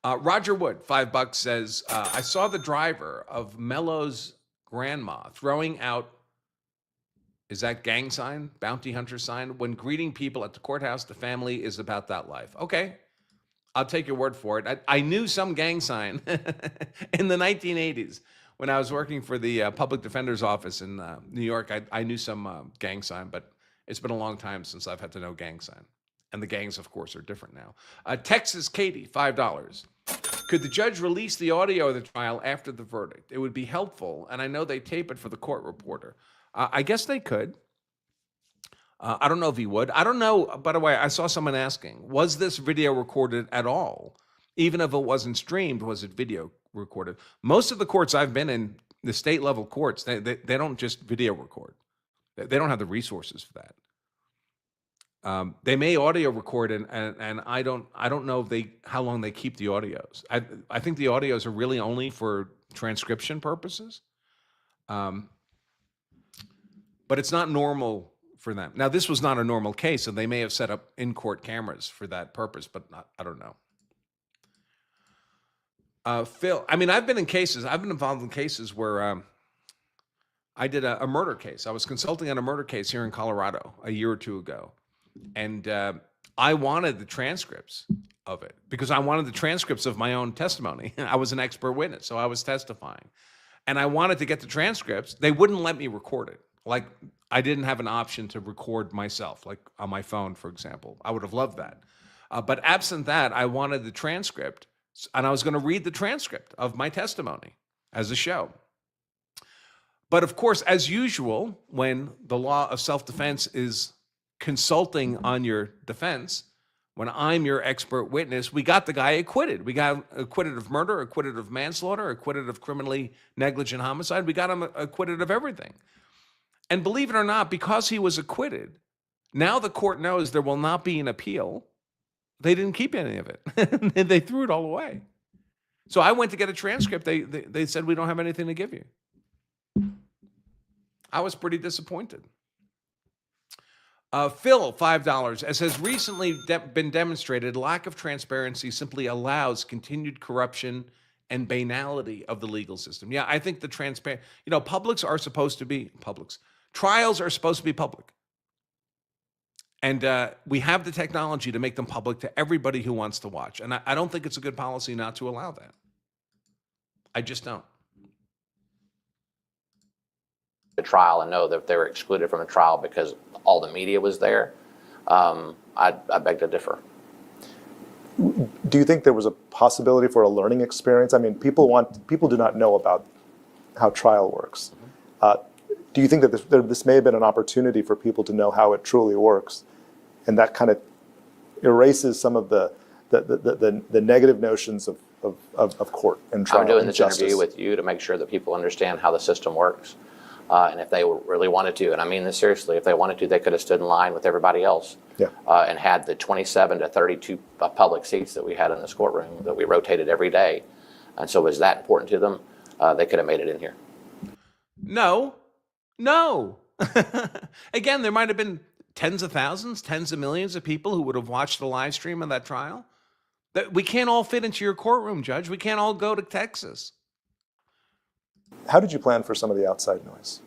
Roger Wood, $5, says, I saw the driver of Mello's grandma throwing out, is that gang sign, bounty hunter sign? When greeting people at the courthouse, the family is about that life. Okay, I'll take your word for it. I knew some gang sign in the 1980s when I was working for the public defender's office in New York. I knew some gang sign, but it's been a long time since I've had to know gang sign. And the gangs, of course, are different now. Texas Katie, $5. Could the judge release the audio of the trial after the verdict? It would be helpful, and I know they tape it for the court reporter. I guess they could. I don't know if he would. I don't know. By the way, I saw someone asking, was this video recorded at all? Even if it wasn't streamed, was it video recorded? Most of the courts I've been in, the state level courts, they don't just video record. They don't have the resources for that. They may audio record, and I don't know if how long they keep the audios. I think the audios are really only for transcription purposes. But it's not normal for them. Now, this was not a normal case, and they may have set up in-court cameras for that purpose, but I don't know. Phil, I mean, I've been involved in cases where I did a murder case. I was consulting on a murder case here in Colorado a year or two ago. And I wanted the transcripts of it because I wanted the transcripts of my own testimony. I was an expert witness, so I was testifying. And I wanted to get the transcripts. They wouldn't let me record it. Like, I didn't have an option to record myself, like on my phone, for example. I would have loved that. But absent that, I wanted the transcript, and I was going to read the transcript of my testimony as a show. But of course, as usual, when the law of self-defense is consulting on your defense, when I'm your expert witness, we got the guy acquitted. We got acquitted of murder, acquitted of manslaughter, acquitted of criminally negligent homicide. We got him acquitted of everything. And believe it or not, because he was acquitted, now the court knows there will not be an appeal. They didn't keep any of it. They threw it all away. So I went to get a transcript. They said, we don't have anything to give you. I was pretty disappointed. Phil, $5. As has recently been demonstrated, lack of transparency simply allows continued corruption and banality of the legal system. Yeah, I think the publics are supposed to be publics. Trials are supposed to be public. And we have the technology to make them public to everybody who wants to watch. And I don't think it's a good policy not to allow that. I just don't. The trial and know that they were excluded from the trial because all the media was there, I beg to differ. Do you think there was a possibility for a learning experience? I mean, people do not know about how trial works. Do you think that this may have been an opportunity for people to know how it truly works, and that kind of erases some of the negative notions of court and trial? I'm doing and this justice. interview with you to make sure that people understand how the system works. And if they really wanted to, and I mean this seriously, if they wanted to, they could have stood in line with everybody else and had the 27 to 32 public seats that we had in this courtroom that we rotated every day. And so was that important to them? They could have made it in here. No. Again, there might have been tens of thousands, tens of millions of people who would have watched the live stream of that trial. We can't all fit into your courtroom, Judge. We can't all go to Texas. How did you plan for some of the outside noise?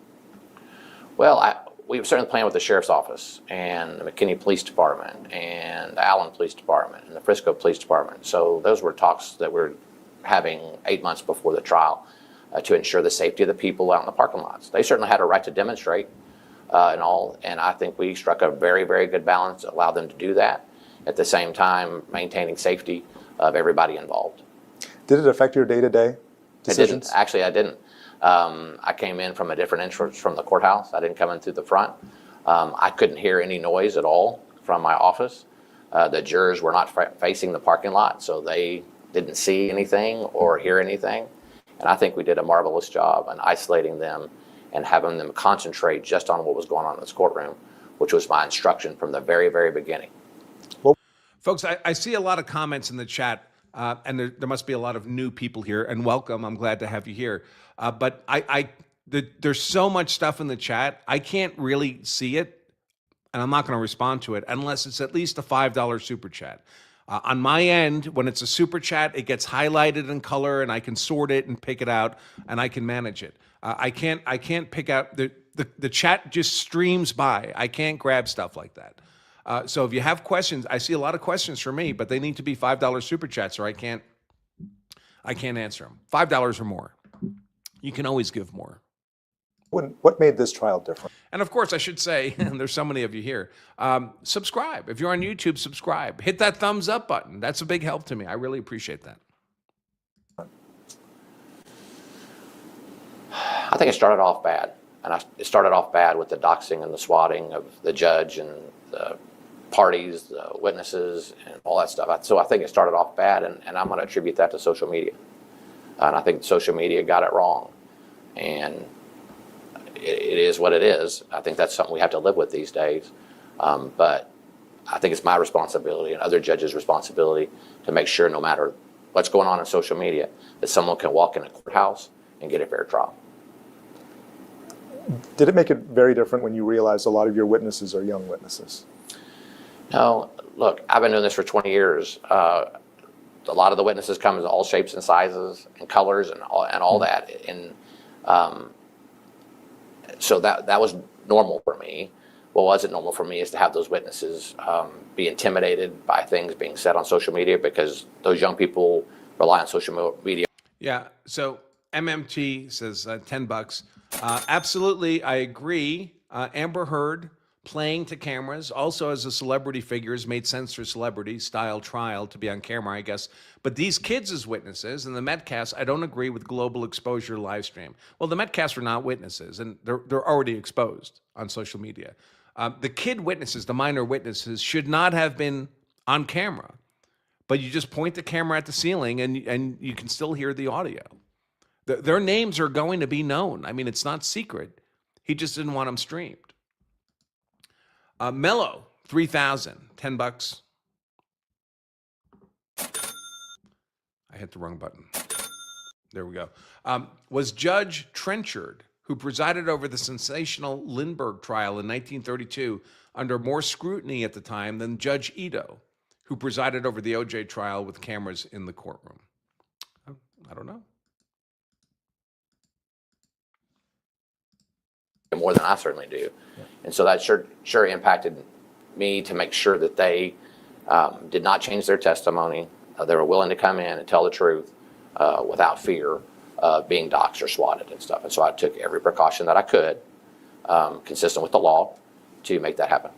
Well, we were certainly playing with the Sheriff's Office and the McKinney Police Department and the Allen Police Department and the Frisco Police Department. So those were talks that we were having 8 months before the trial to ensure the safety of the people out in the parking lots. They certainly had a right to demonstrate and I think we struck a very, very good balance that allowed them to do that, at the same time maintaining safety of everybody involved. Did it affect your day-to-day decisions? It didn't. Actually, I didn't. I came in from a different entrance from the courthouse. I didn't come in through the front. I couldn't hear any noise at all from my office. The jurors were not facing the parking lot, so they didn't see anything or hear anything. And I think we did a marvelous job in isolating them and having them concentrate just on what was going on in this courtroom, which was my instruction from the very, very beginning. Well, folks, I see a lot of comments in the chat, and there must be a lot of new people here, and welcome. I'm glad to have you here. But there's so much stuff in the chat, I can't really see it, and I'm not going to respond to it unless it's at least a $5 super chat. On my end, when it's a super chat, it gets highlighted in color, and I can sort it and pick it out, and I can manage it. I can't pick out the chat just streams by. I can't grab stuff like that. So if you have questions, I see a lot of questions for me, but they need to be $5 super chats, or I can't answer them. $5 or more. You can always give more. What made this trial different? And of course, I should say, and there's so many of you here, subscribe. If you're on YouTube, subscribe. Hit that thumbs up button. That's a big help to me. I really appreciate that. I think it started off bad. And it started off bad with the doxing and the swatting of the judge and the parties, the witnesses, and all that stuff. So I think it started off bad, and I'm going to attribute that to social media. And I think social media got it wrong. And it is what it is. I think that's something we have to live with these days. But I think it's my responsibility and other judges' responsibility to make sure no matter what's going on in social media, that someone can walk in a courthouse and get a fair trial. Did it make it very different when you realized a lot of your witnesses are young witnesses? No, look, I've been doing this for 20 years. A lot of the witnesses come in all shapes and sizes and colors and all that. And so that was normal for me. What wasn't normal for me is to have those witnesses be intimidated by things being said on social media, because those young people rely on social media. Yeah, so MMT says $10. Absolutely, I agree. Amber Heard playing to cameras, also as a celebrity figure, has made sense for celebrity-style trial to be on camera, I guess. But these kids as witnesses and the Metcasts, I don't agree with global exposure live stream. Well, the Metcasts are not witnesses, and they're already exposed on social media. The kid witnesses, the minor witnesses, should not have been on camera. But you just point the camera at the ceiling, and you can still hear the audio. Their names are going to be known. I mean, it's not secret. He just didn't want them streamed. Mello, 3,000, $10. I hit the wrong button. There we go. Was Judge Trenchard, who presided over the sensational Lindbergh trial in 1932, under more scrutiny at the time than Judge Ito, who presided over the OJ trial with cameras in the courtroom? I don't know. More than I certainly do. Yeah. And so that sure impacted me to make sure that they did not change their testimony. They were willing to come in and tell the truth without fear of being doxxed or swatted and stuff. And so I took every precaution that I could, consistent with the law, to make that happen.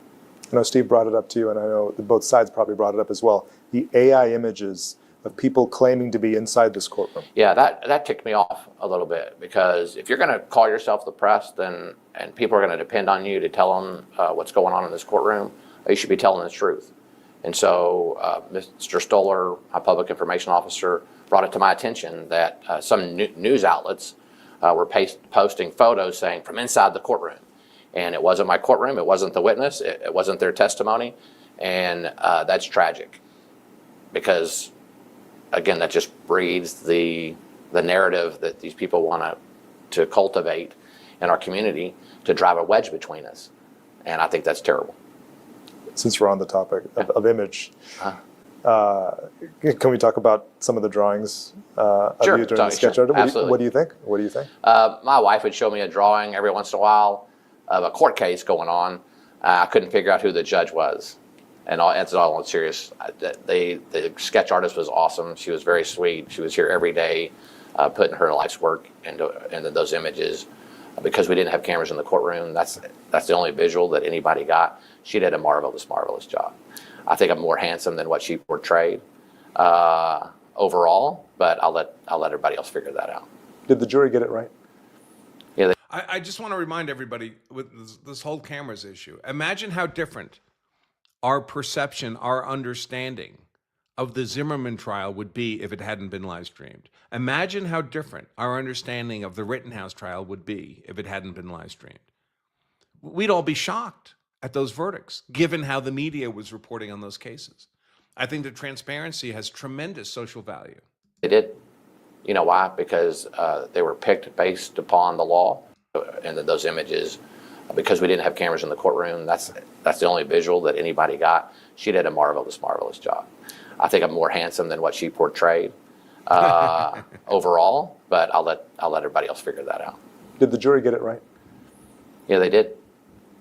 I know Steve brought it up to you, and I know that both sides probably brought it up as well. The AI images of people claiming to be inside this courtroom. Yeah, that ticked me off a little bit, because if you're going to call yourself the press, and people are going to depend on you to tell them what's going on in this courtroom, you should be telling the truth. And so Mr. Stoller, my public information officer, brought it to my attention that some news outlets were posting photos saying from inside the courtroom. And it wasn't my courtroom, it wasn't the witness, it wasn't their testimony, and that's tragic, because again, that just breeds the narrative that these people want to cultivate in our community to drive a wedge between us. And I think that's terrible. Since we're on the topic of image, can we talk about some of the drawings of Sure, you during the sketch art? Absolutely. What do you think? What do you think? My wife would show me a drawing every once in a while of a court case going on. I couldn't figure out who the judge was. And it's all serious. The sketch artist was awesome. She was very sweet. She was here every day, putting her life's work into those images. Because we didn't have cameras in the courtroom, that's the only visual that anybody got. She did a marvelous, marvelous job. I think I'm more handsome than what she portrayed overall. but I'll let everybody else figure that out. Did the jury get it right? Yeah. I just want to remind everybody with this whole cameras issue, imagine how different our perception, our understanding of the Zimmerman trial would be if it hadn't been live streamed. Imagine how different our understanding of the Rittenhouse trial would be if it hadn't been live streamed. We'd all be shocked at those verdicts, given how the media was reporting on those cases. I think that transparency has tremendous social value. They did. You know why? Because they were picked based upon the law, and those images, because we didn't have cameras in the courtroom, that's the only visual that anybody got. She did a marvelous job. I think I'm more handsome than what she portrayed overall, but I'll let everybody else figure that out. Did the jury get it right? Yeah, they did.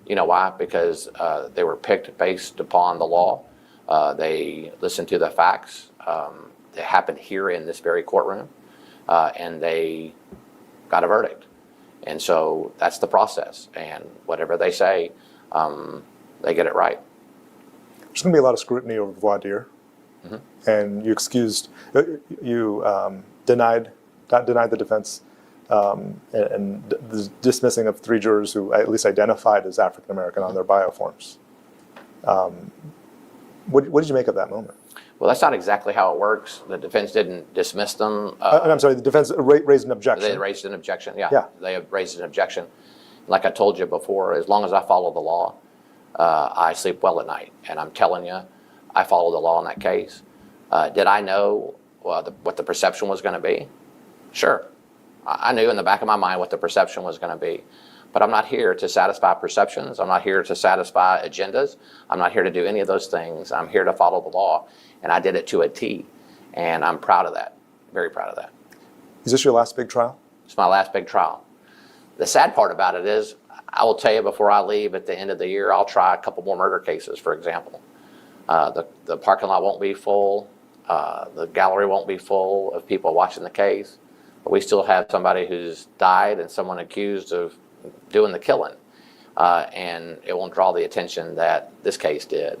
You know why? Because they were picked based upon the law. They listened to the facts that happened here in this very courtroom, and they got a verdict. And so that's the process. And whatever they say, they get it right. There's going to be a lot of scrutiny over voir dire. Mm-hmm. And you denied the defense and the dismissing of 3 jurors who at least identified as African American on their bioforms. What did you make of that moment? Well, that's not exactly how it works. The defense didn't dismiss them. I'm sorry, the defense raised an objection. They raised an objection, yeah. They have raised an objection. Like I told you before, as long as I follow the law, I sleep well at night. And I'm telling you, I follow the law in that case. Did I know what the perception was going to be? Sure. I knew in the back of my mind what the perception was going to be. But I'm not here to satisfy perceptions. I'm not here to satisfy agendas. I'm not here to do any of those things. I'm here to follow the law. And I did it to a T. And I'm proud of that. Very proud of that. Is this your last big trial? It's my last big trial. The sad part about it is, I will tell you before I leave at the end of the year, I'll try a couple more murder cases, for example. The parking lot won't be full. The gallery won't be full of people watching the case. But we still have somebody who's died and someone accused of doing the killing. And it won't draw the attention that this case did.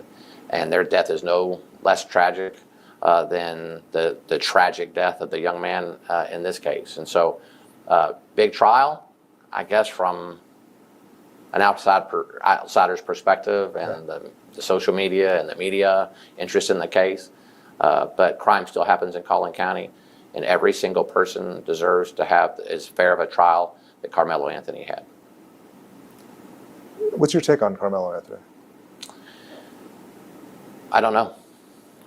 And their death is no less tragic than the tragic death of the young man in this case. And so, big trial, I guess, from an outsider's perspective, and the social media and the media interest in the case. But crime still happens in Collin County, and every single person deserves to have as fair of a trial that Karmelo Anthony had. What's your take on Karmelo Anthony? I don't know.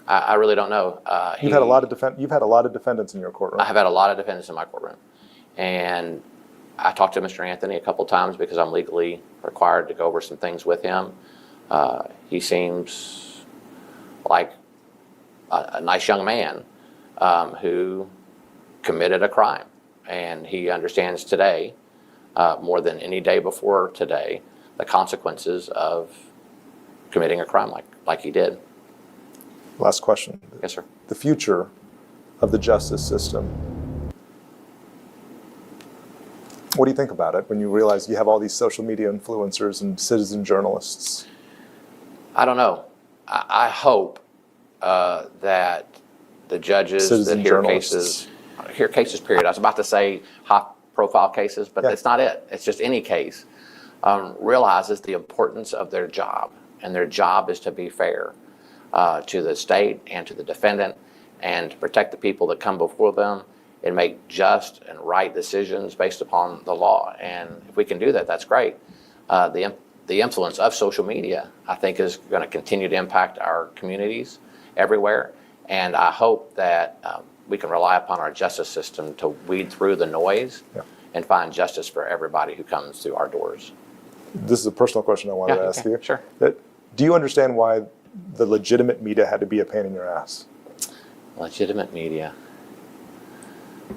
I really don't know. You've had a lot of defendants in your courtroom. I have had a lot of defendants in my courtroom, and I talked to Mr. Anthony a couple times because I'm legally required to go over some things with him. He seems like a nice young man who committed a crime, and he understands today, more than any day before today, the consequences of committing a crime like he did. Last question. Yes, sir. The future of the justice system. What do you think about it when you realize you have all these social media influencers and citizen journalists? I don't know. I hope that the judges that hear cases, period. I was about to say high-profile cases, but that's not it. It's just any case. Realizes the importance of their job, and their job is to be fair to the state and to the defendant, and to protect the people that come before them and make just and right decisions based upon the law. And if we can do that, that's great. The influence of social media, I think, is going to continue to impact our communities everywhere. And I hope that we can rely upon our justice system to weed through the noise and find justice for everybody who comes through our doors. This is a personal question I wanted to ask you. Sure. Do you understand why the legitimate media had to be a pain in your ass? Legitimate media.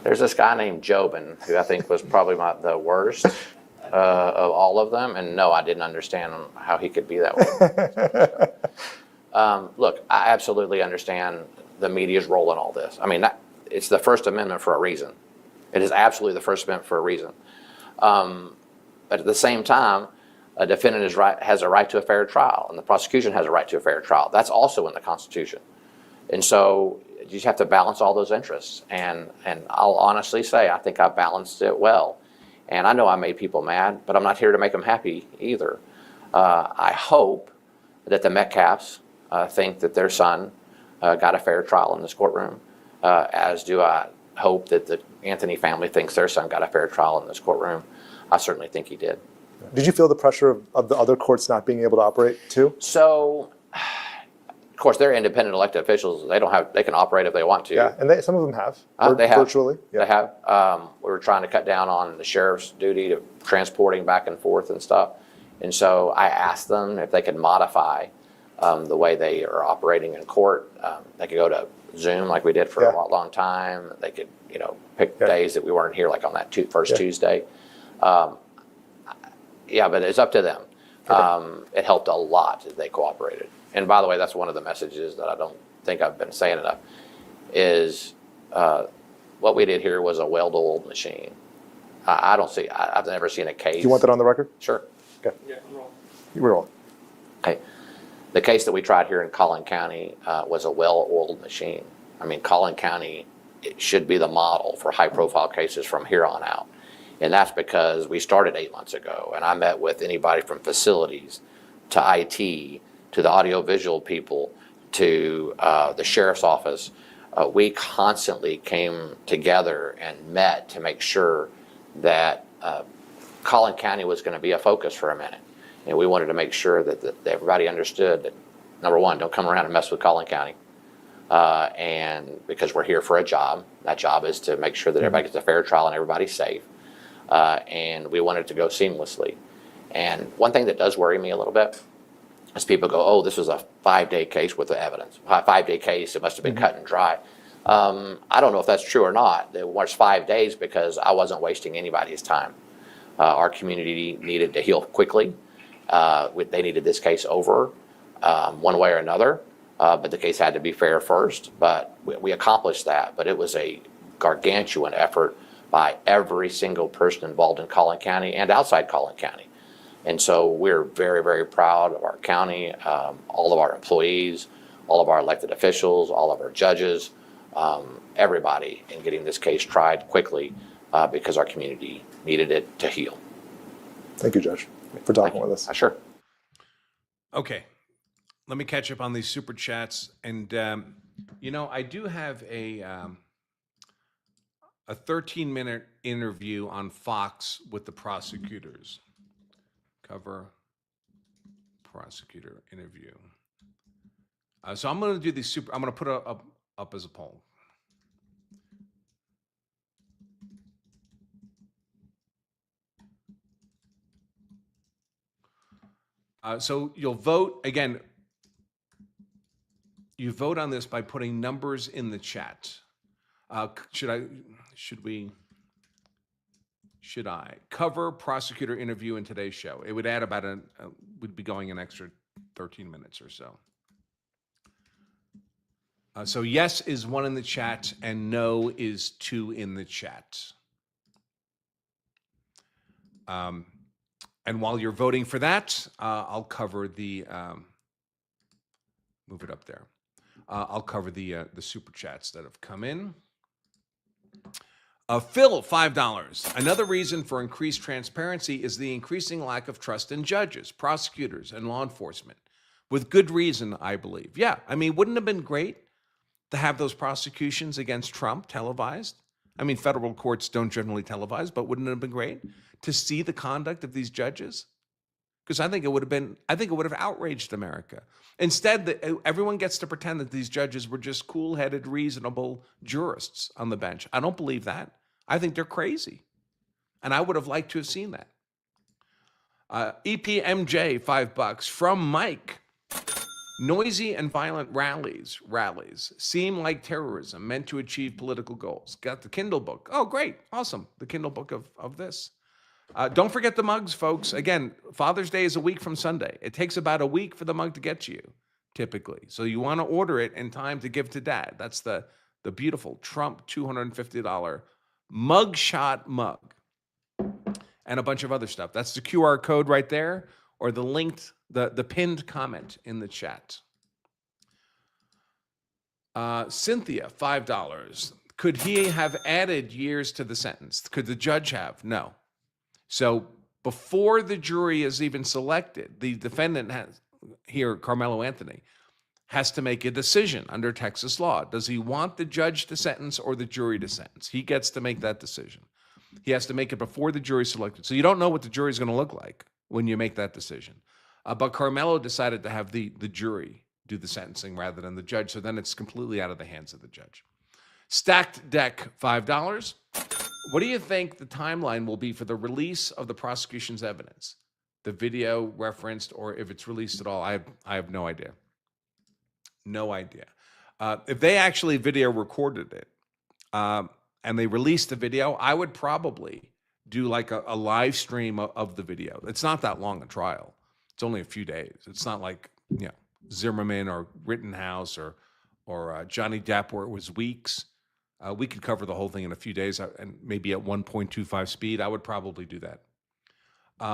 There's this guy named Jobin, who I think was probably the worst of all of them. And no, I didn't understand how he could be that way. Look, I absolutely understand the media's role in all this. I mean, it's the First Amendment for a reason. It is absolutely the First Amendment for a reason. But at the same time, a defendant has a right to a fair trial, and the prosecution has a right to a fair trial. That's also in the Constitution. And so just have to balance all those interests. And I'll honestly say, I think I balanced it well. And I know I made people mad, but I'm not here to make them happy either. I hope that the Metcalfs think that their son got a fair trial in this courtroom, as do I hope that the Anthony family thinks their son got a fair trial in this courtroom. I certainly think he did. Did you feel the pressure of the other courts not being able to operate too? So, of course, they're independent elected officials. They can operate if they want to. Yeah, and some of them have. They have. Virtually. Yeah. They have. We were trying to cut down on the sheriff's duty to transporting back and forth and stuff. And so I asked them if they could modify the way they are operating in court. They could go to Zoom like we did for a long time. They could, pick days that we weren't here, like on that first Tuesday. But it's up to them. Okay. It helped a lot that they cooperated. And by the way, that's one of the messages that I don't think I've been saying enough, is what we did here was a well-oiled machine. I've never seen a case. Do you want that on the record? Sure. Okay. Yeah, I'm rolling. We're rolling. Okay. The case that we tried here in Collin County was a well-oiled machine. I mean, Collin County, it should be the model for high-profile cases from here on out. And that's because we started 8 months ago, and I met with anybody from facilities to IT to the audiovisual people to the sheriff's office. We constantly came together and met to make sure that Collin County was going to be a focus for a minute. And we wanted to make sure that everybody understood that, number one, don't come around and mess with Collin County. And because we're here for a job, that job is to make sure that everybody gets a fair trial and everybody's safe. And we wanted to go seamlessly. And one thing that does worry me a little bit is people go, oh, this was a 5-day case with the evidence. 5-day case, it must have been cut and dry. I don't know if that's true or not. It was 5 days because I wasn't wasting anybody's time. Our community needed to heal quickly. They needed this case over one way or another, but the case had to be fair first. But we accomplished that. But it was a gargantuan effort by every single person involved in Collin County and outside Collin County. And so we're very, very proud of our county, all of our employees, all of our elected officials, all of our judges, everybody in getting this case tried quickly because our community needed it to heal. Thank you, Judge, for talking with us. Sure. Okay. Let me catch up on these super chats. And, I do have a 13-minute interview on Fox with the prosecutors. Cover prosecutor interview. So I'm going to do these I'm going to put it up as a poll. So you'll vote again. You vote on this by putting numbers in the chat. Should I cover prosecutor interview in today's show? It would add about would be going an extra 13 minutes or so. So yes is 1 in the chat and no is 2 in the chat. And while you're voting for that, I'll cover the, move it up there. I'll cover the super chats that have come in. Phil, $5. Another reason for increased transparency is the increasing lack of trust in judges, prosecutors, and law enforcement. With good reason, I believe. Yeah, I mean, wouldn't it have been great to have those prosecutions against Trump televised? I mean, federal courts don't generally televise, but wouldn't it have been great to see the conduct of these judges? Because I think it would have outraged America. Instead, everyone gets to pretend that these judges were just cool-headed, reasonable jurists on the bench. I don't believe that. I think they're crazy. And I would have liked to have seen that. EPMJ, $5. From Mike. Noisy and violent rallies seem like terrorism meant to achieve political goals. Got the Kindle book. Oh, great. Awesome. The Kindle book of this. Don't forget the mugs, folks. Again, Father's Day is a week from Sunday. It takes about a week for the mug to get to you, typically. So you want to order it in time to give to Dad. That's the beautiful Trump $250 mugshot mug. And a bunch of other stuff. That's the QR code right there, or the linked, the pinned comment in the chat. Cynthia, $5. Could he have added years to the sentence? Could the judge have? No. So before the jury is even selected, the defendant has, here, Karmelo Anthony, has to make a decision under Texas law. Does he want the judge to sentence or the jury to sentence? He gets to make that decision. He has to make it before the jury is selected. So you don't know what the jury is going to look like when you make that decision. But Karmelo decided to have the jury do the sentencing rather than the judge. So then it's completely out of the hands of the judge. Stacked deck, $5. What do you think the timeline will be for the release of the prosecution's evidence? The video referenced, or if it's released at all? I have no idea. No idea. If they actually video recorded it and they released the video, I would probably do like a live stream of the video. It's not that long a trial. It's only a few days. It's not like, Zimmerman or Rittenhouse or Johnny Depp where it was weeks. We could cover the whole thing in a few days and maybe at 1.25 speed. I would probably do that.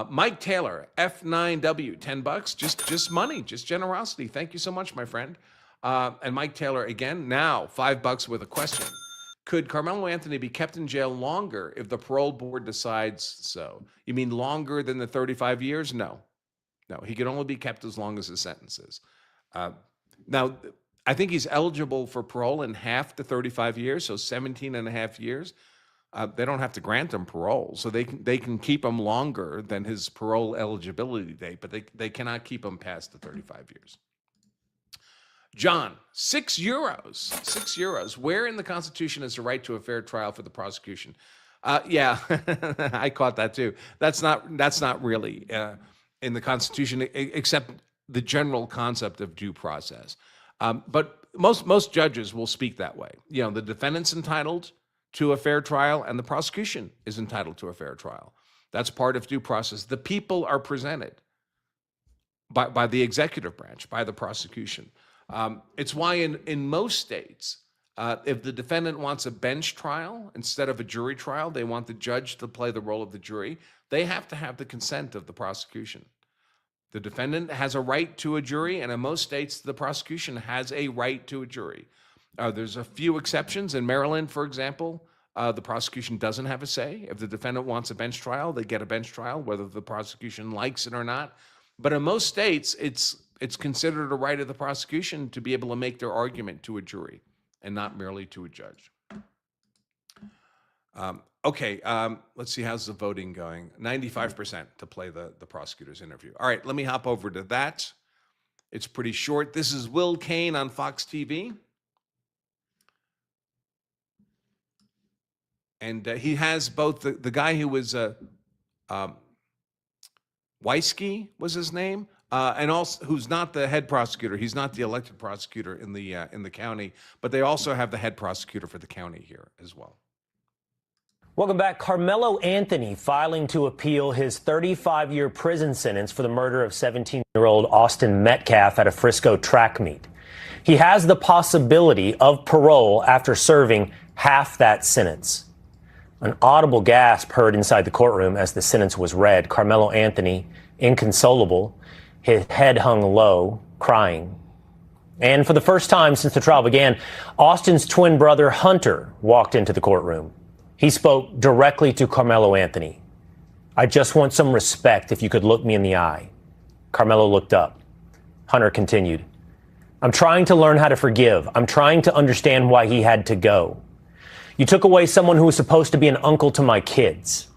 Mike Taylor, F9W, $10, just money, just generosity. Thank you so much, my friend. And Mike Taylor, again, now $5 with a question. Could Karmelo Anthony be kept in jail longer if the parole board decides so? You mean longer than the 35 years? No, he can only be kept as long as his sentence is. Now, I think he's eligible for parole in half the 35 years, so 17 and a half years. They don't have to grant him parole, so they can keep him longer than his parole eligibility date, but they cannot keep him past the 35 years. John, €6. €6. Where in the Constitution is the right to a fair trial for the prosecution? Yeah, I caught that too. That's not really in the Constitution, except the general concept of due process. But most judges will speak that way. The defendant's entitled to a fair trial, and the prosecution is entitled to a fair trial. That's part of due process. The people are presented by the executive branch, by the prosecution. It's why in most states, if the defendant wants a bench trial instead of a jury trial, they want the judge to play the role of the jury, they have to have the consent of the prosecution. The defendant has a right to a jury, and in most states, the prosecution has a right to a jury. There's a few exceptions. In Maryland, for example, the prosecution doesn't have a say. If the defendant wants a bench trial, they get a bench trial, whether the prosecution likes it or not. But in most states, it's considered a right of the prosecution to be able to make their argument to a jury and not merely to a judge. Okay, let's see, how's the voting going? 95% to play the prosecutor's interview. All right, let me hop over to that. It's pretty short. This is Will Cain on Fox TV. And he has both the guy who was Weisky was his name, and also who's not the head prosecutor. He's not the elected prosecutor in the county, but they also have the head prosecutor for the county here as well. Welcome back. Karmelo Anthony filing to appeal his 35-year prison sentence for the murder of 17-year-old Austin Metcalf at a Frisco track meet. He has the possibility of parole after serving half that sentence. An audible gasp heard inside the courtroom as the sentence was read. Karmelo Anthony, inconsolable, his head hung low, crying. And for the first time since the trial began, Austin's twin brother Hunter walked into the courtroom. He spoke directly to Karmelo Anthony. "I just want some respect if you could look me in the eye." Karmelo looked up. Hunter continued, "I'm trying to learn how to forgive. I'm trying to understand why he had to go. You took away someone who was supposed to be an uncle to my kids."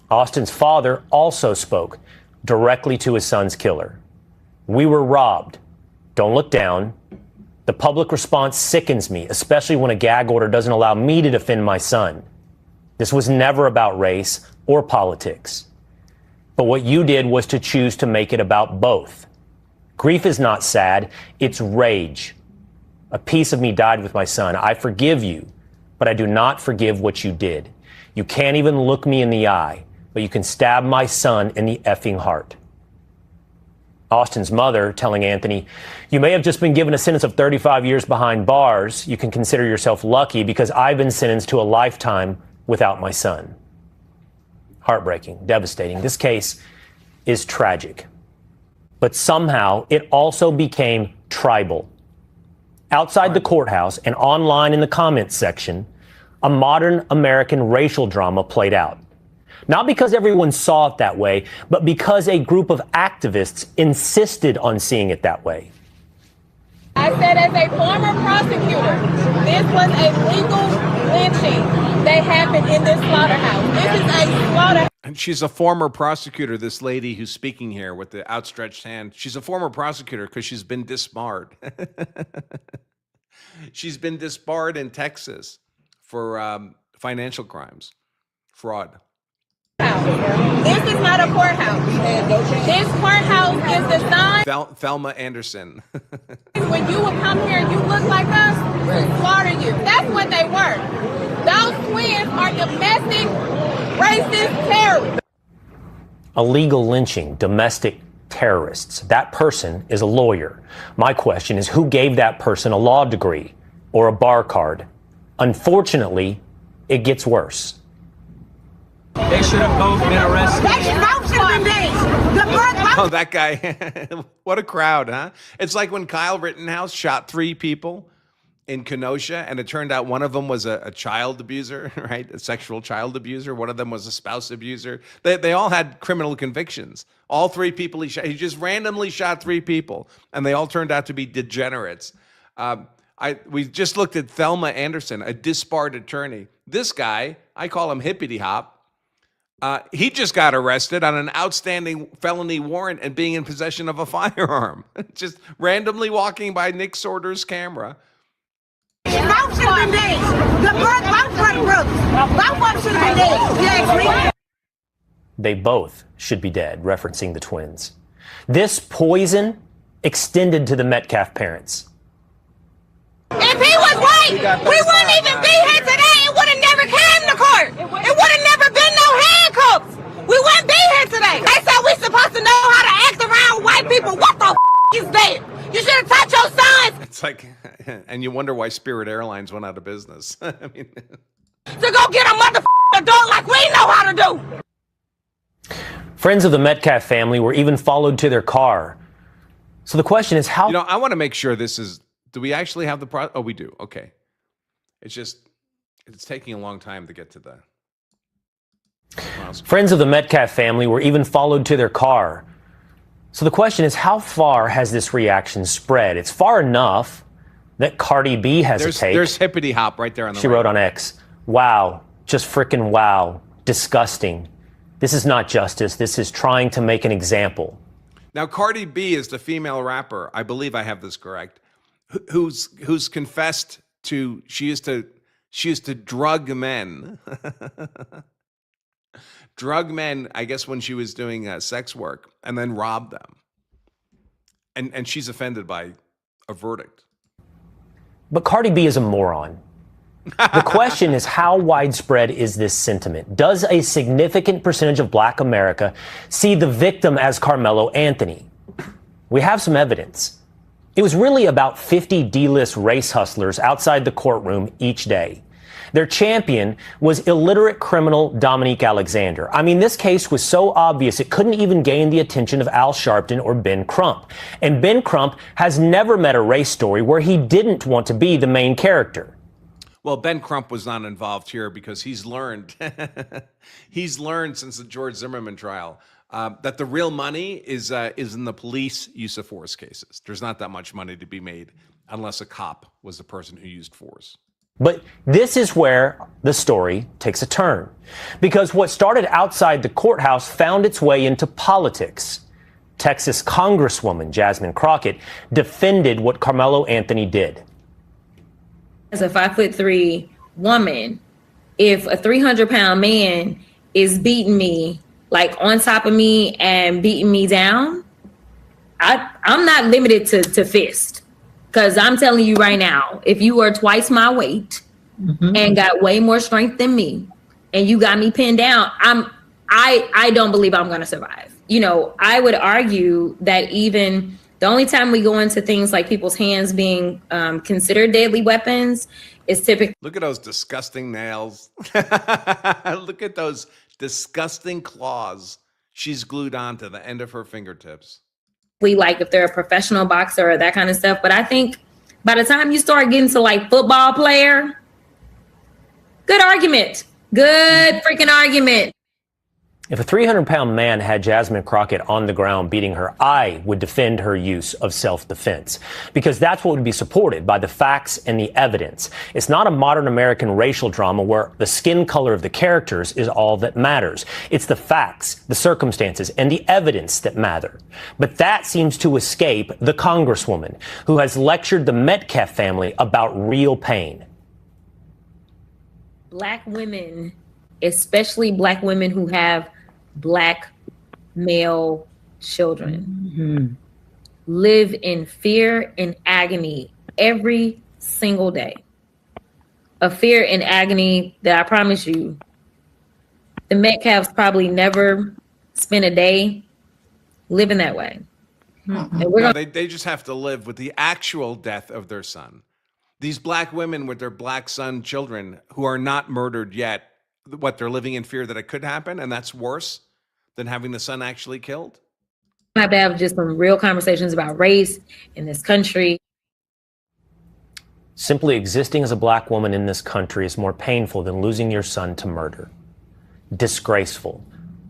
Austin's father also spoke directly to his son's killer. "We were robbed. Don't look down. The public response sickens me, especially when a gag order doesn't allow me to defend my son. This was never about race or politics. But what you did was to choose to make it about both. Grief is not sad, it's rage. A piece of me died with my son. I forgive you, but I do not forgive what you did. You can't even look me in the eye, but you can stab my son in the effing heart." Austin's mother telling Anthony, "You may have just been given a sentence of 35 years behind bars. You can consider yourself lucky because I've been sentenced to a lifetime without my son." Heartbreaking, devastating. This case is tragic. But somehow it also became tribal. Outside the courthouse and online in the comments section, a modern American racial drama played out. Not because everyone saw it that way, but because a group of activists insisted on seeing it that way. I said, as a former prosecutor, this was a legal lynching that happened in this slaughterhouse. This is a slaughterhouse. And she's a former prosecutor, this lady who's speaking here with the outstretched hand. She's a former prosecutor because she's been disbarred. She's been disbarred in Texas for financial crimes, fraud. This is not a courthouse. This courthouse is designed. Thelma Anderson. When you would come here and you look like us, to slaughter you. That's what they were. Those twins are domestic racist terrorists. Illegal lynching, domestic terrorists. That person is a lawyer. My question is, who gave that person a law degree or a bar card? Unfortunately, it gets worse. They should have both been arrested. Oh, that guy. What a crowd, huh? It's like when Kyle Rittenhouse shot 3 people in Kenosha, and it turned out one of them was a child abuser, right? A sexual child abuser. One of them was a spouse abuser. They all had criminal convictions. All 3 people he shot. He just randomly shot 3 people, and they all turned out to be degenerates. We just looked at Thelma Anderson, a disbarred attorney. This guy, I call him Hippity Hop. He just got arrested on an outstanding felony warrant and being in possession of a firearm. Just randomly walking by Nick Sorter's camera. They both should be dead, referencing the twins. This poison extended to the Metcalf parents. If he was white, we wouldn't even be here today. It would have never came to court. It would have never been no handcuffs. We wouldn't be here today. They said we supposed to know how to act around white people. What the is that? You should have taught your sons. It's like, and you wonder why Spirit Airlines went out of business. I mean, to go get a motherfucking adult like we know how to do. Friends of the Metcalf family were even followed to their car. So the question is how... I want to make sure this is... Do we actually have the... Oh, we do. Okay. It's taking a long time to get to the... Friends of the Metcalf family were even followed to their car. So the question is, how far has this reaction spread? It's far enough that Cardi B has a take. There's Hippity Hop right there on the She wrote on X, "Wow, just frickin' wow, disgusting. This is not justice. This is trying to make an example." Now, Cardi B is the female rapper, I believe I have this correct, who's confessed to she used to drug men. Drug men, I guess, when she was doing sex work, and then rob them. And she's offended by a verdict. But Cardi B is a moron. The question is, how widespread is this sentiment? Does a significant percentage of Black America see the victim as Karmelo Anthony? We have some evidence. It was really about 50 D-list race hustlers outside the courtroom each day. Their champion was illiterate criminal Dominique Alexander. I mean, this case was so obvious it couldn't even gain the attention of Al Sharpton or Ben Crump. And Ben Crump has never met a race story where he didn't want to be the main character. Well, Ben Crump was not involved here because he's learned since the George Zimmerman trial that the real money is in the police use of force cases. There's not that much money to be made unless a cop was the person who used force. But this is where the story takes a turn, because what started outside the courthouse found its way into politics. Texas Congresswoman Jasmine Crockett defended what Karmelo Anthony did. As a 5'3" woman, if a 300-pound man is beating me, like on top of me and beating me down, I'm not limited to fist. Because I'm telling you right now, if you were twice my weight and got way more strength than me, and you got me pinned down, I don't believe I'm going to survive. I would argue that even the only time we go into things like people's hands being considered deadly weapons is typically... Look at those disgusting nails. Look at those disgusting claws she's glued onto the end of her fingertips. Like if they're a professional boxer or that kind of stuff. But I think By the time you start getting to like football player, good argument. Good freaking argument. If a 300-pound man had Jasmine Crockett on the ground beating her, I would defend her use of self-defense, because that's what would be supported by the facts and the evidence. It's not a modern American racial drama where the skin color of the characters is all that matters. It's the facts, the circumstances, and the evidence that matter. But that seems to escape the Congresswoman who has lectured the Metcalf family about real pain. Black women, especially Black women who have Black male children, live in fear and agony every single day. A fear and agony that I promise you, the Metcalfs probably never spent a day living that way. No, they just have to live with the actual death of their son. These Black women with their Black son children who are not murdered yet, what, they're living in fear that it could happen, and that's worse than having the son actually killed? I have to have just some real conversations about race in this country. Simply existing as a Black woman in this country is more painful than losing your son to murder. Disgraceful,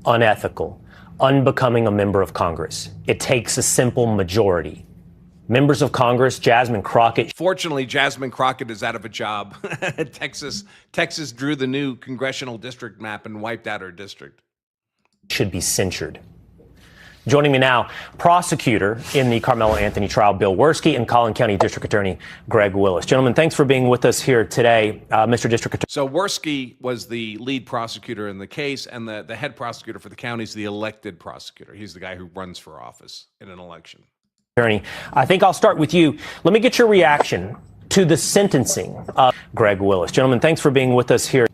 unethical, unbecoming a member of Congress. It takes a simple majority. Members of Congress, Jasmine Crockett. Fortunately, Jasmine Crockett is out of a job. Texas drew the new congressional district map and wiped out her district. Should be censured. Joining me now, prosecutor in the Karmelo Anthony trial, Bill Werski, and Collin County District Attorney Greg Willis. Gentlemen, thanks for being with us here today, Mr. District Attorney. So Werski was the lead prosecutor in the case, and the head prosecutor for the county is the elected prosecutor. He's the guy who runs for office in an election. Attorney, I think I'll start with you. Let me get your reaction to the sentencing of Greg Willis. Gentlemen, thanks for being with us here.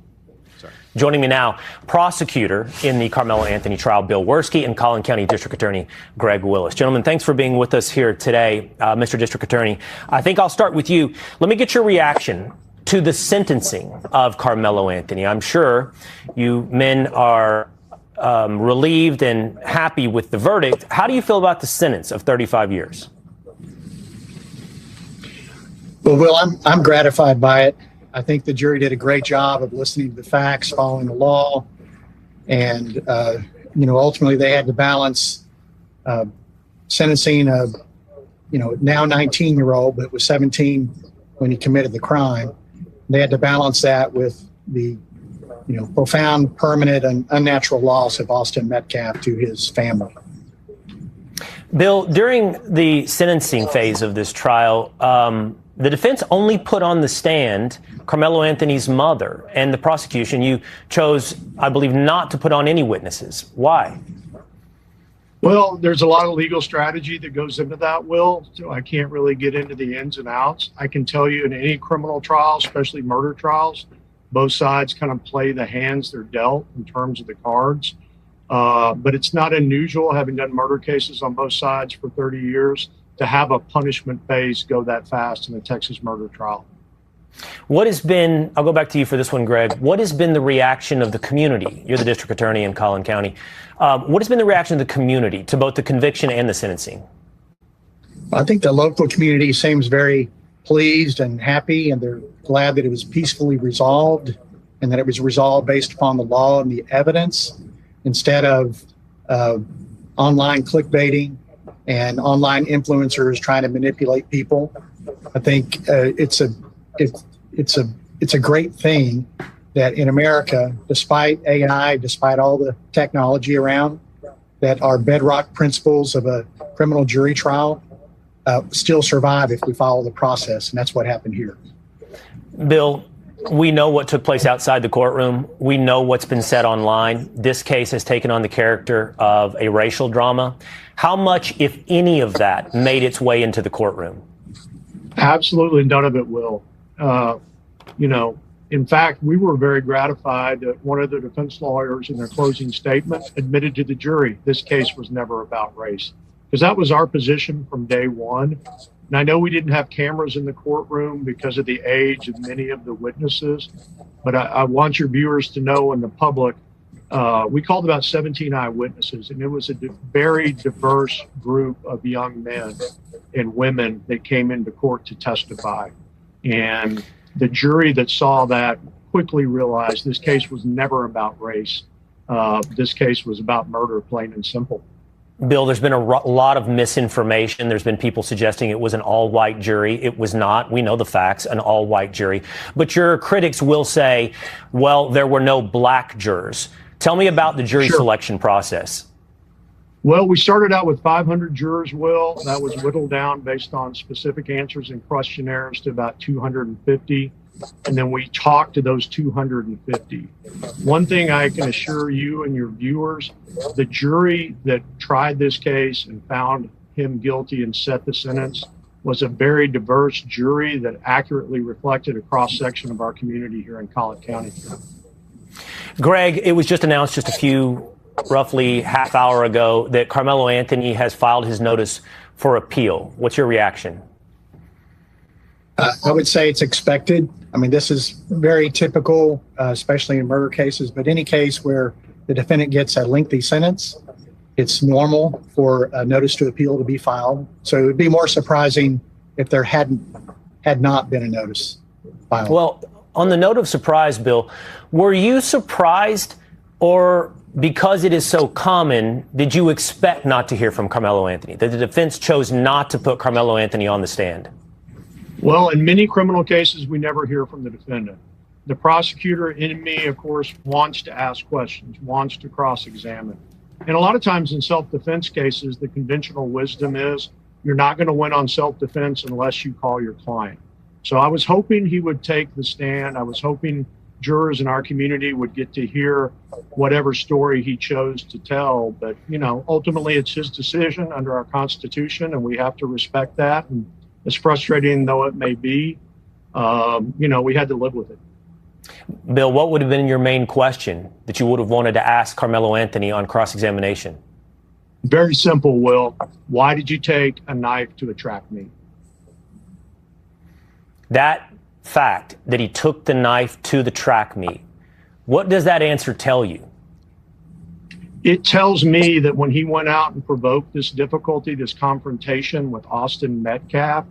Joining me now, prosecutor in the Karmelo Anthony trial, Bill Werski, and Collin County District Attorney Greg Willis. Gentlemen, thanks for being with us here today, Mr. District Attorney. I think I'll start with you. Let me get your reaction to the sentencing of Karmelo Anthony. I'm sure you men are relieved and happy with the verdict. How do you feel about the sentence of 35 years? Well, Will, I'm gratified by it. I think the jury did a great job of listening to the facts, following the law, and ultimately they had to balance sentencing of now 19-year-old, but was 17 when he committed the crime. They had to balance that with the profound, permanent, and unnatural loss of Austin Metcalf to his family. Bill, during the sentencing phase of this trial, the defense only put on the stand Karmelo Anthony's mother, and the prosecution, you chose, I believe, not to put on any witnesses. Why? Well, there's a lot of legal strategy that goes into that, Will, so I can't really get into the ins and outs. I can tell you in any criminal trial, especially murder trials, both sides kind of play the hands they're dealt in terms of the cards. But it's not unusual, having done murder cases on both sides for 30 years, to have a punishment phase go that fast in a Texas murder trial. What has been, I'll go back to you for this one, Greg. What has been the reaction of the community? You're the district attorney in Collin County. What has been the reaction of the community to both the conviction and the sentencing? I think the local community seems very pleased and happy, and they're glad that it was peacefully resolved and that it was resolved based upon the law and the evidence instead of online clickbaiting and online influencers trying to manipulate people. I think it's a great thing that in America, despite AI, despite all the technology around, that our bedrock principles of a criminal jury trial still survive if we follow the process, and that's what happened here. Bill, we know what took place outside the courtroom. We know what's been said online. This case has taken on the character of a racial drama. How much, if any, of that made its way into the courtroom? Absolutely none of it will. In fact, we were very gratified that one of the defense lawyers in their closing statement admitted to the jury this case was never about race, because that was our position from day one. And I know we didn't have cameras in the courtroom because of the age of many of the witnesses, but I want your viewers to know, and the public, We called about 17 eyewitnesses, and it was a very diverse group of young men and women that came into court to testify. And the jury that saw that quickly realized this case was never about race. This case was about murder, plain and simple. Bill, there's been a lot of misinformation. There's been people suggesting it was an all-white jury. It was not. We know the facts, an all-white jury. But your critics will say, well, there were no black jurors. Tell me about the jury selection process. Well, we started out with 500 jurors, Will. That was whittled down based on specific answers and questionnaires to about 250. And then we talked to those 250. One thing I can assure you and your viewers, the jury that tried this case and found him guilty and set the sentence was a very diverse jury that accurately reflected a cross-section of our community here in Collin County. Greg, it was just announced just a few, roughly half hour ago, that Karmelo Anthony has filed his notice for appeal. What's your reaction? I would say it's expected. I mean, this is very typical, especially in murder cases, but any case where the defendant gets a lengthy sentence, it's normal for a notice to appeal to be filed. So it would be more surprising if there had not been a notice filed. Well, on the note of surprise, Bill, were you surprised, or because it is so common, did you expect not to hear from Karmelo Anthony, that the defense chose not to put Karmelo Anthony on the stand? Well, in many criminal cases, we never hear from the defendant. The prosecutor in me, of course, wants to ask questions, wants to cross-examine. And a lot of times in self-defense cases, the conventional wisdom is you're not going to win on self-defense unless you call your client. So I was hoping he would take the stand. I was hoping jurors in our community would get to hear whatever story he chose to tell. But, you know, ultimately it's his decision under our Constitution, and we have to respect that. And as frustrating though it may be, you know, we had to live with it. Bill, what would have been your main question that you would have wanted to ask Karmelo Anthony on cross-examination? Very simple, Will. Why did you take a knife to a track meet? That fact that he took the knife to the track meet, what does that answer tell you? It tells me that when he went out and provoked this difficulty, this confrontation with Austin Metcalf,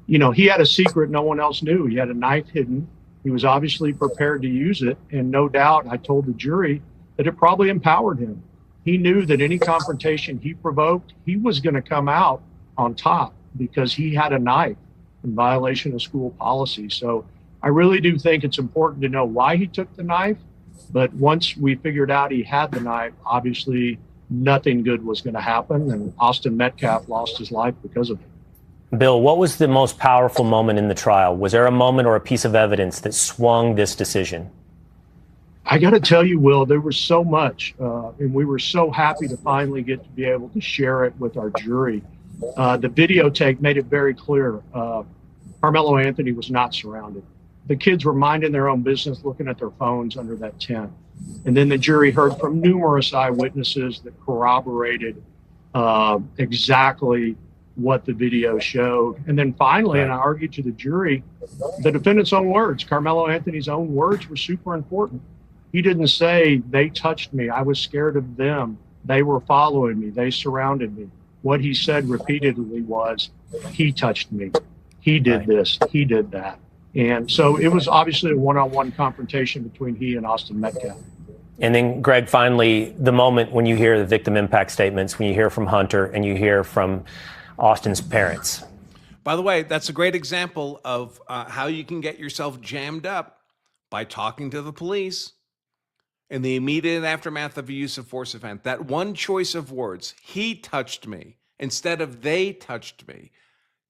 you know, he had a secret no one else knew. He had a knife hidden. He was obviously prepared to use it. And no doubt, I told the jury that it probably empowered him. He knew that any confrontation he provoked, he was going to come out on top because he had a knife in violation of school policy. So I really do think it's important to know why he took the knife. But once we figured out he had the knife, obviously nothing good was going to happen. And Austin Metcalf lost his life because of it. Bill, what was the most powerful moment in the trial? Was there a moment or a piece of evidence that swung this decision? I got to tell you, Will, there was so much, and we were so happy to finally get to be able to share it with our jury. The videotape made it very clear. Karmelo Anthony was not surrounded. The kids were minding their own business, looking at their phones under that tent. And then the jury heard from numerous eyewitnesses that corroborated exactly what the video showed. And then finally, and I argued to the jury, the defendant's own words, Karmelo Anthony's own words were super important. He didn't say, they touched me, I was scared of them, they were following me, they surrounded me. What he said repeatedly was, he touched me, he did this, he did that. And so it was obviously a one-on-one confrontation between he and Austin Metcalf. And then, Greg, finally, the moment when you hear the victim impact statements, when you hear from Hunter and you hear from Austin's parents. By the way, that's a great example of how you can get yourself jammed up by talking to the police in the immediate aftermath of a use of force event. That one choice of words, he touched me, instead of they touched me,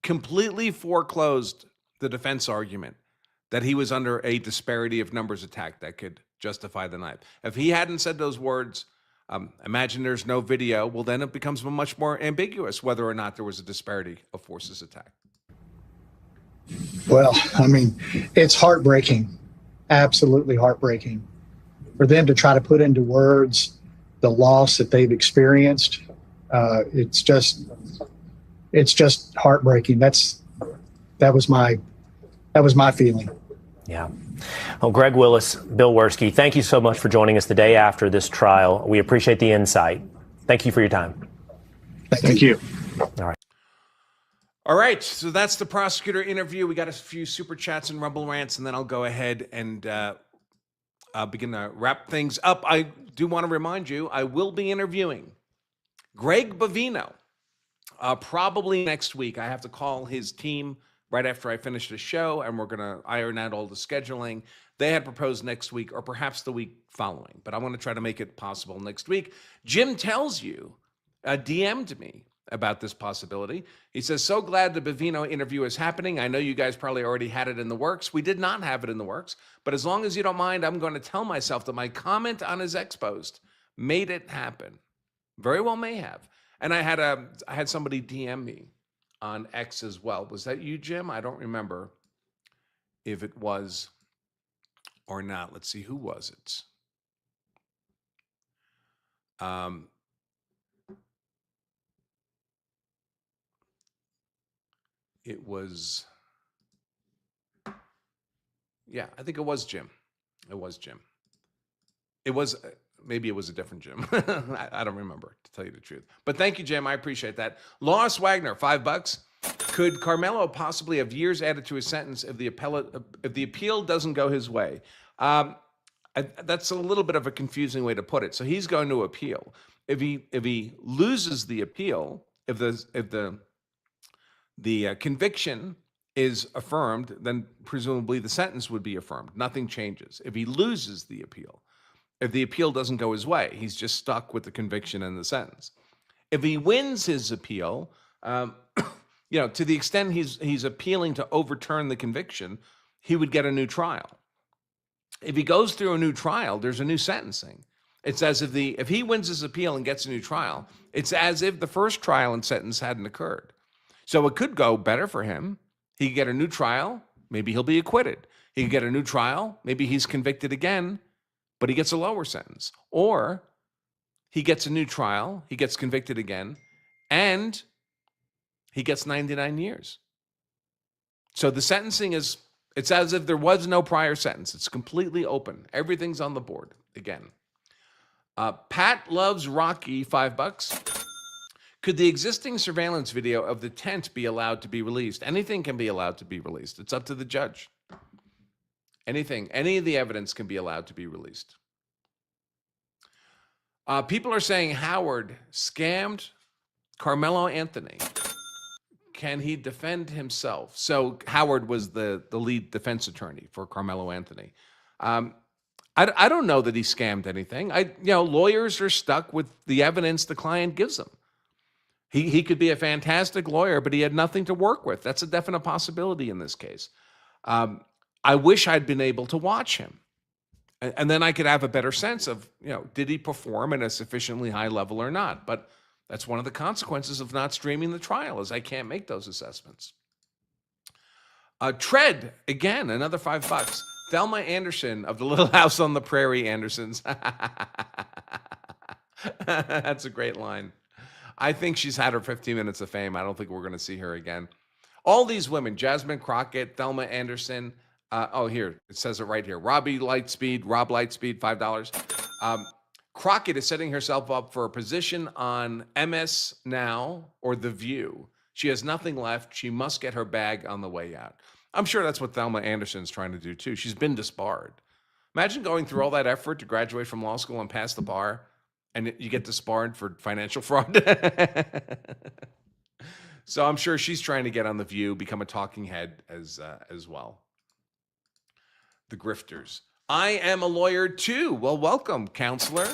completely foreclosed the defense argument that he was under a disparity of numbers attack that could justify the knife. If he hadn't said those words, imagine there's no video, well, then it becomes much more ambiguous whether or not there was a disparity of forces attack. Well, I mean, it's heartbreaking, absolutely heartbreaking. For them to try to put into words the loss that they've experienced, it's just heartbreaking. That was my feeling. Yeah. Well, Greg Willis, Bill Werski, thank you so much for joining us the day after this trial. We appreciate the insight. Thank you for your time. Thank you. All right. All right, so that's the prosecutor interview. We got a few super chats and rumble rants, and then I'll go ahead and begin to wrap things up. I do want to remind you, I will be interviewing Greg Bavino probably next week. I have to call his team right after I finish the show, and we're going to iron out all the scheduling. They had proposed next week or perhaps the week following, but I want to try to make it possible next week. Jim Tells You DM'd me about this possibility. He says, so glad the Bavino interview is happening. I know you guys probably already had it in the works. We did not have it in the works, but as long as you don't mind, I'm going to tell myself that my comment on his X post made it happen. Very well may have. And I had somebody DM me on X as well. Was that you, Jim? I don't remember if it was or not. Let's see, who was it? It was, yeah, I think it was Jim. It was Jim. It was, maybe it was a different Jim. I don't remember, to tell you the truth. But thank you, Jim. I appreciate that. Lois Wagner, $5. Could Karmelo possibly have years added to his sentence if the appeal doesn't go his way? That's a little bit of a confusing way to put it. So he's going to appeal. If he loses the appeal, if the conviction is affirmed, then presumably the sentence would be affirmed. Nothing changes. If he loses the appeal, if the appeal doesn't go his way, he's just stuck with the conviction and the sentence. If he wins his appeal, to the extent he's appealing to overturn the conviction, he would get a new trial. If he goes through a new trial, there's a new sentencing. It's as if he wins his appeal and gets a new trial, it's as if the first trial and sentence hadn't occurred. So it could go better for him. He could get a new trial. Maybe he'll be acquitted. He could get a new trial. Maybe he's convicted again, but he gets a lower sentence. Or he gets a new trial. He gets convicted again, and he gets 99 years. So the sentencing it's as if there was no prior sentence. It's completely open. Everything's on the board again. Pat Loves Rocky, $5. Could the existing surveillance video of the tent be allowed to be released? Anything can be allowed to be released. It's up to the judge. Anything, any of the evidence can be allowed to be released. People are saying Howard scammed Karmelo Anthony. Can he defend himself? So Howard was the lead defense attorney for Karmelo Anthony. I don't know that he scammed anything. Lawyers are stuck with the evidence the client gives them. He could be a fantastic lawyer, but he had nothing to work with. That's a definite possibility in this case. I wish I'd been able to watch him. And then I could have a better sense of, did he perform at a sufficiently high level or not? But that's one of the consequences of not streaming the trial, is I can't make those assessments. Tread, again, another $5. Thelma Anderson of the Little House on the Prairie Andersons. That's a great line. I think she's had her 15 minutes of fame. I don't think we're going to see her again. All these women, Jasmine Crockett, Thelma Anderson. Here, it says it right here. Rob Lightspeed, $5. Crockett is setting herself up for a position on MS Now or The View. She has nothing left. She must get her bag on the way out. I'm sure that's what Thelma Anderson's trying to do too. She's been disbarred. Imagine going through all that effort to graduate from law school and pass the bar, and you get disbarred for financial fraud. So I'm sure she's trying to get on The View, become a talking head as well. The grifters. I am a lawyer too. Well, welcome, counselor.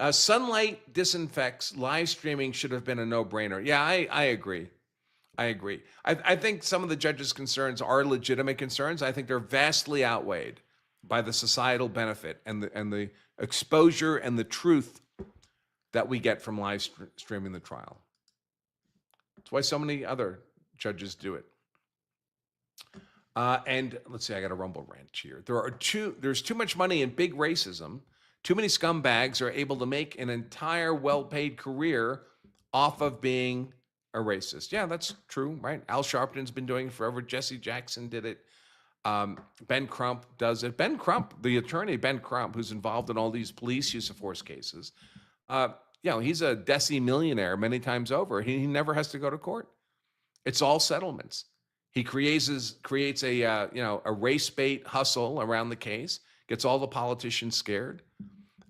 Sunlight disinfects. Live streaming should have been a no-brainer. Yeah, I agree. I think some of the judges' concerns are legitimate concerns. I think they're vastly outweighed by the societal benefit and the exposure and the truth that we get from live streaming the trial. That's why so many other judges do it. And let's see, I got a rumble rant here. There's too much money in big racism. Too many scumbags are able to make an entire well-paid career off of being a racist. Yeah, that's true, right? Al Sharpton's been doing it forever. Jesse Jackson did it. Ben Crump does it. Ben Crump, the attorney, Ben Crump, who's involved in all these police use of force cases, he's a deci-millionaire many times over. He never has to go to court. It's all settlements. He creates a race bait hustle around the case, gets all the politicians scared,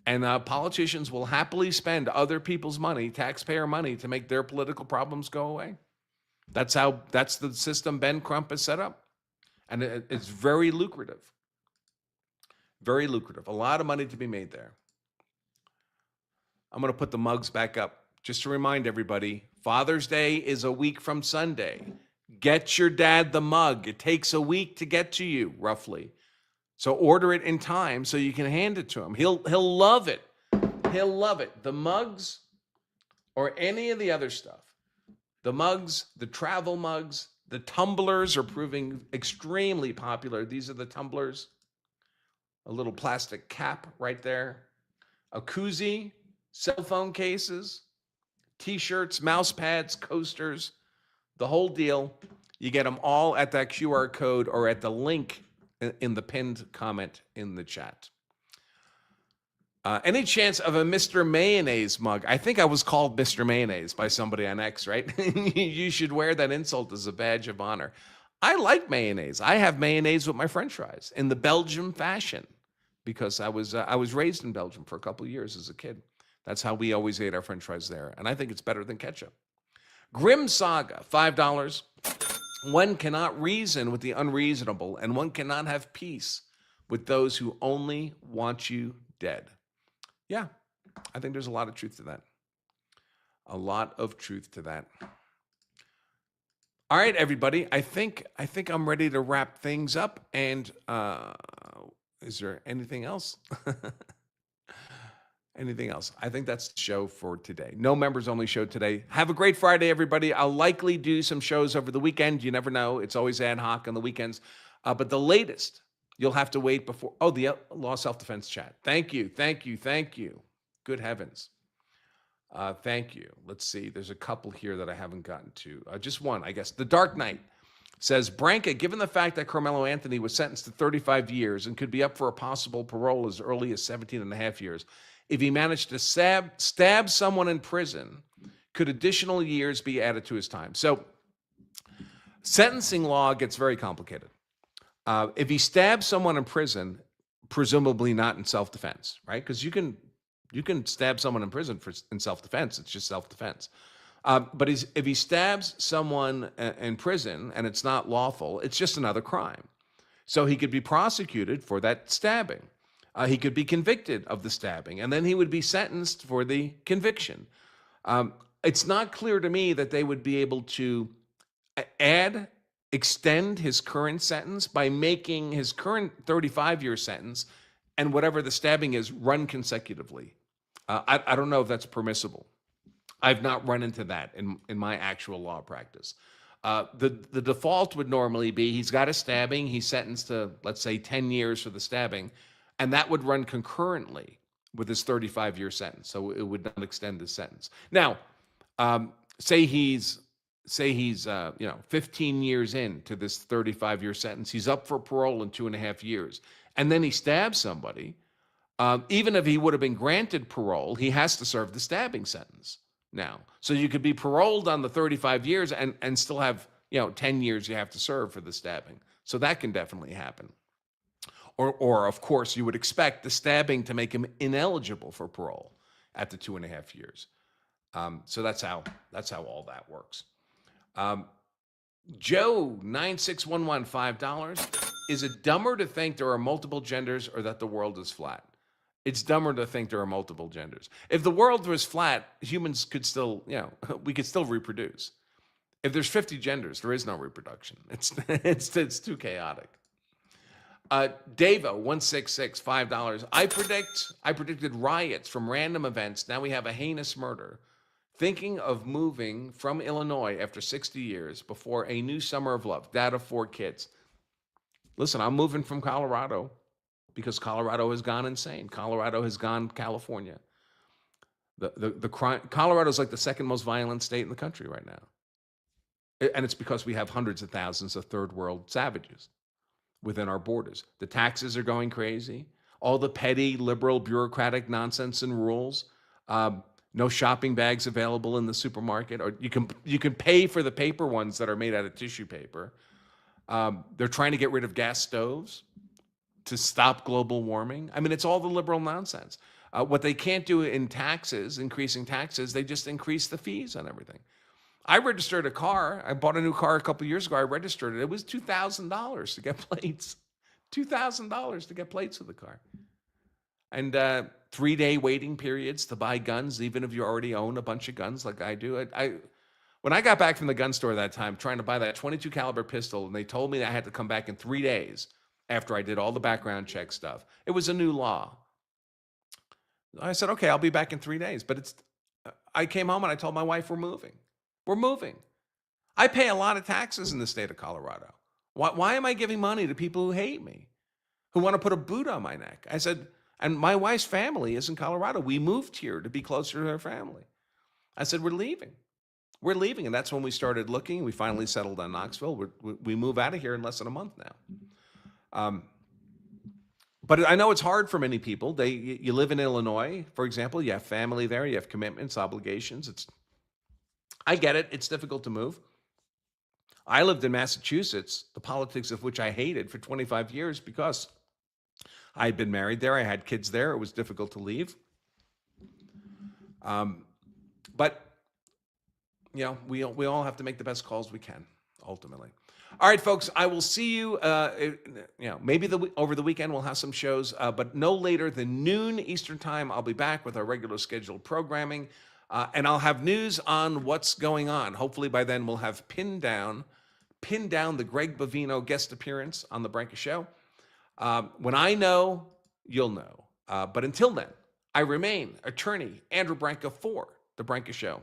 and politicians will happily spend other people's money, taxpayer money, to make their political problems go away. That's the system Ben Crump has set up, and it's very lucrative. Very lucrative. A lot of money to be made there. I'm going to put the mugs back up just to remind everybody, Father's Day is a week from Sunday. Get your dad the mug. It takes a week to get to you, roughly. So order it in time so you can hand it to him. He'll love it. He'll love it. The mugs or any of the other stuff. The mugs, the travel mugs, the tumblers are proving extremely popular. These are the tumblers. A little plastic cap right there. A koozie, cell phone cases, T-shirts, mouse pads, coasters, the whole deal. You get them all at that QR code or at the link in the pinned comment in the chat. Any chance of a Mr. Mayonnaise mug? I think I was called Mr. Mayonnaise by somebody on X, right? You should wear that insult as a badge of honor. I like mayonnaise. I have mayonnaise with my French fries in the Belgium fashion because I was raised in Belgium for a couple of years as a kid. That's how we always ate our French fries there, and I think it's better than ketchup. Grim Saga, $5. One cannot reason with the unreasonable, and one cannot have peace with those who only want you dead. Yeah, I think there's a lot of truth to that. A lot of truth to that. All right, everybody. I think I'm ready to wrap things up. And is there anything else? Anything else? I think that's the show for today. No members only show today. Have a great Friday, everybody. I'll likely do some shows over the weekend. You never know. It's always ad hoc on the weekends. But the latest, you'll have to wait before. Oh, the Law Self-Defense chat. Thank you. Good heavens. Thank you. Let's see. There's a couple here that I haven't gotten to. Just one, I guess. The Dark Knight says, Branca, given the fact that Karmelo Anthony was sentenced to 35 years and could be up for a possible parole as early as 17 and a half years, if he managed to stab someone in prison, could additional years be added to his time? So sentencing law gets very complicated. If he stabs someone in prison, presumably not in self-defense, right? Because you can stab someone in prison in self-defense. It's just self-defense. But if he stabs someone in prison and it's not lawful, it's just another crime. So he could be prosecuted for that stabbing. He could be convicted of the stabbing, and then he would be sentenced for the conviction. It's not clear to me that they would be able to extend his current sentence by making his current 35-year sentence and whatever the stabbing is run consecutively. I don't know if that's permissible. I've not run into that in my actual law practice. The default would normally be he's got a stabbing, he's sentenced to, let's say, 10 years for the stabbing, and that would run concurrently with his 35-year sentence, so it would not extend his sentence. Now, say he's 15 years into this 35-year sentence, he's up for parole in 2.5 years, and then he stabs somebody. Even if he would have been granted parole, he has to serve the stabbing sentence now. So you could be paroled on the 35 years and still have 10 years you have to serve for the stabbing. So that can definitely happen. Or of course, you would expect the stabbing to make him ineligible for parole at the 2.5 years. So that's how all that works. Joe 9611 $5. Is it dumber to think there are multiple genders or that the world is flat? It's dumber to think there are multiple genders. If the world was flat, humans could still, we could still reproduce. If there's 50 genders, there is no reproduction. It's too chaotic. Davo 166 $5. I predicted riots from random events. Now we have a heinous murder. Thinking of moving from Illinois after 60 years before a new summer of love. Dad of 4 kids. Listen, I'm moving from Colorado because Colorado has gone insane. Colorado has gone California. The crime. Colorado is like the second most violent state in the country right now, and it's because we have hundreds of thirds of third world savages. within our borders. The taxes are going crazy. All the petty, liberal, bureaucratic nonsense and rules. No shopping bags available in the supermarket, or you can pay for the paper ones that are made out of tissue paper. They're trying to get rid of gas stoves to stop global warming. I mean, it's all the liberal nonsense. What they can't do in taxes, increasing taxes, they just increase the fees on everything. I registered a car. I bought a new car a couple of years ago. I registered it. It was $2,000 to get plates. $2,000 to get plates for the car. And 3-day waiting periods to buy guns, even if you already own a bunch of guns like I do. When I got back from the gun store that time, trying to buy that 22 caliber pistol, and they told me that I had to come back in 3 days after I did all the background check stuff. It was a new law. I said, okay, I'll be back in 3 days. But I came home and I told my wife, we're moving. We're moving. I pay a lot of taxes in the state of Colorado. Why am I giving money to people who hate me, who want to put a boot on my neck? I said, and my wife's family is in Colorado. We moved here to be closer to her family. I said, we're leaving. We're leaving. And that's when we started looking. We finally settled on Knoxville. We move out of here in less than a month now. But I know it's hard for many people. You live in Illinois, for example. You have family there. You have commitments, obligations. I get it. It's difficult to move. I lived in Massachusetts, the politics of which I hated for 25 years because I had been married there. I had kids there. It was difficult to leave. But you know, we all have to make the best calls we can, ultimately. All right, folks, I will see you, maybe over the weekend we'll have some shows, but no later than noon Eastern time, I'll be back with our regular scheduled programming, and I'll have news on what's going on. Hopefully by then we'll have pinned down the Greg Bovino guest appearance on The Branca Show. When I know, you'll know. But until then, I remain attorney Andrew Branca for The Branca Show.